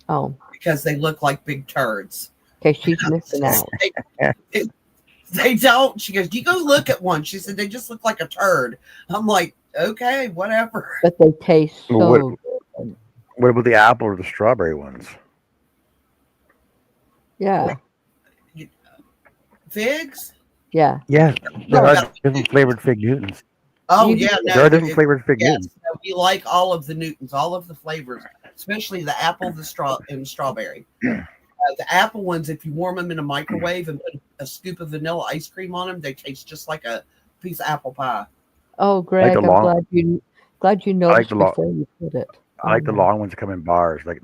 Oh. Because they look like big turds. Okay, she's missing out. They don't. She goes, "You go look at one." She said, "They just look like a turd." I'm like, okay, whatever. But they taste so good. What about the apple or the strawberry ones? Yeah. Figs? Yeah. Yeah. There are different flavored Fig Newtons. Oh, yeah. No, there are different flavored Fig Newtons. No, we like all of the Newtons, all of the flavors, especially the apple, and strawberry. The apple ones, if you warm them in a microwave and put a scoop of vanilla ice cream on them, they taste just like a piece of apple pie. Oh, Greg, I'm glad you noticed before you put it. I like the long ones that come in bars, like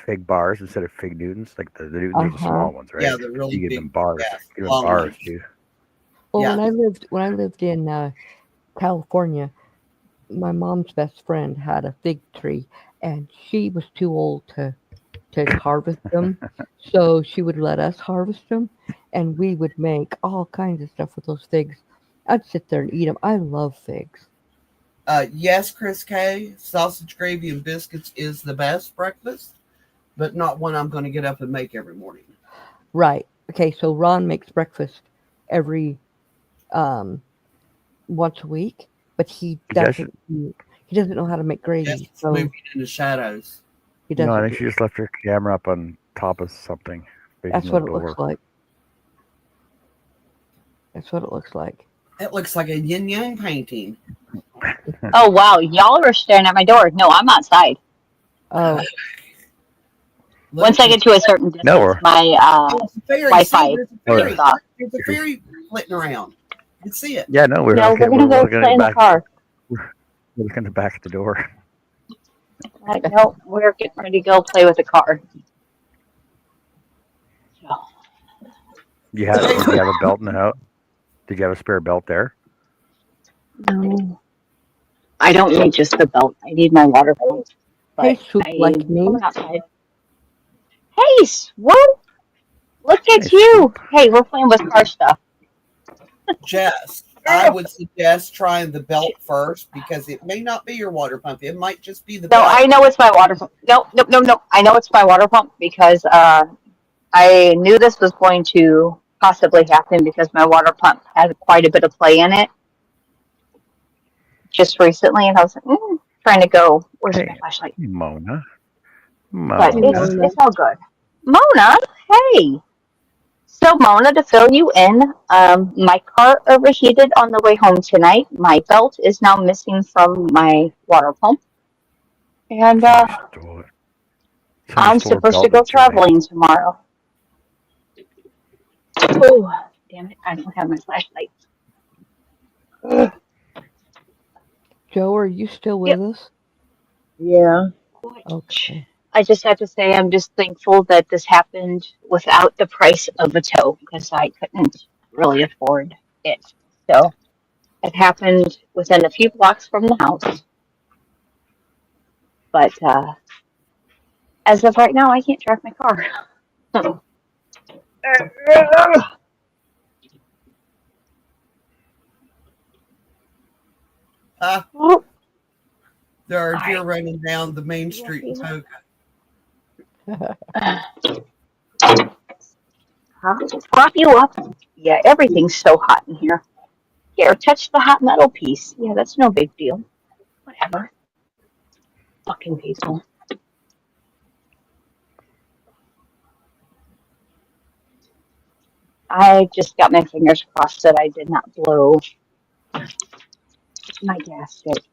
fig bars instead of Fig Newtons. Like the Newtons are the small ones, right? Yeah, they're really you big. Give them bars. Yeah, Give them bars too. Well, when I lived in California, my mom's best friend had a fig tree, and she was too old to harvest them, so she would let us harvest them, and we would make all kinds of stuff with those figs. I'd sit there and eat them. I love figs. Yes, Chris K, sausage gravy and biscuits is the best breakfast, but not one I'm going to get up and make every morning. Right. Okay, so Ron makes breakfast every once a week, but he doesn't know how to make gravy. Yes, so moving in the shadows. He doesn't. No, I think she just left her camera up on top of something. That's what it looks like. That's what it looks like. It looks like a yin yang painting. Oh wow, y'all are staring at my door. No, I'm outside. Oh. Once I get to a certain distance, my Wi-Fi There's off. a fairy flitting around. You can see it. Yeah, no, we're gonna go play in the car. We're looking at the back of the door. No, we're getting ready to go play with the car. Did you have a belt in the house? Did you have a spare belt there? No. I don't need just the belt. I need my water belt. Hey, Swoop, like me. Outside. Hey, Swoop! Look at you! Hey, we're playing with car stuff. Jess, I would suggest trying the belt first because it may not be your water pump. It might just be the No, belt. I know it's my water pump. No. I know it's my water pump because I knew this was going to possibly happen because my water pump had quite a bit of play in it just recently, and I was like, trying to go. Where's my Hey, flashlight? Mona. But Hey, Mona. Mona. it's all good. Mona, hey. So Mona, to fill you in, my car overheated on the way home tonight. My belt is now missing from my water pump, and Somebody stole it. Somebody I'm stole her supposed to belt go and threw it. traveling tomorrow. Oh, damn it! I don't have my flashlight. Ugh. Joe, are you still Yep. with us? Yeah. Okay. I just have to say I'm just thankful that this happened without the price of a tow because I couldn't really afford it. So it happened within a few blocks from the house. But as of right now, I can't drive my car. There are All deer right. running down the main street in Toga. Prop you up. Yeah, everything's so hot in here. Here, touch the hot metal piece. Yeah, that's no big deal. Whatever. Fucking people. I just got my fingers crossed that I did not blow my gasket.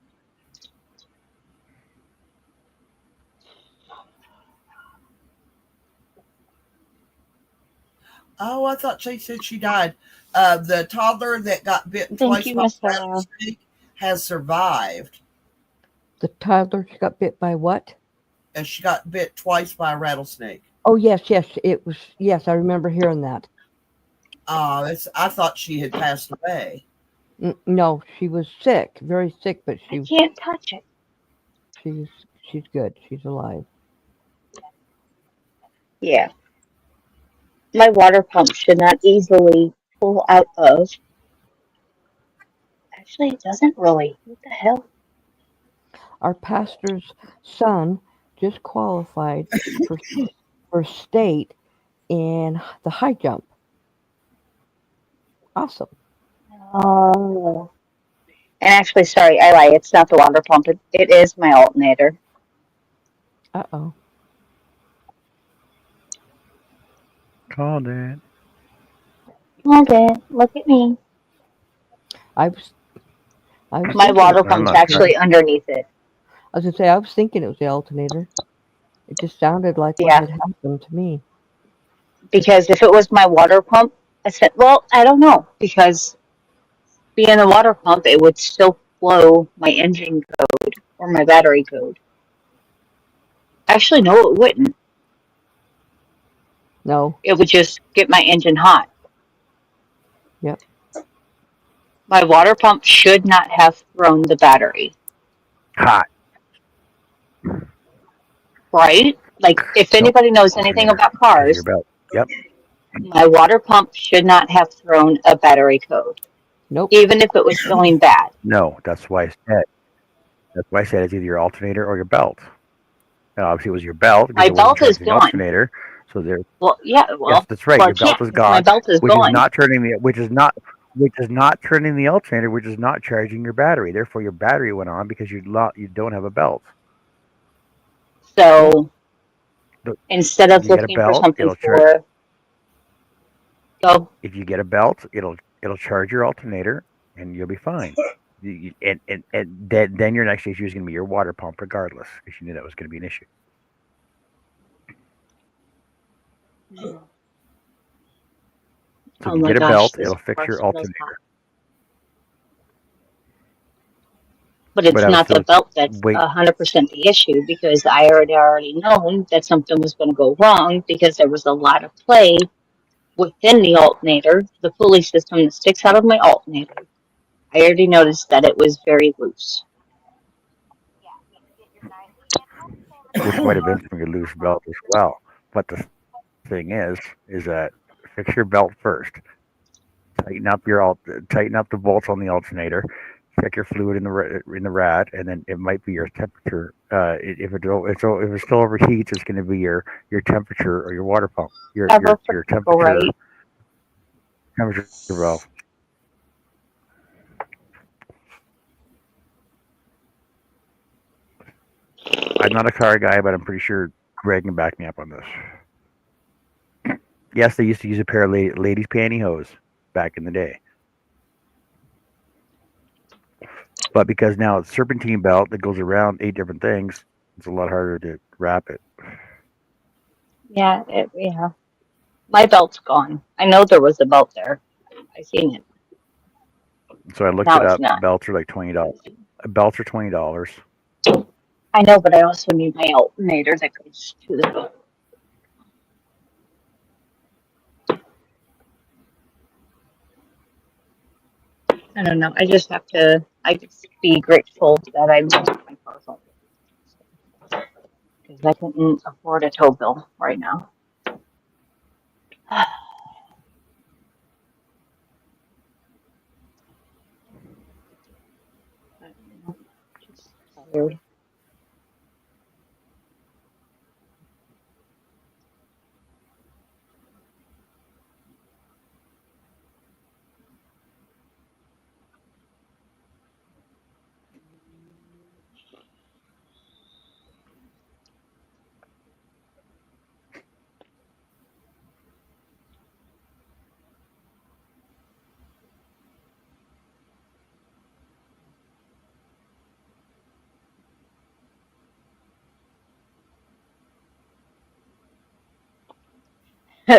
Oh, I thought she said she died. The toddler that got bitten Thank twice you, by a Miss Sarah. rattlesnake has survived. The toddler got bit by what? And she got bit twice by a rattlesnake. Oh, yes. It was, yes, I remember hearing that. I thought she had passed away. No, she was sick, very sick, but I can't touch it. she's good. She's alive. Yeah. My water pump should not easily pull out of. Actually, it doesn't really. What the hell? Our pastor's son just qualified for state in the high jump. Awesome. Oh. And actually, sorry, I lie. It's not the water pump. It is my alternator. Uh-oh. Called it. Okay, look at me. I was My thinking water I'm pump's not actually underneath it. I was gonna say I was thinking it was the alternator. It just sounded like what Yeah. had happened to me. Because if it was my water pump, I said, well, I don't know. Because being a water pump, it would still flow my engine code or my battery code. Actually, no, it wouldn't. No. It would just get my engine hot. Yep. My water pump should not have thrown the battery. Hot. Right? Like, if Nope. anybody knows anything Alternator. about Is cars, your belt. Yep. my water pump should not have thrown a battery code, Nope. even if it was going bad. No, that's why I said. That's why I said it's either your alternator or your belt. Now, obviously, it was your belt because My it wasn't belt is charging the gone. alternator. So there. Well, yeah, well, Yes, that's right. well, Your belt is my gone, belt is which gone. is not turning the which is not turning the alternator, which is not charging your battery. Therefore, your battery went on because you don't have a belt. So The- instead of If you get a looking for belt, something it'll charge. for, go, If you get a belt, it'll charge your alternator, and you'll be fine. And then your next issue is going to be your water pump, regardless, because you knew that was going to be an issue. So oh if you my get a gosh, belt, this it'll fix car your smells alternator. hot. But it's But I was not the still belt that's wait. 100% the issue because I already known that something was going to go wrong because there was a lot of play within the alternator, the pulley system that sticks out of my alternator. I already noticed that it was very loose. Which might have been from your loose belt as well. But the thing is that fix your belt first. tighten up the bolts on the alternator. Check your fluid in the rad, and then it might be your temperature. If it still overheats, it's going to be your temperature or your water pump. Your temperature Right. valve. I'm not a car guy, but I'm pretty sure Greg can back me up on this. Yes, they used to use a pair of ladies' pantyhose back in the day. But because now it's serpentine belt that goes around 8 different things, it's a lot harder to wrap it. Yeah. My belt's gone. I know there was a belt there. I seen it. So I looked Now it it's up. not. Belts are like $20. Belts are $20. I know, but I also need my alternator that goes to the belt. I don't know. I just have to. I just be grateful that I moved my car home because I couldn't afford a tow bill right now. Just tired.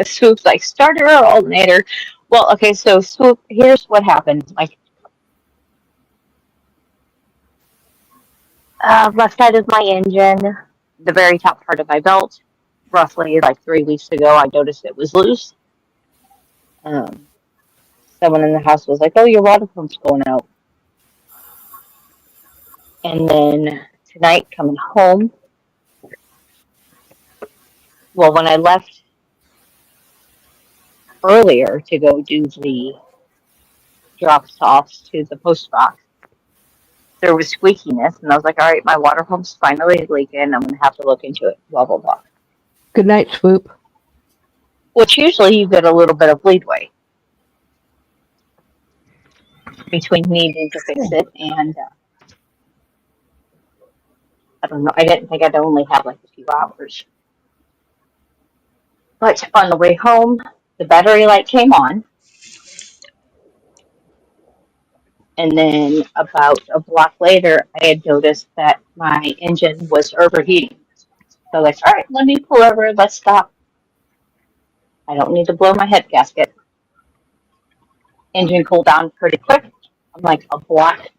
Swoop's like starter or alternator. Well, okay, so Swoop, here's what happened. Like, left side of my engine, the very top part of my belt, roughly like 3 weeks ago, I noticed it was loose. Um, Someone in the house was like, "Oh, your water pump's going out." And then tonight, coming home, well, when I left earlier to go do the drops offs to the post box, there was squeakiness, and I was like, "All right, my water pump's finally leaking. I'm gonna have to look into it." Blah blah blah. Good night, Swoop. Which usually you get a little bit of leadway between needing to fix it and I don't know. I didn't think I'd only have like a few hours. But on the way home, the battery light came on, and then about a block later, I had noticed that my engine was overheating. So like, all right, let me pull over. Let's stop. I don't need to blow my head gasket. Engine cooled down pretty quick. I'm like a block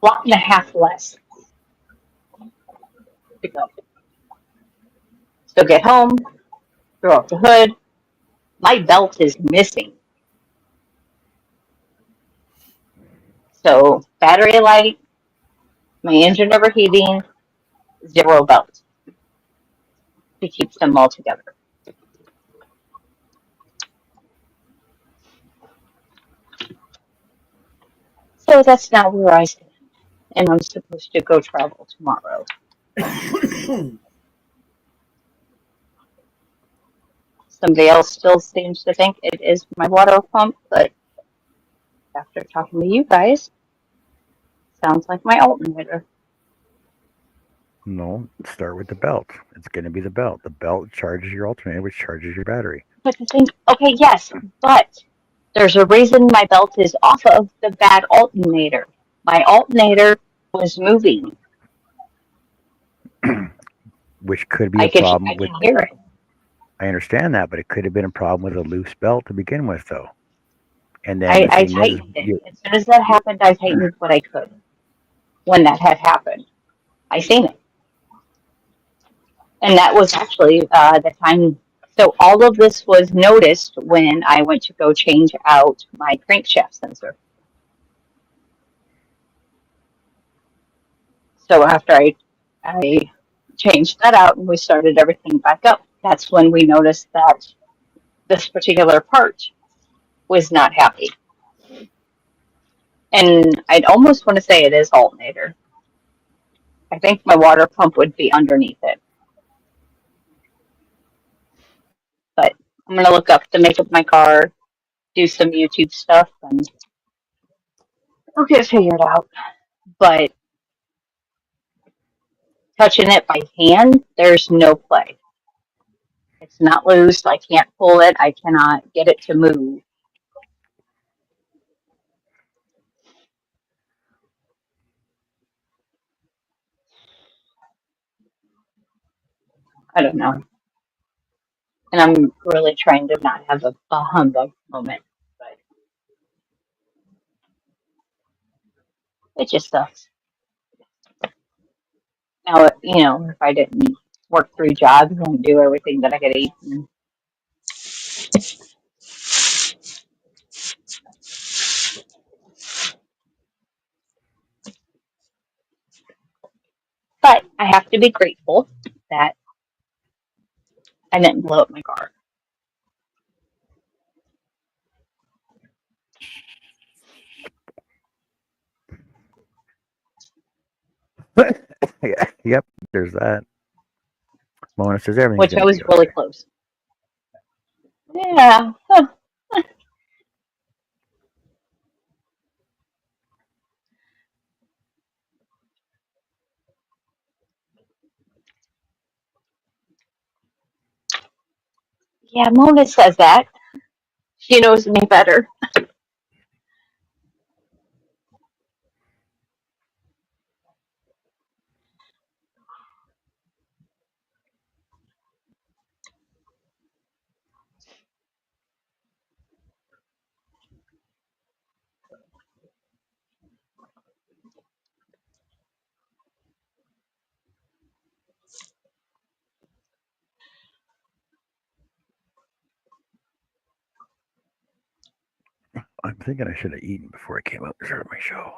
and a half less to go. So get home, throw up the hood. My belt is missing. So battery light, my engine overheating, zero belt to keep them all together. So that's now where I stand. And I'm supposed to go travel tomorrow. Somebody else still seems to think it is my water pump, but after talking to you guys, sounds like my alternator. No, start with the belt. It's going to be the belt. The belt charges your alternator, which charges your battery. But the thing, okay, yes, but there's a reason my belt is off of the bad alternator. My alternator was moving. Which could be a problem with. I can hear it. I understand that, but it could have been a problem with a loose belt to begin with, though. And then I tightened it. As soon as that happened, I tightened what I could. When that had happened, I seen it. And that was actually the time. So all of this was noticed when I went to go change out my crankshaft sensor. So after I changed that out and we started everything back up, that's when we noticed that this particular part was not happy. And I'd almost want to say it is alternator. I think my water pump would be underneath it. But I'm going to look up the make of my car, do some YouTube stuff, and I'll get it figured out. But touching it by hand, there's no play. It's not loose. I can't pull it. I cannot get it to move. I don't know. And I'm really trying to not have a humbug moment. But it just sucks. Now, if I didn't work 3 jobs and do everything that I could eat. But I have to be grateful that I didn't blow up my car. Yeah, yep, there's that. Mona says everything's Which I going to was be really okay. close. Yeah. Huh. Yeah, Mona says that. She knows me better. I'm thinking I should have eaten before I came out to start my show.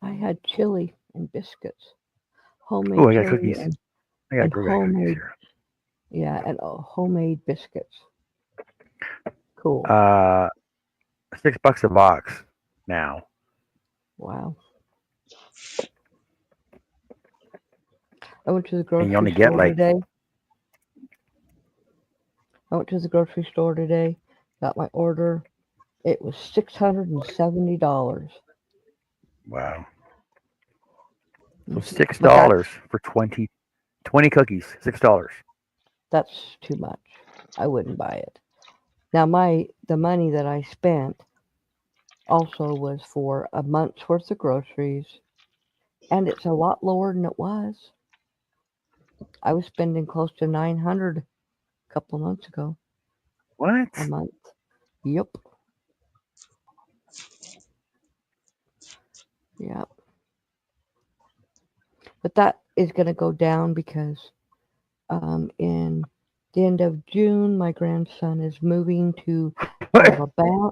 I had chili and biscuits, homemade Oh, I got chili cookies. and, I got and Grubak cookies homemade, here. yeah, and homemade biscuits. Cool. $6 a box now. Wow. I went to the And grocery you only get store like today. Got my order. It was $670. wow. So But $6 for 20 cookies. $6. that's too much. I wouldn't buy it. Now the money that I spent also was for a month's worth of groceries, and it's a lot lower than it was. I was spending close to $900 a couple of months ago. What? A month. Yep. Yep. But that is going to go down because in the end of June, my grandson is moving to Alabama,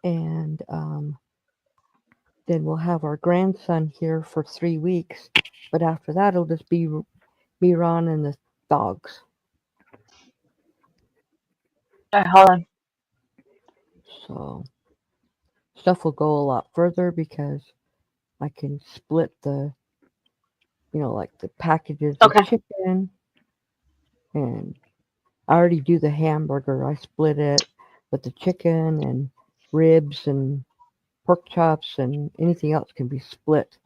and then we'll have our grandson here for 3 weeks. But after that, it'll just be me, Ron, and the dogs. Hold on. So stuff will go a lot further because I can split the, like the packages of Okay. chicken, and I already do the hamburger. I split it with the chicken and ribs and pork chops, and anything else can be split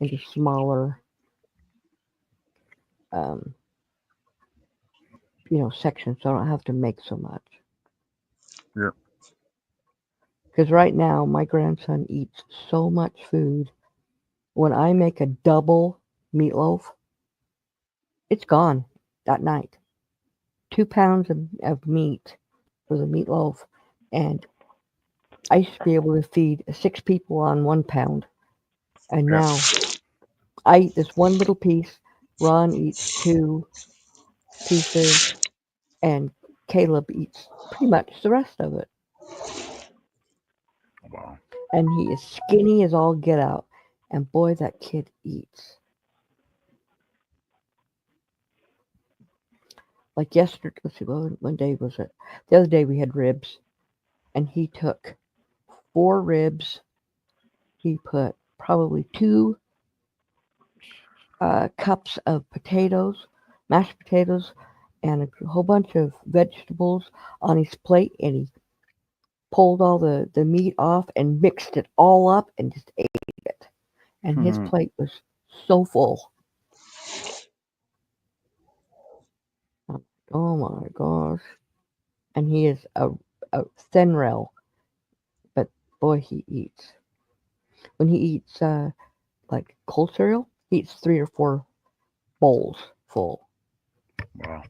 into smaller, sections, so I don't have to make so much. Yeah. Because right now, my grandson eats so much food. When I make a double meatloaf, it's gone that night. 2 pounds of meat for the meatloaf, and I used to be able to feed 6 people on 1 pound, and Yeah. now I eat this one little piece. Ron eats 2 pieces, and Caleb eats pretty much the rest of it. Wow. And he is skinny as all get out. And boy, that kid eats. like yesterday, let's see, what day was it? The other day we had ribs, and he took 4 ribs. He put probably 2 cups of potatoes, mashed potatoes, and a whole bunch of vegetables on his plate, and he pulled all the meat off and mixed it all up and just ate it. And his plate was so full. Oh my gosh. And he is a thin rail, but boy, he eats. When he eats like cold cereal, he eats 3 or 4 bowls full. Wow.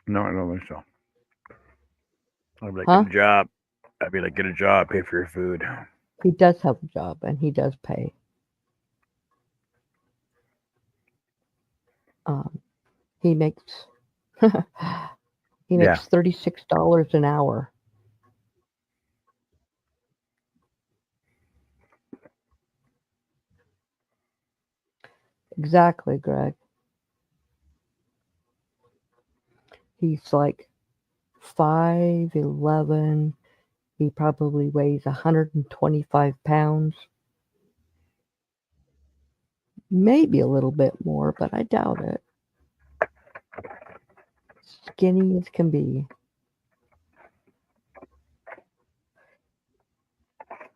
No, I don't think so. I'd be like, Huh? get a job. I'd be like, get a job, pay for your food. He does have a job, and he does pay. He makes he Yeah. makes $36 an hour. Exactly, Greg. He's like 5'11". He probably weighs 125 pounds. Maybe a little bit more, but I doubt it. Skinny as can be.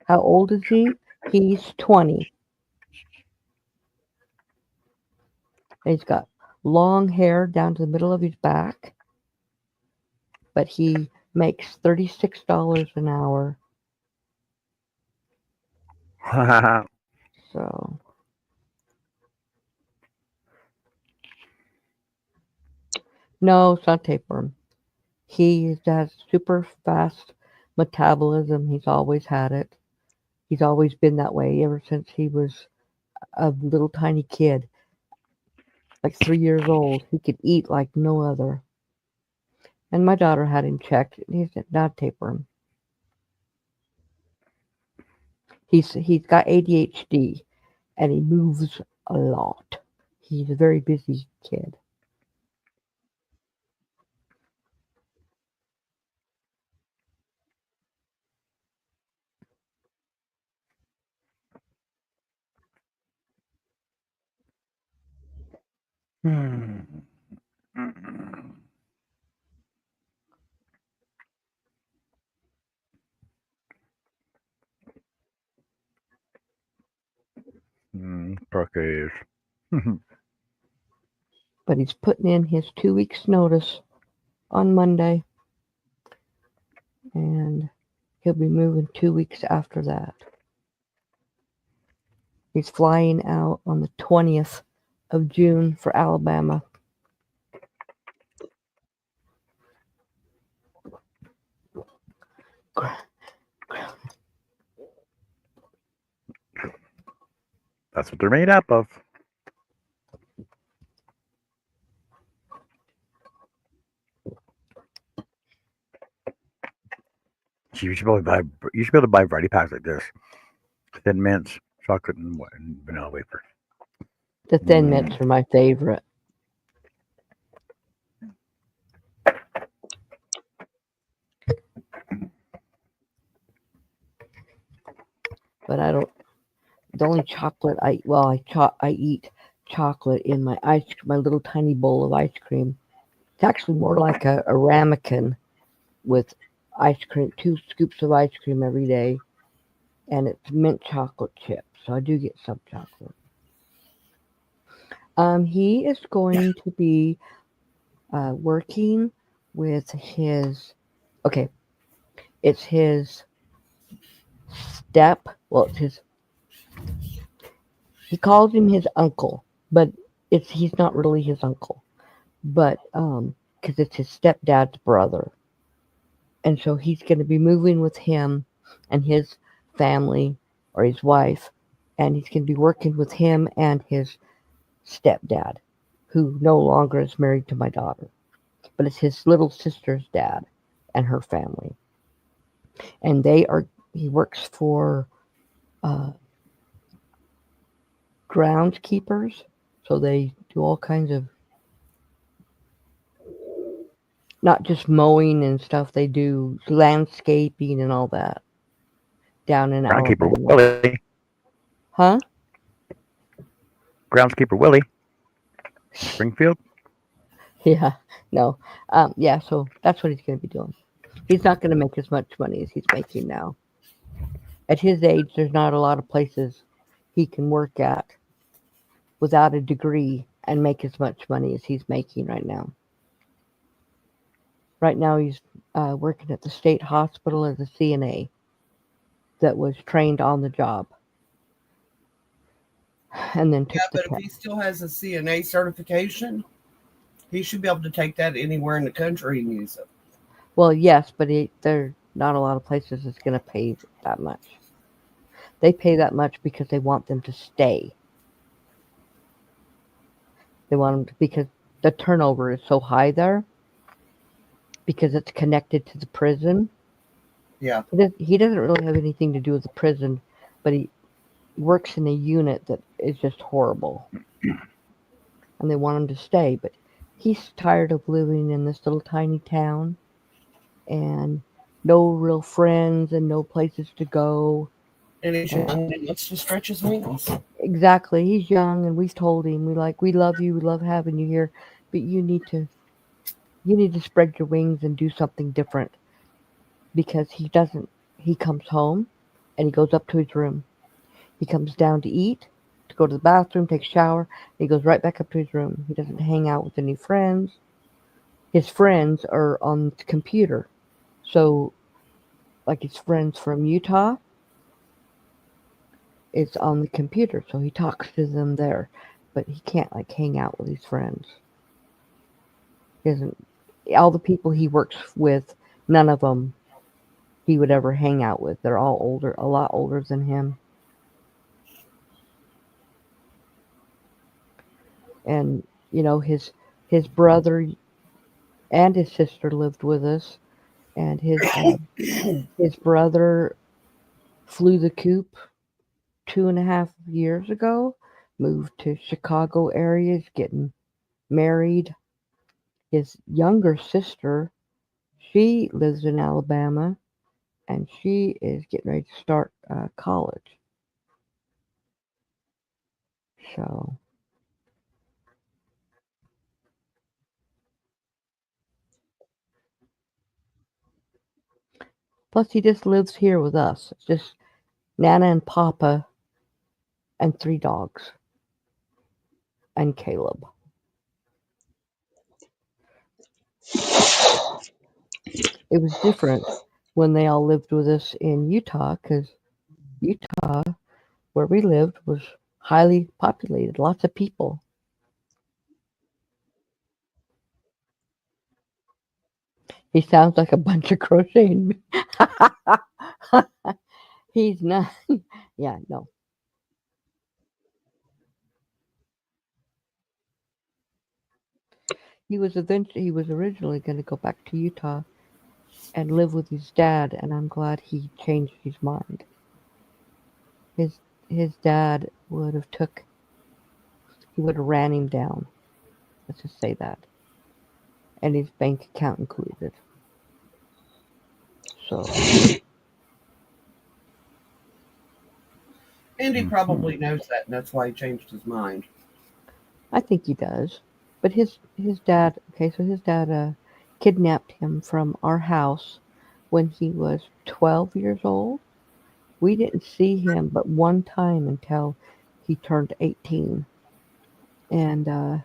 How old is he? He's 20. He's got long hair down to the middle of his back, but he makes $36 an hour. So no, it's not tapeworm. He has super fast metabolism. He's always had it. He's always been that way ever since he was a little tiny kid, like 3 years old. He could eat like no other. And my daughter had him checked. He's not tapeworm. He's got ADHD, and he moves a lot. He's a very busy kid. Parquet is. But he's putting in his 2 weeks notice on Monday, and he'll be moving 2 weeks after that. He's flying out on the 20th of June for Alabama. That's what they're made up of. You should be able to buy variety packs like this: Thin Mints, chocolate, and vanilla wafer. The Thin Mints are my favorite. But I don't. The only chocolate I eat chocolate in my my little tiny bowl of ice cream. It's actually more like a ramekin with ice cream, 2 scoops of ice cream every day, and it's mint chocolate chip. So I do get some chocolate. He is going to be working with his. Okay, it's his step. Well, it's his. He calls him his uncle, but he's not really his uncle, but because it's his stepdad's brother, and so he's going to be moving with him and his family or his wife, and he's going to be working with him and his stepdad, who no longer is married to my daughter, but it's his little sister's dad and her family. And he works for groundskeepers, so they do all kinds of, not just mowing and stuff, they do landscaping and all that down in Groundkeeper Alabama. Willie. Huh? Groundskeeper Willie. Springfield. Yeah, no. Yeah, so that's what he's going to be doing. He's not going to make as much money as he's making now. At his age, there's not a lot of places he can work at without a degree and make as much money as he's making right now. Right now, he's working at the state hospital as a CNA that was trained on the job. And then took Yeah, the but if he still has a CNA certification, he should be able to take that anywhere in the country and use it. Well, yes, but there are not a lot of places that's going to pay that much. They pay that much because they want them to stay. They want them to, because the turnover is so high there, because it's connected to the prison. Yeah. He doesn't really have anything to do with the prison, but he works in a unit that is just horrible. And they want him to stay, but he's tired of living in this little tiny town and no real friends and no places to go. And he's young and wants to stretch his wings. Exactly. He's young, and we've told him, we love you, we love having you here, but you need to spread your wings and do something different, because he comes home and he goes up to his room. He comes down to eat, to go to the bathroom, take a shower, and he goes right back up to his room. He doesn't hang out with any friends. His friends are on the computer. So, like his friends from Utah, it's on the computer. So he talks to them there. But he can't, hang out with his friends. He doesn't. All the people he works with, none of them he would ever hang out with. They're all older, a lot older than him. And, his brother and his sister lived with us. And his brother flew the coop 2.5 years ago, moved to Chicago area, getting married. His younger sister, she lives in Alabama, and she is getting ready to start college. So, plus he just lives here with us. It's just Nana and Papa and 3 dogs and Caleb. It was different when they all lived with us in Utah, because Utah, where we lived, was highly populated, lots of people. He sounds like a bunch of crocheting. He's not. Yeah, no. He was originally going to go back to Utah and live with his dad, and I'm glad he changed his mind. His dad would have ran him down. Let's just say that. And his bank account included. So. And he probably knows that, and that's why he changed his mind. I think he does. But his dad, his dad kidnapped him from our house when he was 12 years old. We didn't see him but one time until he turned 18. And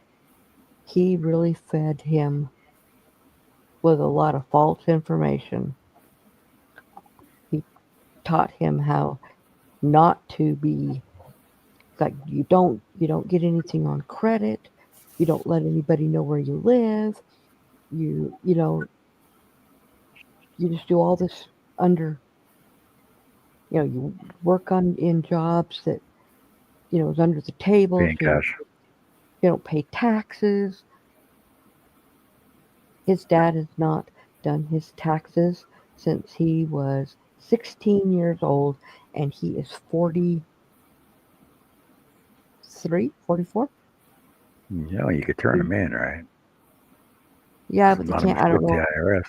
he really fed him with a lot of false information. He taught him how not to be, like, you don't get anything on credit. You don't let anybody know where you live. You just do all this under, you work in jobs that, is under the table. Paying cash. He don't pay taxes. His dad has not done his taxes since he was 16 years old, and he is 43, 44. Yeah, you could turn them in, right? Yeah, but A they lot of them can't. I still don't with the know. IRS.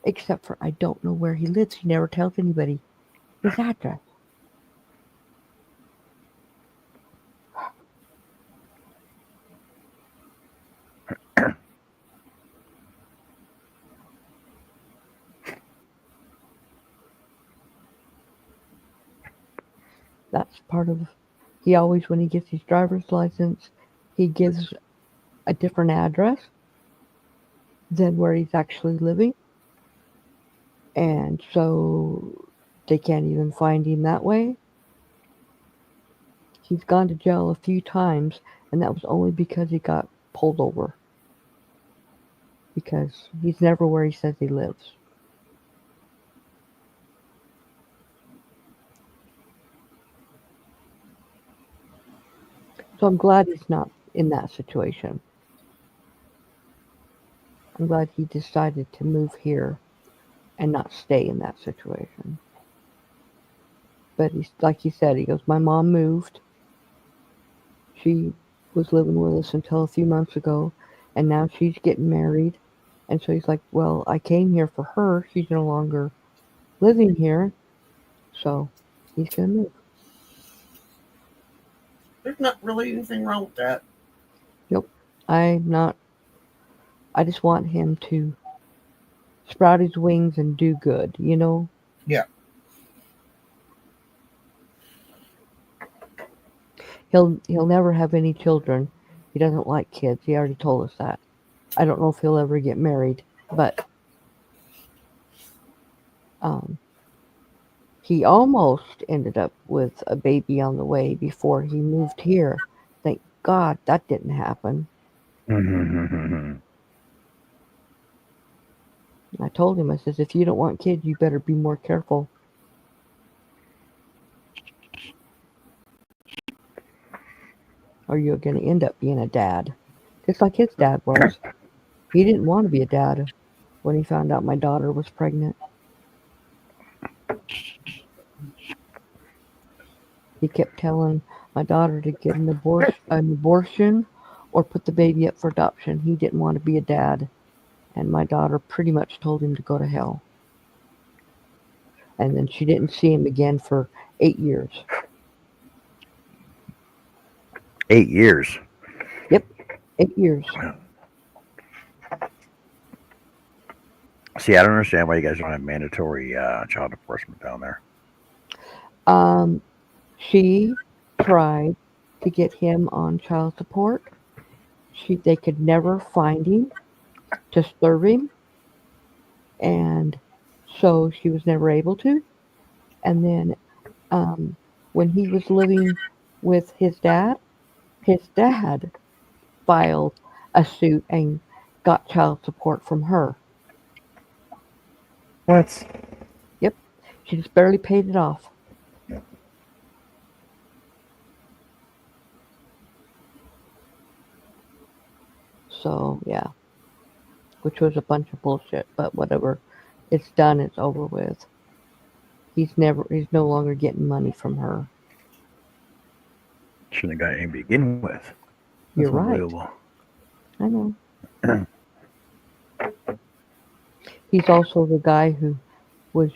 Except for I don't know where he lives. He never tells anybody his address. That's part of. He always, when he gets his driver's license, he gives a different address than where he's actually living, and so they can't even find him that way. He's gone to jail a few times, and that was only because he got pulled over. Because he's never where he says he lives. So I'm glad he's not in that situation. I'm glad he decided to move here and not stay in that situation. But he's like he said, he goes, my mom moved. She was living with us until a few months ago, and now she's getting married. And so he's like, well, I came here for her. She's no longer living here. So he's going to move. There's not really anything wrong with that. Nope. I just want him to sprout his wings and do good, you know? Yeah. He'll never have any children. He doesn't like kids. He already told us that. I don't know if he'll ever get married, but he almost ended up with a baby on the way before he moved here. Thank God that didn't happen. I told him, I says, if you don't want kids, you better be more careful. Or you're going to end up being a dad. Just like his dad was. He didn't want to be a dad when he found out my daughter was pregnant. He kept telling my daughter to get an abortion or put the baby up for adoption. He didn't want to be a dad. And my daughter pretty much told him to go to hell. And then she didn't see him again for 8 years. 8 years. Yep, 8 years. See, I don't understand why you guys don't have mandatory child enforcement down there. She tried to get him on child support. They could never find him to serve him, and so she was never able to. And then when he was living with his dad filed a suit and got child support from her. What? Yep, she just barely paid it off. So yeah, which was a bunch of bullshit, but whatever. It's done, it's over with. He's no longer getting money from her. Shouldn't have got any to begin with. That's You're right. unbelievable. I know. He's also the guy who was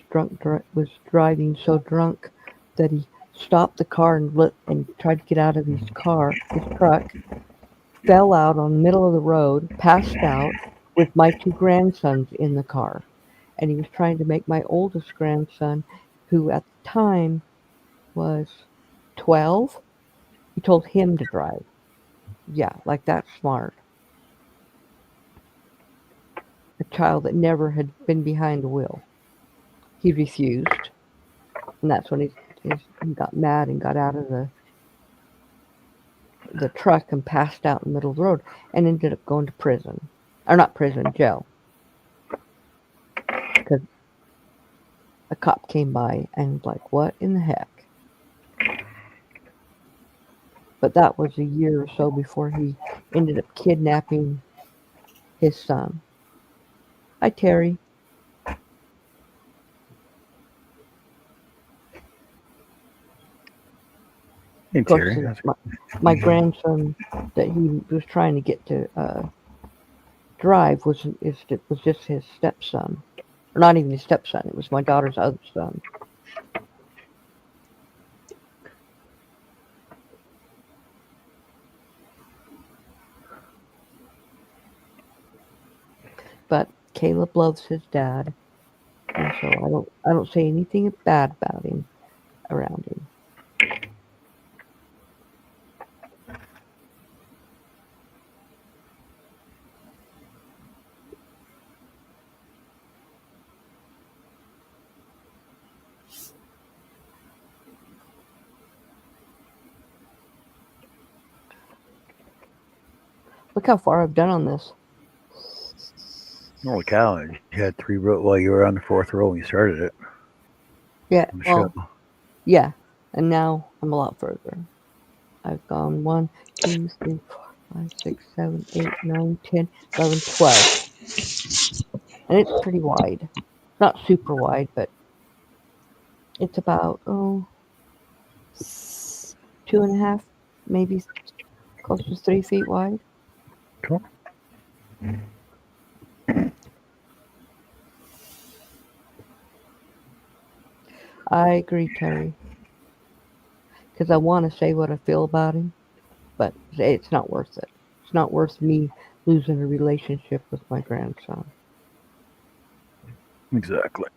driving so drunk that he stopped the car and tried to get out of his truck, fell out on the middle of the road, passed out with my 2 grandsons in the car. And he was trying to make my oldest grandson, who at the time was 12, he told him to drive. Yeah, like that's smart. A child that never had been behind the wheel. He refused. And that's when he got mad and got out of the truck and passed out in the middle of the road and ended up going to prison. Or not prison, jail. Because a cop came by and was like, what in the heck? But that was a year or so before he ended up kidnapping his son. Hi, Terry. Hey, Of course, Terry. my grandson that he was trying to get to drive was just his stepson, or not even his stepson. It was my daughter's other son. But Caleb loves his dad, and so I don't say anything bad about him around him. Look how far I've done on this. Holy cow! You had 3 row. Well, you were on the 4th row when you started it. Yeah, on the well, show. yeah, and now I'm a lot further. I've gone 1, 2, 3, 4, 5, 6, 7, 8, 9, 10, 11, 12. And it's pretty wide. Not super wide, but it's about, 2.5, maybe close to 3 feet wide. Cool. I agree, Terry. Because I want to say what I feel about him, but it's not worth it. It's not worth me losing a relationship with my grandson. Exactly.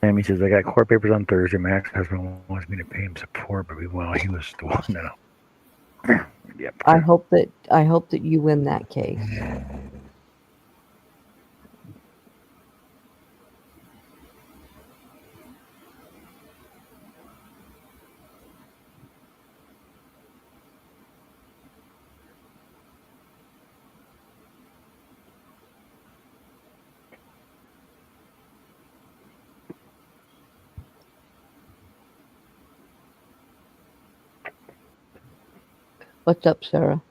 Sammy says, I got court papers on Thursday. Mac's husband wants me to pay him support, but he was the one that. Yep. I hope that you win that case. What's up, Sarah?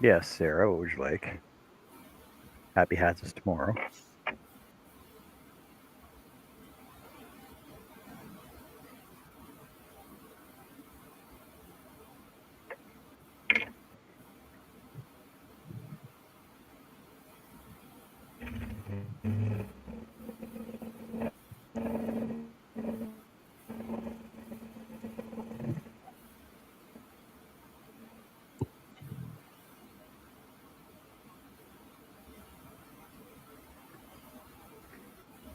Yes, Sarah. What would you like? Happy Hats is tomorrow.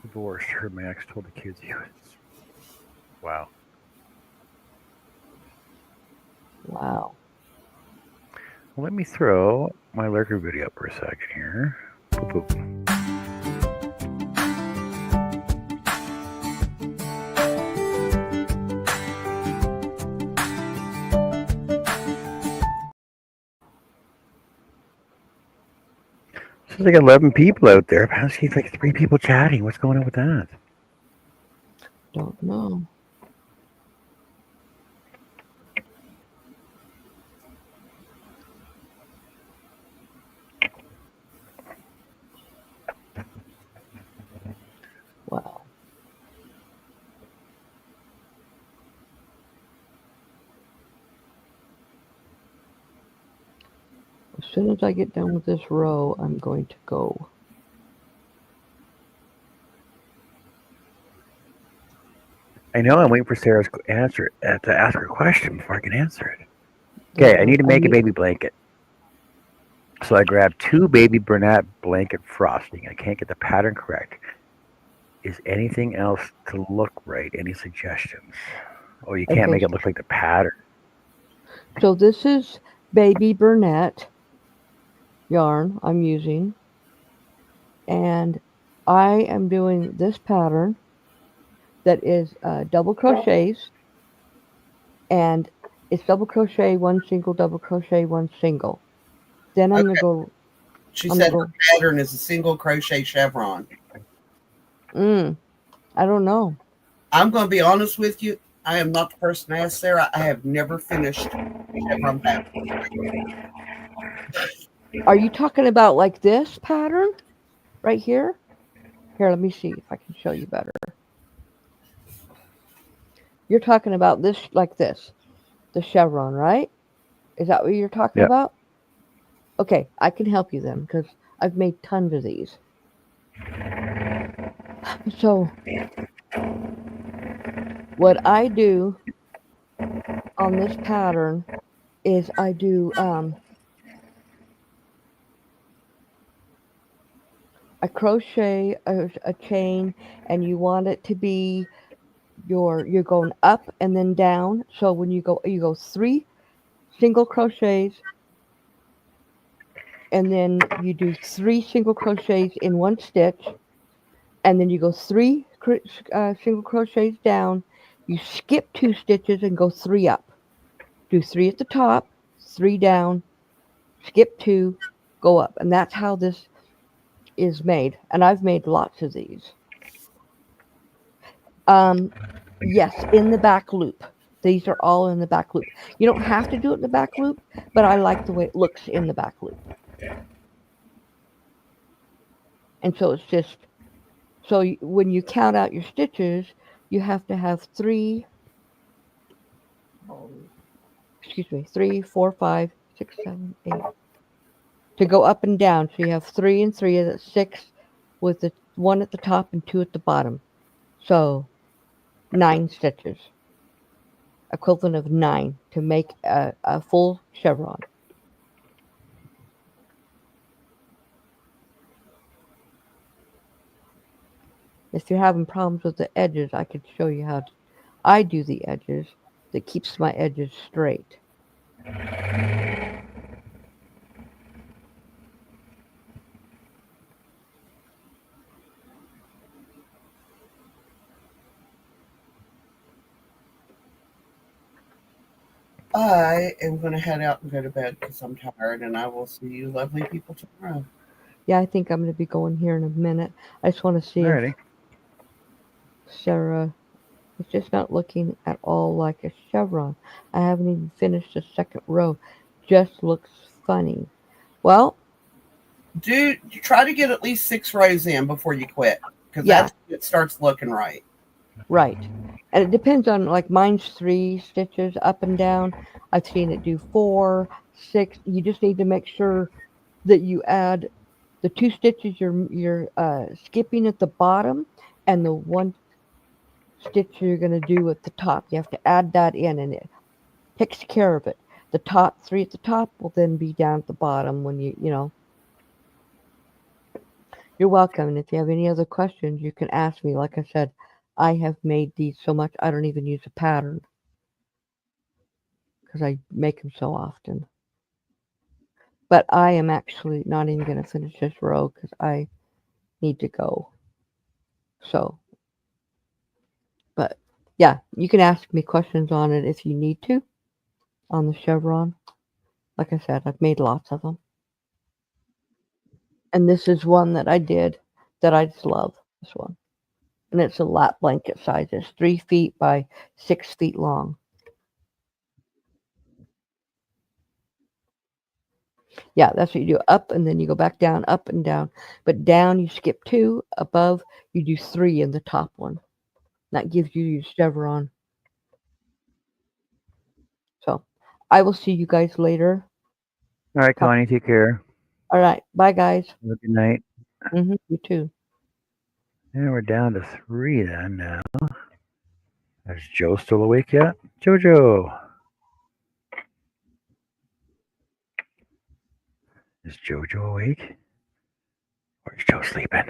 Divorced. Her Max told the kids he was. Wow. Wow. Well, let me throw my lurker video up for a second here. Boop, boop. There's like 11 people out there. I see like 3 people chatting. What's going on with that? Don't know. Wow. As soon as I get done with this row, I'm going to go. I know. I'm waiting for Sarah's answer to ask her question before I can answer it. Okay, I need to make a baby blanket. So I grabbed 2 baby Bernat blanket frosting. I can't get the pattern correct. Is anything else to look right? Any suggestions? Or you can't Okay. make it look like the pattern. So this is baby Bernat yarn I'm using. And I am doing this pattern that is double crochets, and it's double crochet, one single, double crochet, one single. Then I'm Okay. gonna go. She I'm said gonna her pattern is a single crochet chevron. go. I don't know. I'm going to be honest with you. I am not the person to ask Sarah. I have never finished chevron pattern. Are you talking about like this pattern right here? Here, let me see if I can show you better. You're talking about this like this, the chevron, right? Is that what you're talking Yeah. about? Okay, I can help you then because I've made tons of these. So, what I do on this pattern is I do I crochet a chain, and you want it to be you're going up and then down. So when you go 3 single crochets, and then you do 3 single crochets in one stitch, and then you go 3 single crochets down. You skip 2 stitches and go 3 up. Do 3 at the top, 3 down, skip 2, go up, and that's how this is made. And I've made lots of these. Yes, in the back loop. These are all in the back loop. You don't have to do it in the back loop, but I like the way it looks in the back loop. And so it's just, so when you count out your stitches, you have to have 3, 4, 5, 6, 7, 8, to go up and down. So you have 3 and 3, that's 6, with the 1 at the top and 2 at the bottom. So 9 stitches, equivalent of 9 to make a full chevron. If you're having problems with the edges, I could show you how I do the edges that keeps my edges straight. I am going to head out and go to bed because I'm tired, and I will see you lovely people tomorrow. Yeah, I think I'm going to be going here in a minute. I just want to see Alrighty. if Sarah, it's just not looking at all like a chevron. I haven't even finished the second row. Just looks funny. Well, You try to get at least 6 rows in before you quit, because Yeah. that's when it starts looking right. right. And it depends on, like, mine's 3 stitches up and down. I've seen it do 4, 6. You just need to make sure that you add the 2 stitches you're skipping at the bottom, and the 1 stitch you're going to do at the top. You have to add that in, and it takes care of it. The top 3 at the top will then be down at the bottom when you know. You're welcome. And if you have any other questions, you can ask me. Like I said, I have made these so much I don't even use a pattern because I make them so often. But I am actually not even going to finish this row because I need to go. So, but yeah, you can ask me questions on it if you need to on the chevron. Like I said, I've made lots of them. And this is one that I did that I just love, this one. And it's a lap blanket size. It's 3 feet by 6 feet long. Yeah, that's what you do. Up and then you go back down, up and down. But down you skip 2. Above you do 3 in the top one. That gives you your chevron. So I will see you guys later. All right, Connie, take care. All right. Bye, guys. Have a good night. You too. And we're down to 3 then now. Is Joe still awake yet? Jojo. Is Jojo awake? Or is Joe sleeping?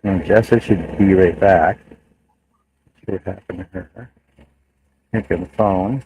And Jess said she'd be right back. See what happened to her. Pick up the phone.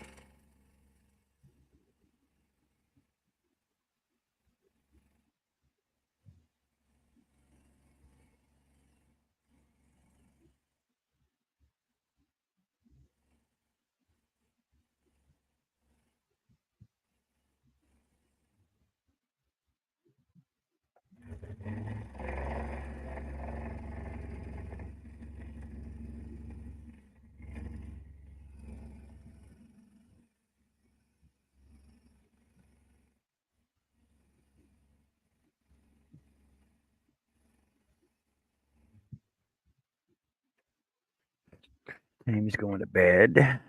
Amy's going to bed.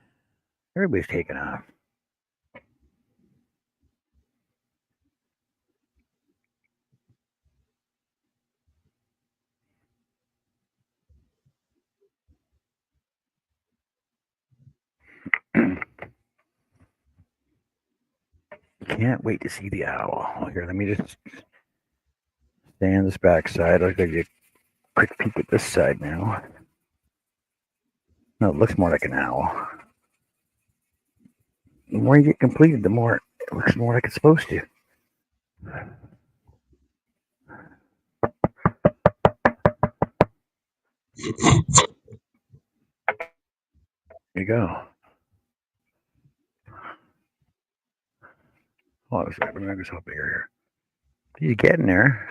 Everybody's taking off. Can't wait to see the owl. Here, let me just stay on this back side. I'll give you a quick peek at this side now. No, it looks more like an owl. The more you get completed, the more it looks more like it's supposed to. There you go. Hold on a second. Let me make this up bigger here. He's getting there.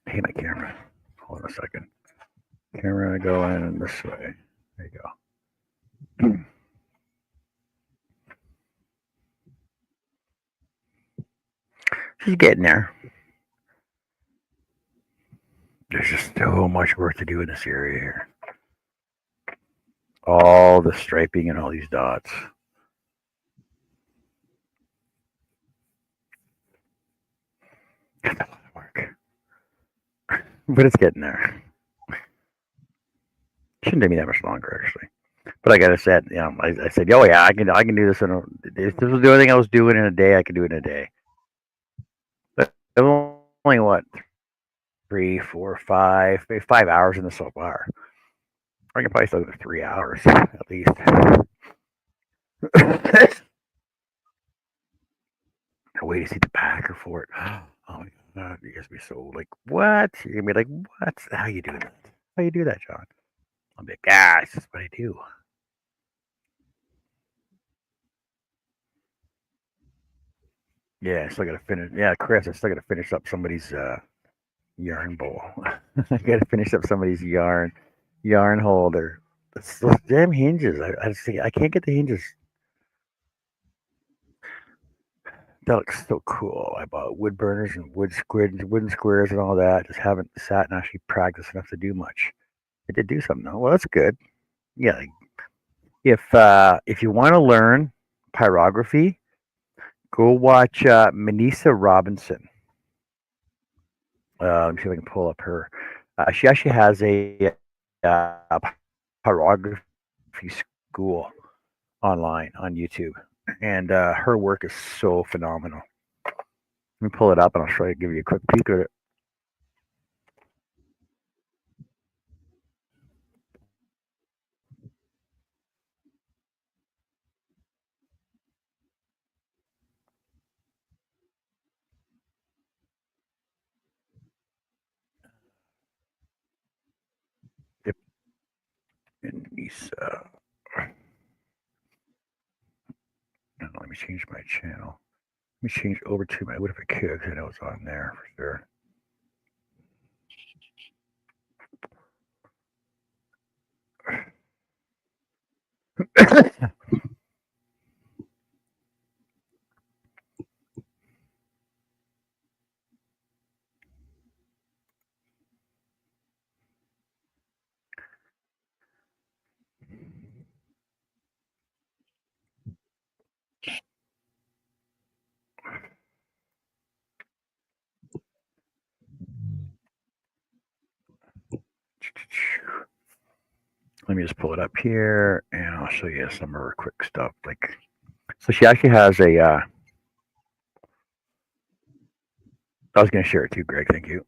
Hey, my camera. Hold on a second. Camera going this way. There you go. She's getting there. There's just so much work to do in this area here. All the striping and all these dots. That's a lot of work. But it's getting there. Shouldn't take me that much longer, actually. But like I said, you know, I said, oh yeah, I can do this if this was the only thing I was doing in a day, I could do it in a day. But it was only what 3, 4, 5, maybe 5 hours in the so far. I can probably still go 3 hours at least. I wait to see the backer for it. Oh my God, you guys be so like, what? You're gonna be like, what? How you do that? How you do that, John? I'll be like, it's just what I do. Yeah, I still gotta finish. Yeah, Chris, I still gotta finish up somebody's yarn bowl. I gotta finish up somebody's yarn holder. It's those damn hinges. I can't get the hinges. That looks so cool. I bought wood burners and wooden squares and all that. Just haven't sat and actually practiced enough to do much. I did do something though. Well, that's good. Yeah, if you want to learn pyrography, go watch Manisa Robinson. Let me see if I can pull up her. She actually has a pyrography school online on YouTube, and her work is so phenomenal. Let me pull it up, and I'll try to give you a quick peek at it. Manisa. Let me change my channel. Let me change over to my What If I Could, because I know it's on there for sure. Let me just pull it up here, and I'll show you some of her quick stuff. Like, so she actually has a. I was going to share it too, Greg. Thank you.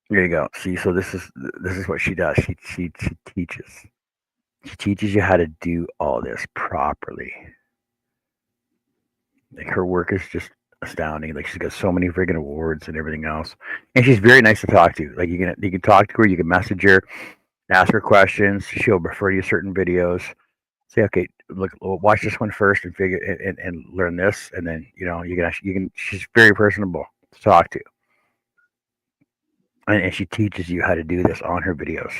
There you go. See, so this is what she does. She teaches. She teaches you how to do all this properly. Like, her work is just astounding. Like, she's got so many friggin' awards and everything else, and she's very nice to talk to. Like, you can talk to her, you can message her, ask her questions. She'll refer you to certain videos. Say, okay, look, watch this one first and figure and learn this, and then you can. She's very personable to talk to, and she teaches you how to do this on her videos.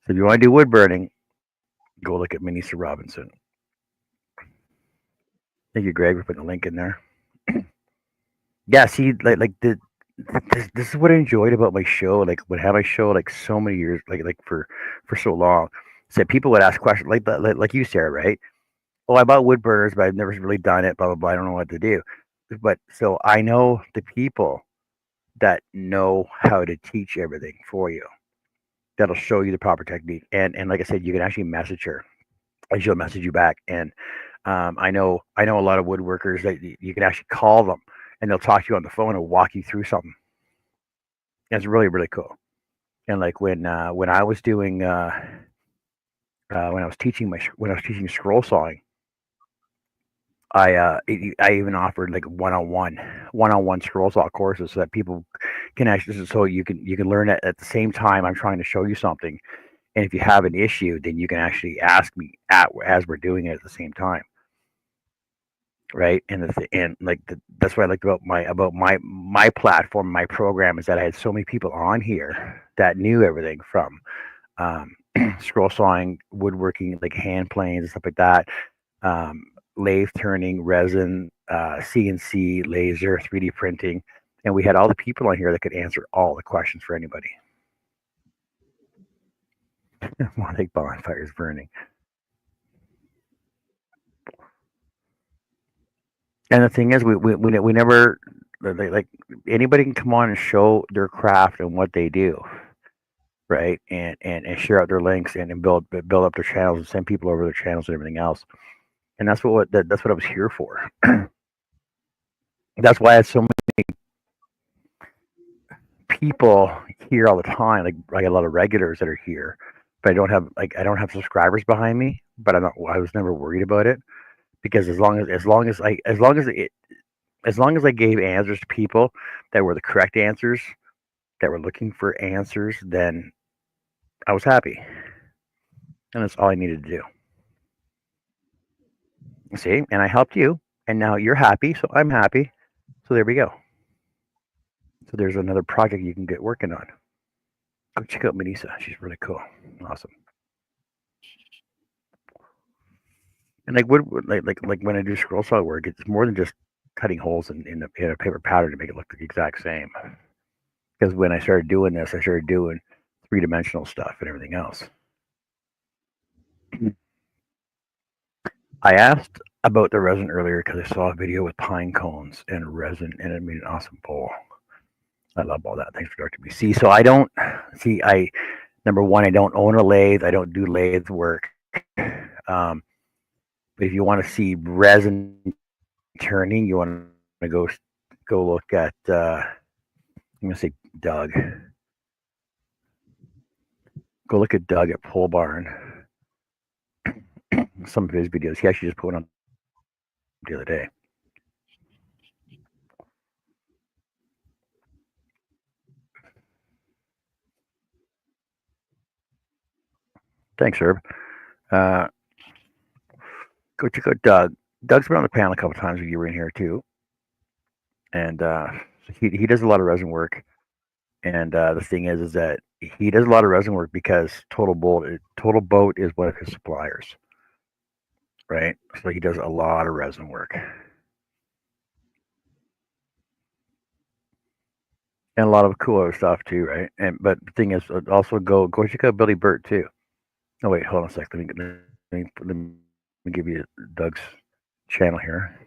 So if you want to do wood burning, go look at Minisa Robinson. Thank you, Greg, for putting the link in there. Yeah, see, this is what I enjoyed about my show. Like, would have my show like so many years, like for so long. So people would ask questions like you, Sarah, right? Oh, I bought wood burners, but I've never really done it. Blah blah blah. I don't know what to do. But so I know the people that know how to teach everything for you. That'll show you the proper technique. And like I said, you can actually message her, and she'll message you back. And I know a lot of woodworkers that you can actually call them, and they'll talk to you on the phone and walk you through something. It's really really cool. And like when I was doing when I was teaching scroll sawing, I even offered like one-on-one scroll saw courses so that people can actually, so you can learn it at the same time I'm trying to show you something. And if you have an issue, then you can actually ask me as we're doing it at the same time, right? And that's what I liked about my platform, my program, is that I had so many people on here that knew everything from scroll sawing, woodworking, like hand planes and stuff like that, lathe turning, resin, CNC, laser, 3D printing, and we had all the people on here that could answer all the questions for anybody. More like bonfires burning. And the thing is, we never, like anybody can come on and show their craft and what they do, right? And share out their links and build up their channels and send people over their channels and everything else. And that's what I was here for. That's why I had so many people here all the time. Like I got a lot of regulars that are here, but I don't have subscribers behind me. But I was never worried about it, because as long as I gave answers to people that were the correct answers, that were looking for answers, then I was happy, and that's all I needed to do. See, and I helped you, and now you're happy, so I'm happy. So there we go. So there's another project you can get working on. Go check out Minisa. She's really cool. Awesome. And like when I do scroll saw work, it's more than just cutting holes in a paper pattern to make it look the exact same. Because when I started doing this, I started doing 3-dimensional stuff and everything else. I asked about the resin earlier because I saw a video with pine cones and resin, and it made an awesome bowl. I love all that. Thanks for directing me. See, so number one, I don't own a lathe. I don't do lathe work. But if you want to see resin turning, you want to go look at I'm gonna say Doug. Go look at Doug at Pole Barn. Some of his videos. He actually just put one on the other day. Thanks, Herb. Go check out Doug. Doug's been on the panel a couple times when you were in here too, and he does a lot of resin work. And the thing is that he does a lot of resin work because Total Boat is one of his suppliers, right? So he does a lot of resin work, and a lot of cool other stuff too, right? But the thing is, also go check out Billy Burt too. Oh wait, hold on a sec. Let me give you Doug's channel here.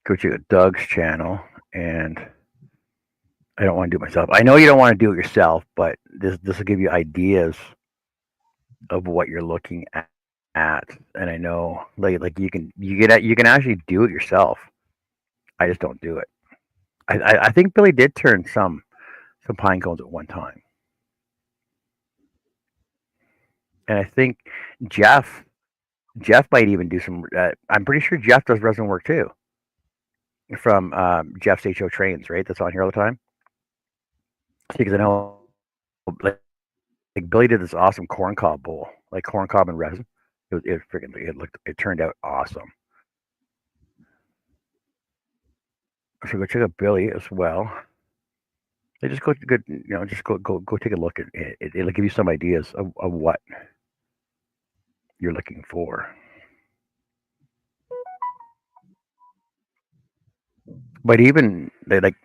Go check out Doug's channel, and I don't want to do it myself. I know you don't want to do it yourself, but this will give you ideas of what you're looking at. And I know like you can actually do it yourself. I just don't do it. I think Billy did turn some pine cones at one time, and I think Jeff might even do some. I'm pretty sure Jeff does resin work too. From Jeff's HO Trains, right? That's on here all the time. Because I know, like Billy did this awesome corn cob bowl, like corn cob and resin. It turned out awesome. So go check out Billy as well. They just go good, just go take a look at it. It'll give you some ideas of what you're looking for. But even they like,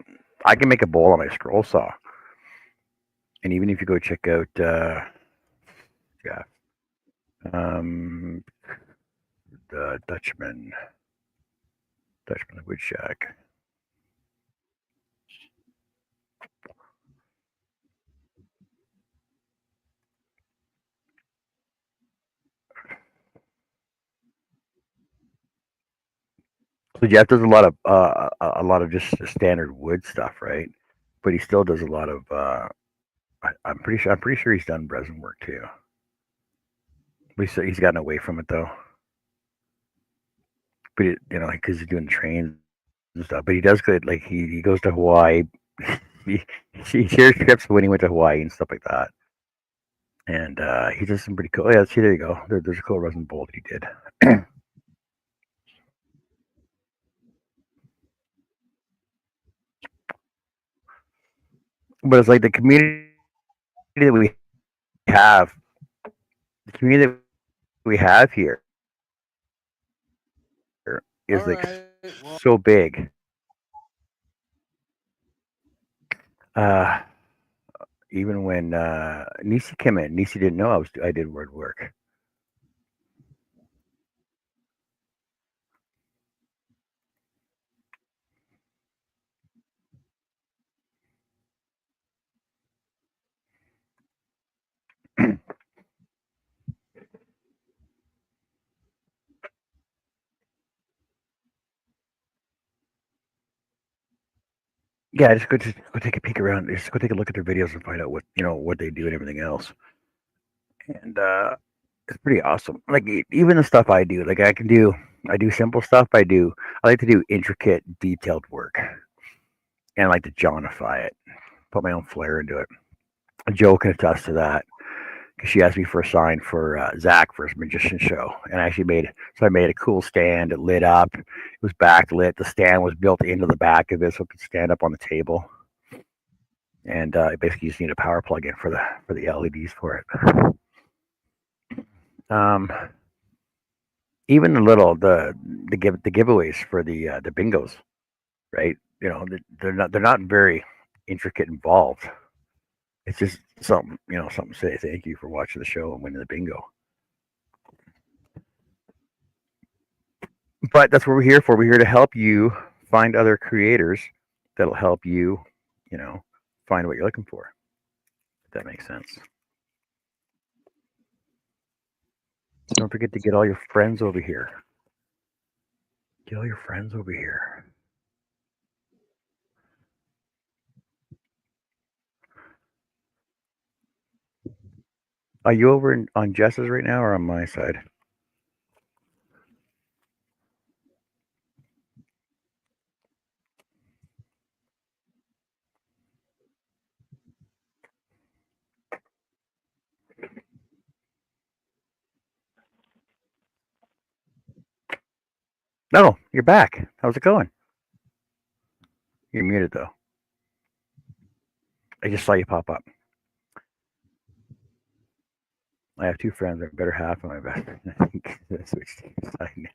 I can make a bowl on my scroll saw, and even if you go check out, yeah, the Dutchman Wood Shack. So Jeff does a lot of just standard wood stuff, right? But he still does a lot of. I'm pretty sure he's done resin work too. But he's gotten away from it though. But because he's doing trains and stuff. But he does good. Like he goes to Hawaii. he shares trips when he went to Hawaii and stuff like that. And he does some pretty cool. Yeah, see, there you go. There's a cool resin bowl that he did. But it's like the community that we have, the community that we have here is like so big. Even when Nisi came in, Nisi didn't know I did word work. Yeah, just go take a peek around. Just go take a look at their videos and find out what they do and everything else. And it's pretty awesome. Like even the stuff I do, like I do simple stuff. I like to do intricate, detailed work, and I like to Johnify it, put my own flair into it. Joe can attest to that because she asked me for a sign for Zach for his magician show, and I actually I made a cool stand. It lit up. It was backlit. The stand was built into the back of it, so it could stand up on the table. And basically, you just need a power plug in for the LEDs for it. Even the giveaways for the bingos, right? They're not very intricate involved. It's just something to say thank you for watching the show and winning the bingo. But that's what we're here for. We're here to help you find other creators that'll help you, find what you're looking for. If that makes sense. Don't forget to get all your friends over here. Get all your friends over here. Are you over on Jess's right now or on my side? No, you're back. How's it going? You're muted though. I just saw you pop up. I have two friends. I'm better half of my best friend. I think I switched to your side now.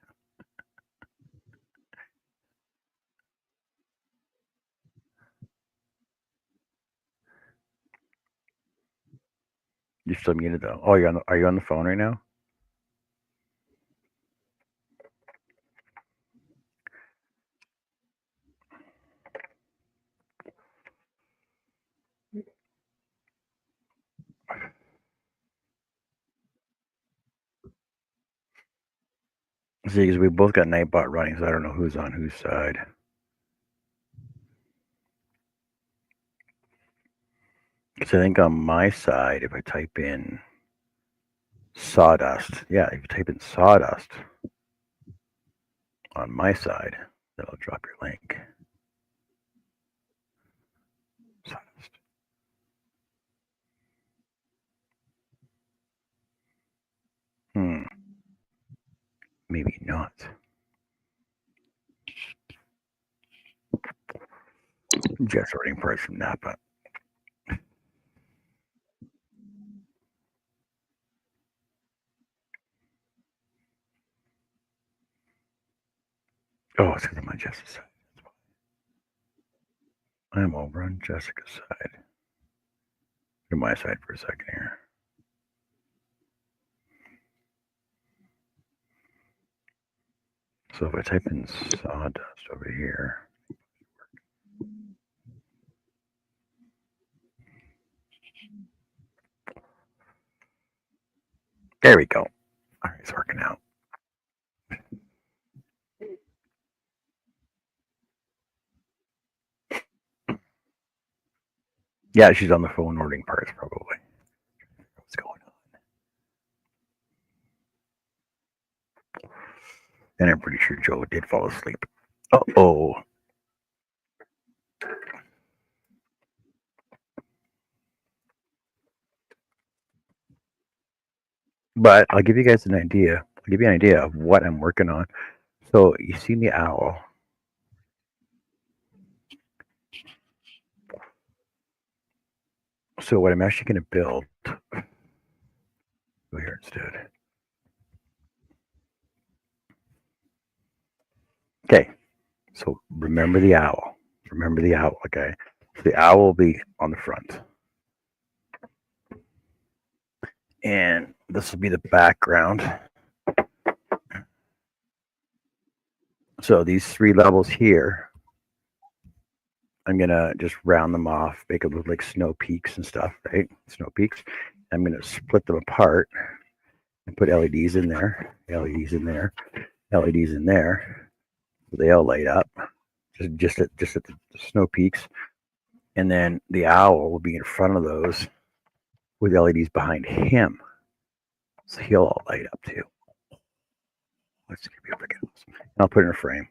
You're still muted though. Oh, are you on the phone right now? See, because we both got Nightbot running, so I don't know who's on whose side. Because I think on my side, if I type in sawdust, yeah, if you type in sawdust on my side, that'll drop your link. Sawdust. Maybe not. Just ordering parts from Napa. Oh, it's because I'm on Jessica's side. I'm over on Jessica's side. To my side for a second here. So if I type in sawdust over here, there we go. All right, it's working out. Yeah, she's on the phone ordering parts probably. What's going on? And I'm pretty sure Joe did fall asleep. Uh-oh. But I'll give you guys an idea. I'll give you an idea of what I'm working on. So you see the owl. So what I'm actually going to build go here instead. Okay. So remember the owl. Remember the owl, okay? So the owl will be on the front. And this will be the background. So these 3 levels here, I'm going to just round them off, make it look like snow peaks and stuff, right? Snow peaks. I'm going to split them apart and put LEDs in there, LEDs in there, LEDs in there. So they all light up just at the snow peaks. And then the owl will be in front of those with LEDs behind him. So he'll all light up too. Let's see if I can. And I'll put it in a frame.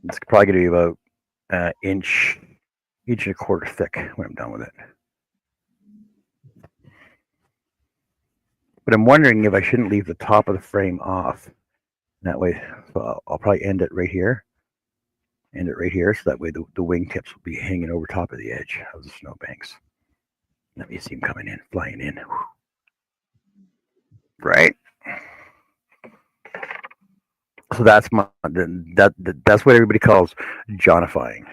It's probably going to be about inch and a quarter thick when I'm done with it. But I'm wondering if I shouldn't leave the top of the frame off. That way, so I'll probably end it right here. End it right here, so that way the wingtips will be hanging over top of the edge of the snowbanks. Let me see them coming in, flying in. Right? So that's that's what everybody calls Johnifying.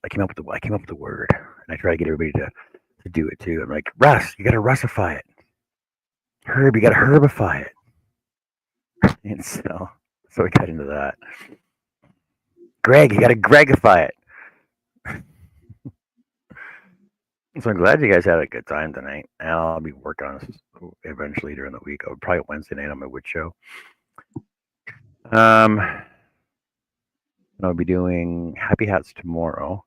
I came up with the word, and I try to get everybody to do it too. I'm like, Russ, you got to Russify it. Herb, you got to herbify it. And so we got into that. Greg, you got to Gregify it. So I'm glad you guys had a good time tonight. And I'll be working on this eventually during the week. Probably Wednesday night on my wood show. And I'll be doing Happy Hats tomorrow.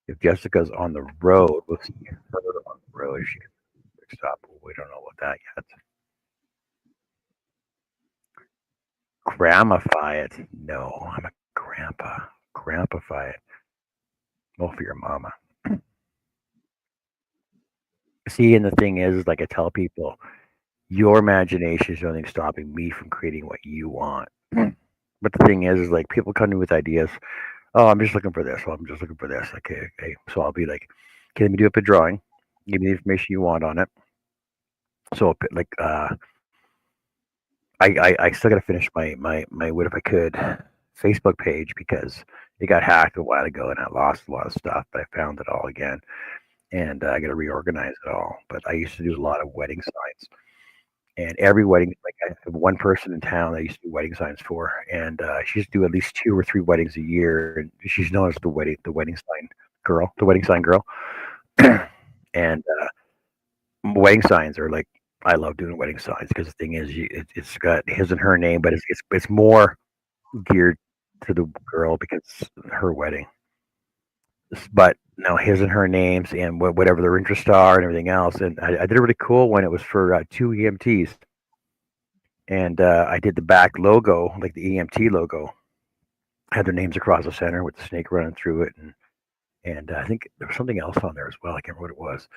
If Jessica's on the road, we'll see her on the road. She can stop. We don't know about that yet. Gramify it. No, I'm a grandpa. Grampify it. Well, for your mama. See, and the thing is, like I tell people, your imagination is the only thing stopping me from creating what you want. But the thing is like people come to me with ideas. Oh, I'm just looking for this. Well, I'm just looking for this. Okay. So I'll be like, okay, let me do up a drawing. Give me the information you want on it. So like, I still got to finish my What If I Could Facebook page because it got hacked a while ago and I lost a lot of stuff, but I found it all again. And I got to reorganize it all. But I used to do a lot of wedding signs. And every wedding, like I have one person in town that I used to do wedding signs for, and she used to do at least 2 or 3 weddings a year. And she's known as the wedding sign girl. And wedding signs are like, I love doing wedding signs because the thing is, it's got his and her name, but it's more geared to the girl because it's her wedding. But now his and her names and whatever their interests are and everything else. And I did a really cool one. It was for 2 EMTs. And I did the back logo, like the EMT logo, had their names across the center with the snake running through it. And I think there was something else on there as well. I can't remember what it was.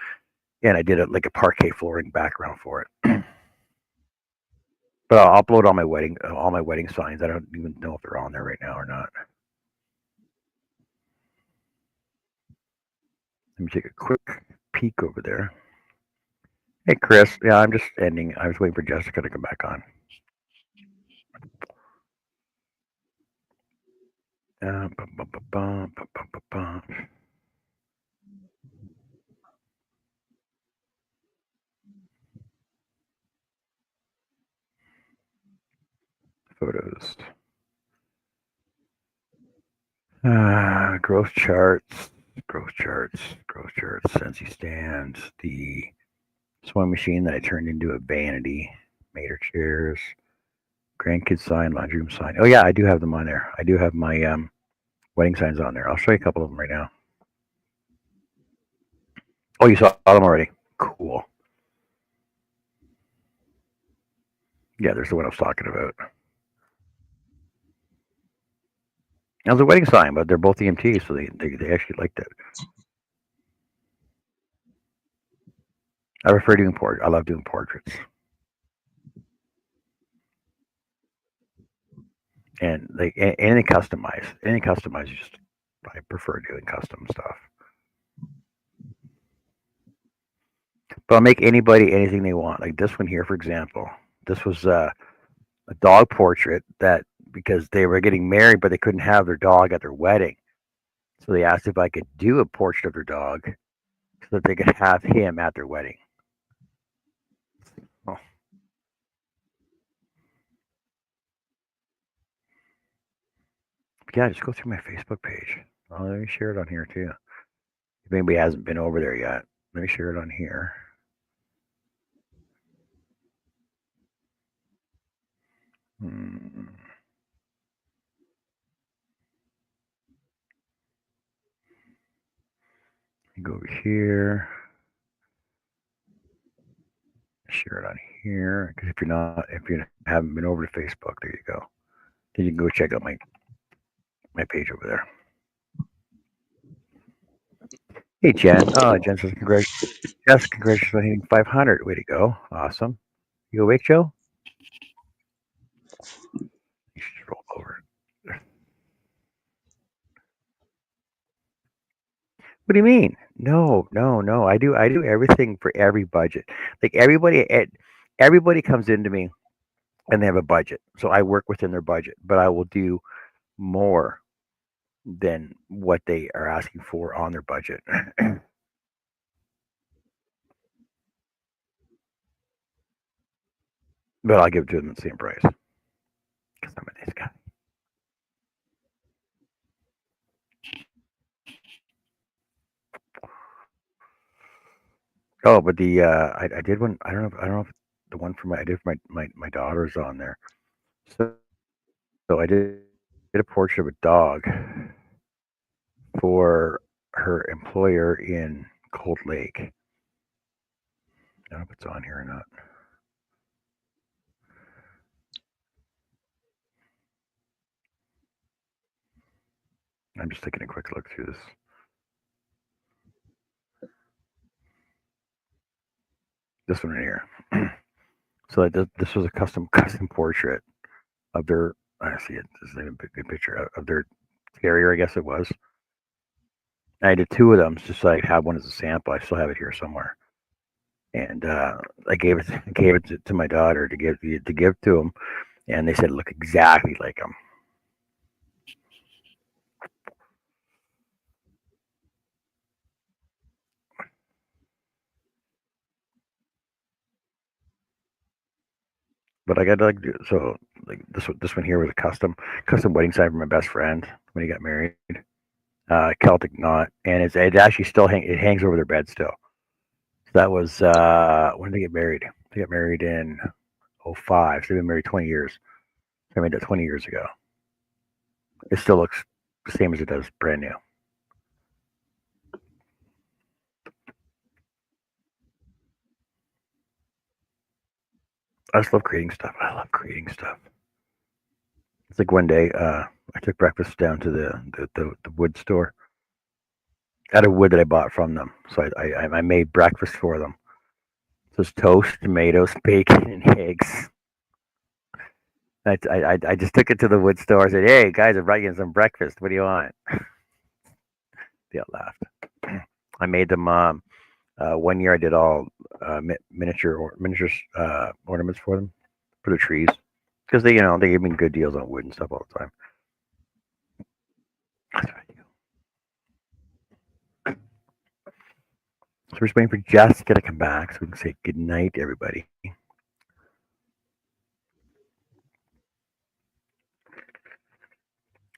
And I did it like a parquet flooring background for it. But I'll upload all my wedding signs. I don't even know if they're on there right now or not. Let me take a quick peek over there. Hey, Chris. Yeah, I'm just ending. I was waiting for Jessica to come back on. Photos. Growth charts. Sensi stands. The sewing machine that I turned into a vanity. Mater chairs. Grandkids sign. Laundry room sign. Oh yeah, I do have them on there. I do have my wedding signs on there. I'll show you a couple of them right now. Oh, you saw them already. Cool. Yeah, there's the one I was talking about. That was a wedding sign, but they're both EMTs, so they actually liked it. I prefer doing I love doing portraits. And like anything customized, I prefer doing custom stuff. But I'll make anybody anything they want. Like this one here, for example. This was a dog portrait that because they were getting married, but they couldn't have their dog at their wedding. So they asked if I could do a portrait of their dog so that they could have him at their wedding. Oh. Yeah, just go through my Facebook page. Oh, let me share it on here too. If anybody hasn't been over there yet, let me share it on here. You go over here. Share it on here. Because if you haven't been over to Facebook, there you go. Then you can go check out my page over there. Hey Jen. Oh, Jen says congratulations on hitting 500. Way to go. Awesome. You awake, Joe? You should roll over. What do you mean? No. I do everything for every budget. Like everybody comes into me and they have a budget. So I work within their budget, but I will do more than what they are asking for on their budget. But I'll give it to them at the same price. Because I'm a nice guy. Oh, but the I did one. I don't know if the one for my daughter's on there. So I did a portrait of a dog for her employer in Cold Lake. I don't know if it's on here or not. I'm just taking a quick look through this. This one right here. So this was a custom portrait of their. I see it. This is a good picture of their terrier, I guess it was. I did two of them just so I have one as a sample. I still have it here somewhere. And I gave it to my daughter to give to them, and they said it looked exactly like them. But I got to so this one here was a custom wedding sign for my best friend when he got married. Celtic knot, and it actually still hangs over their bed still. So that was when did they get married? They got married in 2005. So they've been married 20 years. I made that 20 years ago. It still looks the same as it does brand new. I just love creating stuff. It's like one day I took breakfast down to the wood store. Out of wood that I bought from them. So I made breakfast for them. So it's toast, tomatoes, bacon, and eggs. I just took it to the wood store. I said, "Hey guys, I'm bringing some breakfast. What do you want?" They all laughed. I made them. 1 year I did all miniature ornaments for them for the trees because they give me good deals on wood and stuff all the time. That's what I do. So we're just waiting for Jessica to come back so we can say good night, everybody.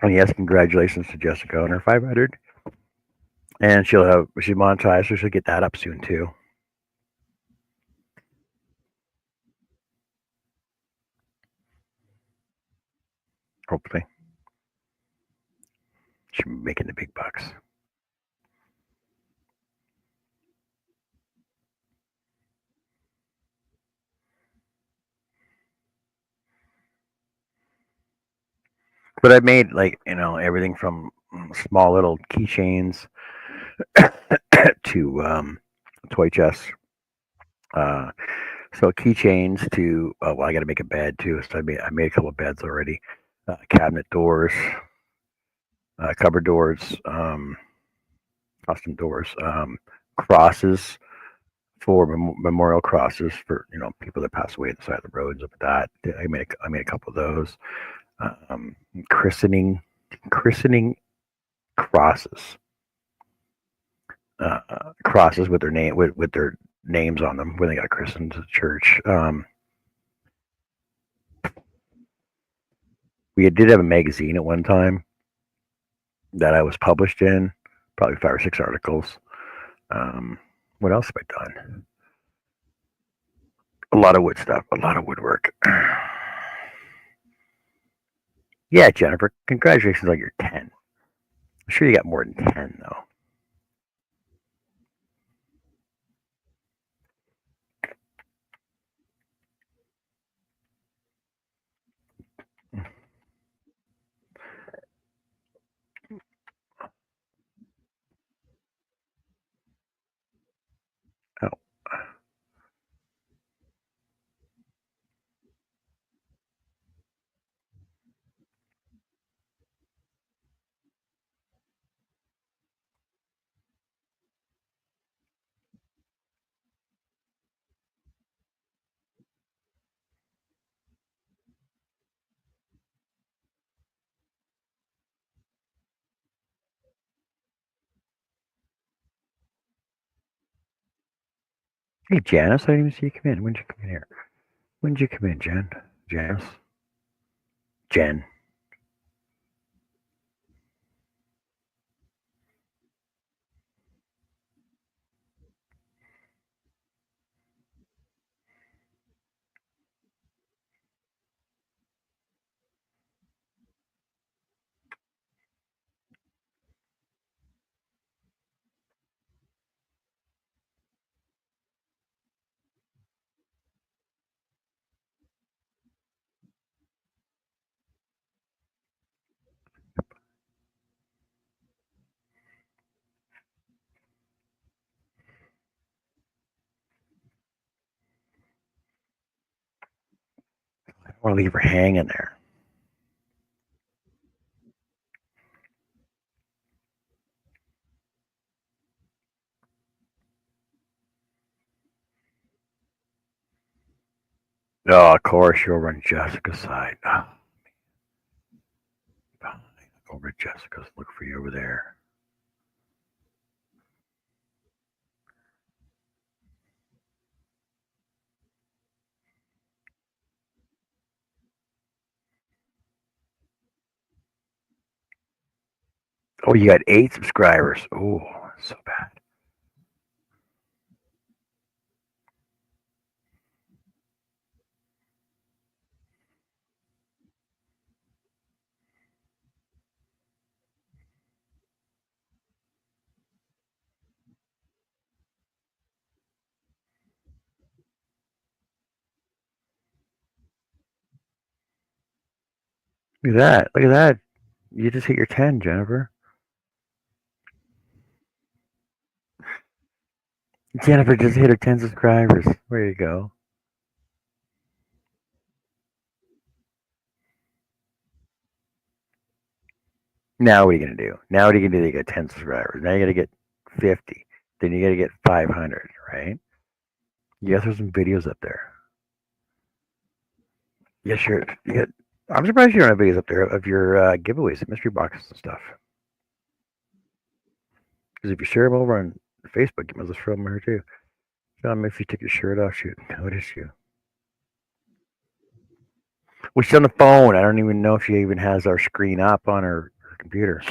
And yes, congratulations to Jessica on her 500. And she's monetized, so she'll get that up soon too. Hopefully. She's making the big bucks. But I've made everything from small little keychains to toy chests. So keychains to well, I got to make a bed too. So I made a couple of beds already. Cabinet doors, cupboard doors, custom doors, crosses for memorial crosses for people that pass away at the side of the roads. Up that I made a couple of those. Christening crosses. Crosses with their name with their names on them when they got christened at church. We did have a magazine at one time that I was published in, probably 5 or 6 articles. What else have I done? A lot of wood stuff, a lot of woodwork. Yeah, Jennifer, congratulations on your 10. I'm sure you got more than 10 though. Oh. Hey, Janice, I didn't even see you come in. When did you come in here? When did you come in, Jen? Janice? Jen. I don't want to leave her hanging there. Oh, of course, you'll run Jessica's side. Oh, over at Jessica's. Look for you over there. Oh, you got 8 subscribers. Oh, so bad. Look at that. Look at that. You just hit your 10, Jennifer. Jennifer just hit her 10 subscribers. There you go. Now what are you going to do? Now what are you going to do? You got 10 subscribers. Now you got to get 50. then you got to get 500, right? You got to throw some videos up there. Yeah, sure. I'm surprised you don't have videos up there of your giveaways, mystery boxes and stuff. Because if you share them over on Facebook, you might as well throw them here too. If you take your shirt off, shoot, notice you. Well, she's on the phone. I don't even know if she even has our screen up on her computer.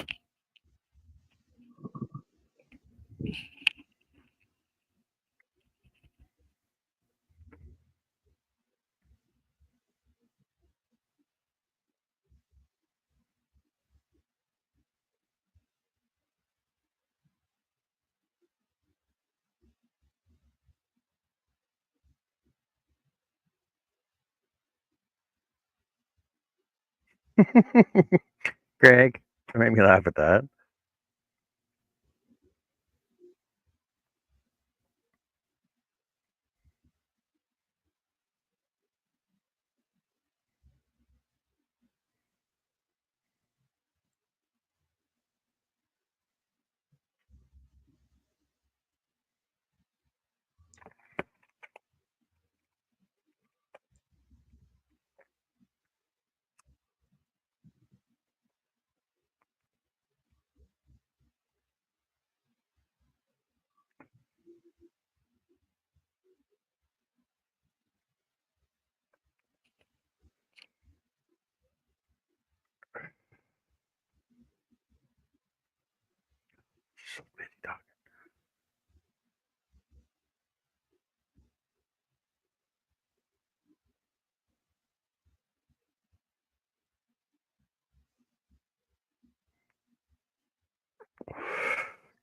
Greg, it made me laugh at that. So busy talking.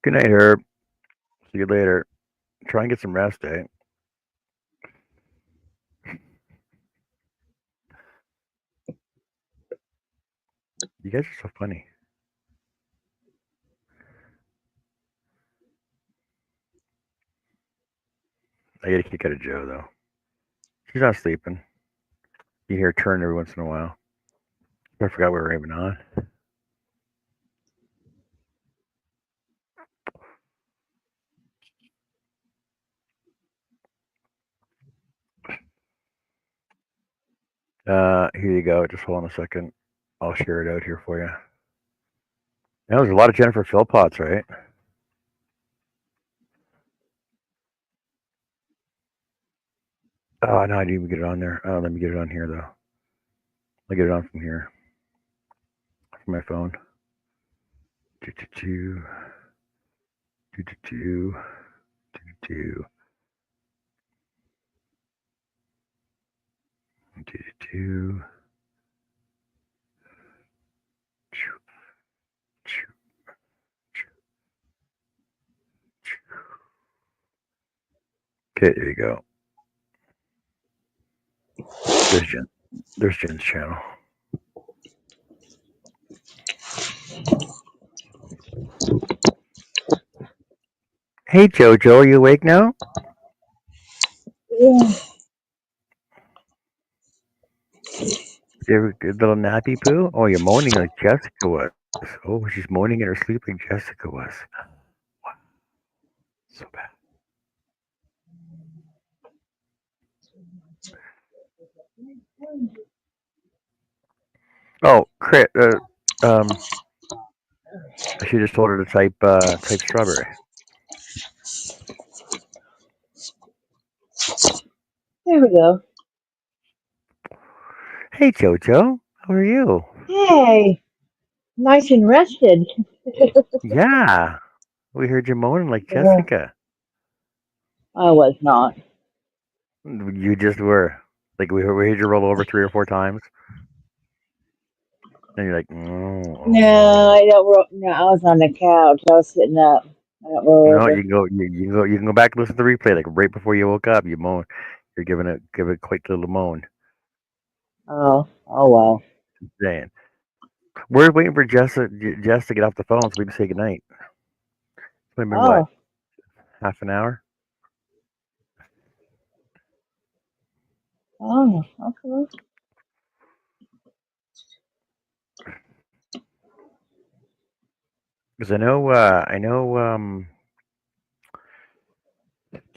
Good night, Herb. See you later. Try and get some rest, eh? You guys are so funny. I get a kick out of Joe, though. She's not sleeping. You hear her turn every once in a while. I forgot we were even on. Here you go. Just hold on a second. I'll share it out here for you. Now, there's a lot of Jennifer Philpotts, right? Oh, no, I didn't even get it on there. Oh, let me get it on here, though. I'll get it on from here. From my phone. Do, do, do. Do, do, do. Do, do, do. Do, do, do. Choo, choo, choo, choo. Okay, there you go. There's Jen. There's Jen's channel. Hey, Jojo, are you awake now? Yeah. You ever get a little nappy poo? Oh, you're moaning like Jessica was. Oh, she's moaning in her sleep like Jessica was. Wow, so bad. Oh, crit. I should just told her to type strawberry. There we go. Hey, Jojo, how are you? Hey, nice and rested. Yeah, we heard you moaning like Yeah, Jessica. I was not. You just were. Like we heard you roll over 3 or 4 times, and you're like, No, I don't. No, I was on the couch. I was sitting up. I don't roll No, over. you can go back and listen to the replay. Like right before you woke up, you moan. You're give it a quick little moan. Oh, oh well. Saying we're waiting for Jess to get off the phone so we can say goodnight. It's only been what, Oh, half an hour? oh, okay. Because I know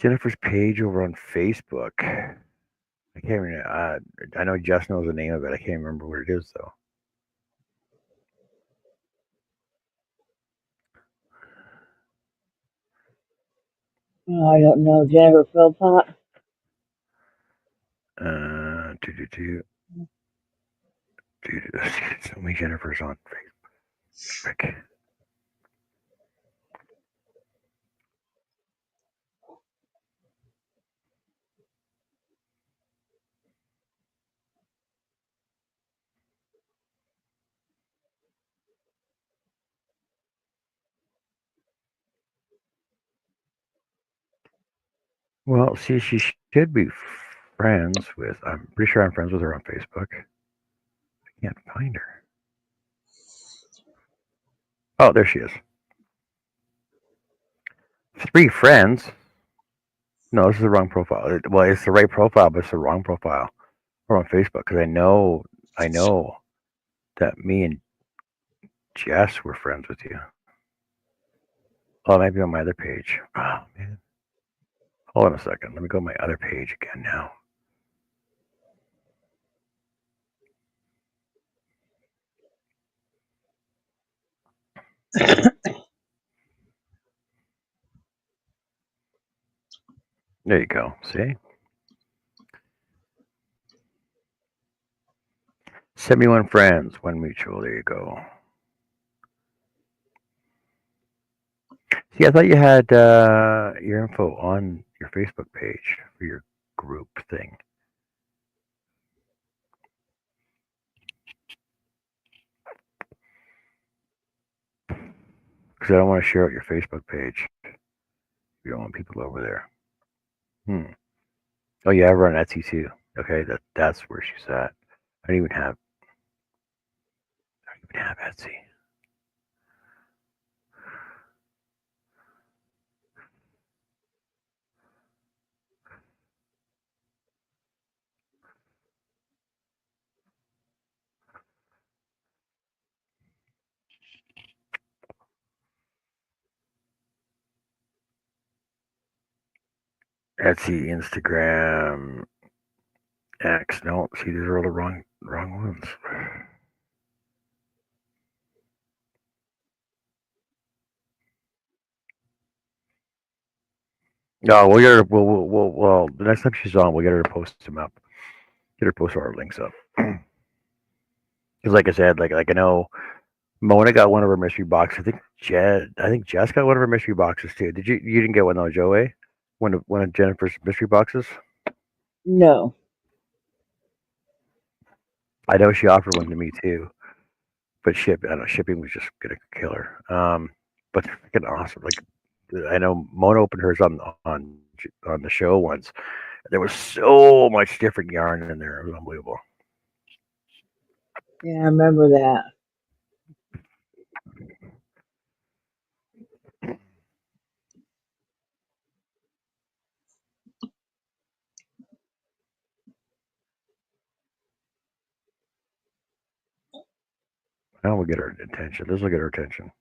Jennifer's page over on Facebook. I can't remember. I know Jess knows the name of it. I can't remember what it is though. Oh, I don't know. Jennifer Philpott. So many Jennifers on Facebook. Well, see, she should be friends with. I'm pretty sure I'm friends with her on Facebook. I can't find her. Oh, there she is. 3 friends. No, this is the wrong profile. Well, it's the right profile, but it's the wrong profile. Or on Facebook because I know that me and Jess were friends with you. Oh, maybe on my other page. Oh man. Hold on a second. Let me go to my other page again now. There you go. See? 71 friends, 1 mutual. There you go. See, I thought you had your info on your Facebook page for your group thing. Because I don't want to share out your Facebook page. You don't want people over there. Oh, yeah, I run Etsy too. Okay, that's where she's at. I don't even have Etsy. Etsy, Instagram, X. No, see, these are all the wrong ones. No, we'll get her. Well, the next time she's on, we'll get her to post them up. Get her to post our links up. Because, like I said, like I know Mona got one of her mystery boxes. I think Jess got one of her mystery boxes too. Did you? You didn't get one though, Joey? One of Jennifer's mystery boxes. No. I know she offered one to me too, but shipping was just gonna kill her. But they're freaking awesome. Like I know Mona opened hers on the show once. There was so much different yarn in there. It was unbelievable. Yeah, I remember that. Now we'll get her attention. This will get her attention.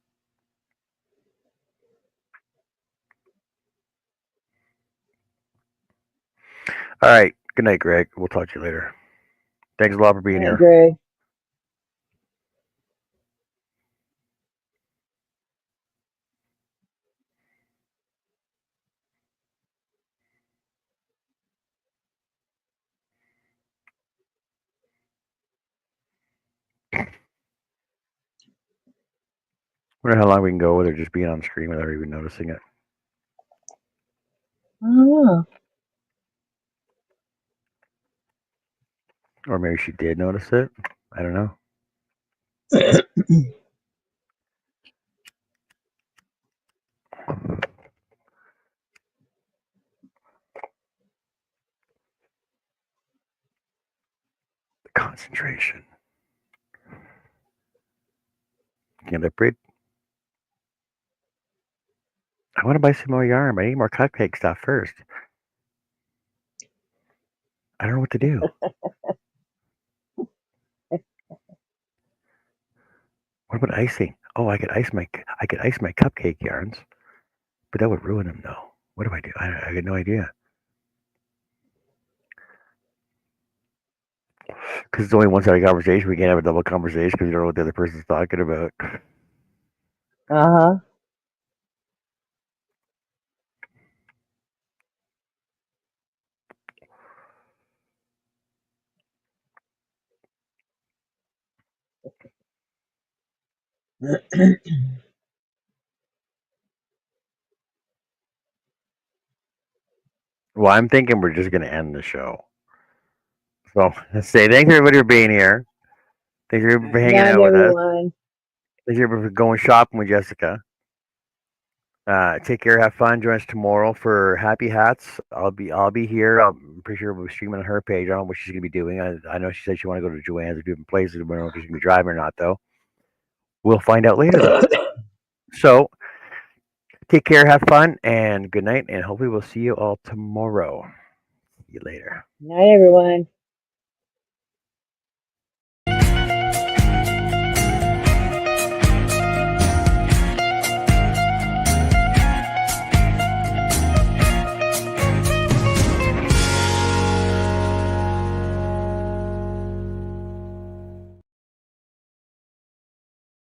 All right. Good night, Greg. We'll talk to you later. Thanks a lot for being Hey, here. Greg. Wonder how long we can go with her just being on screen without her even noticing it. I don't know. Or maybe she did notice it. I don't know. The concentration. Can't upgrade. I want to buy some more yarn, but I need more cupcake stuff first. I don't know what to do. What about icing? Oh, I could ice my cupcake yarns, but that would ruin them though. What do I do? I got no idea. Because it's only one sided conversation. We can't have a double conversation because you don't know what the other person's talking about. Uh huh. Well, I'm thinking we're just going to end the show. So let's say thanks everybody for being here. Thanks everybody for Good hanging night, out with us. everyone. Thanks everybody for going shopping with Jessica. Take care. Have fun. Join us tomorrow for Happy Hats. I'll be here. I'm pretty sure we'll be streaming on her page. I don't know what she's gonna be doing. I know she said she want to go to Joanne's or different places. We don't know if she's gonna be driving or not though. We'll find out later though. So take care. Have fun and good night. And hopefully we'll see you all tomorrow. See you later. Night, everyone.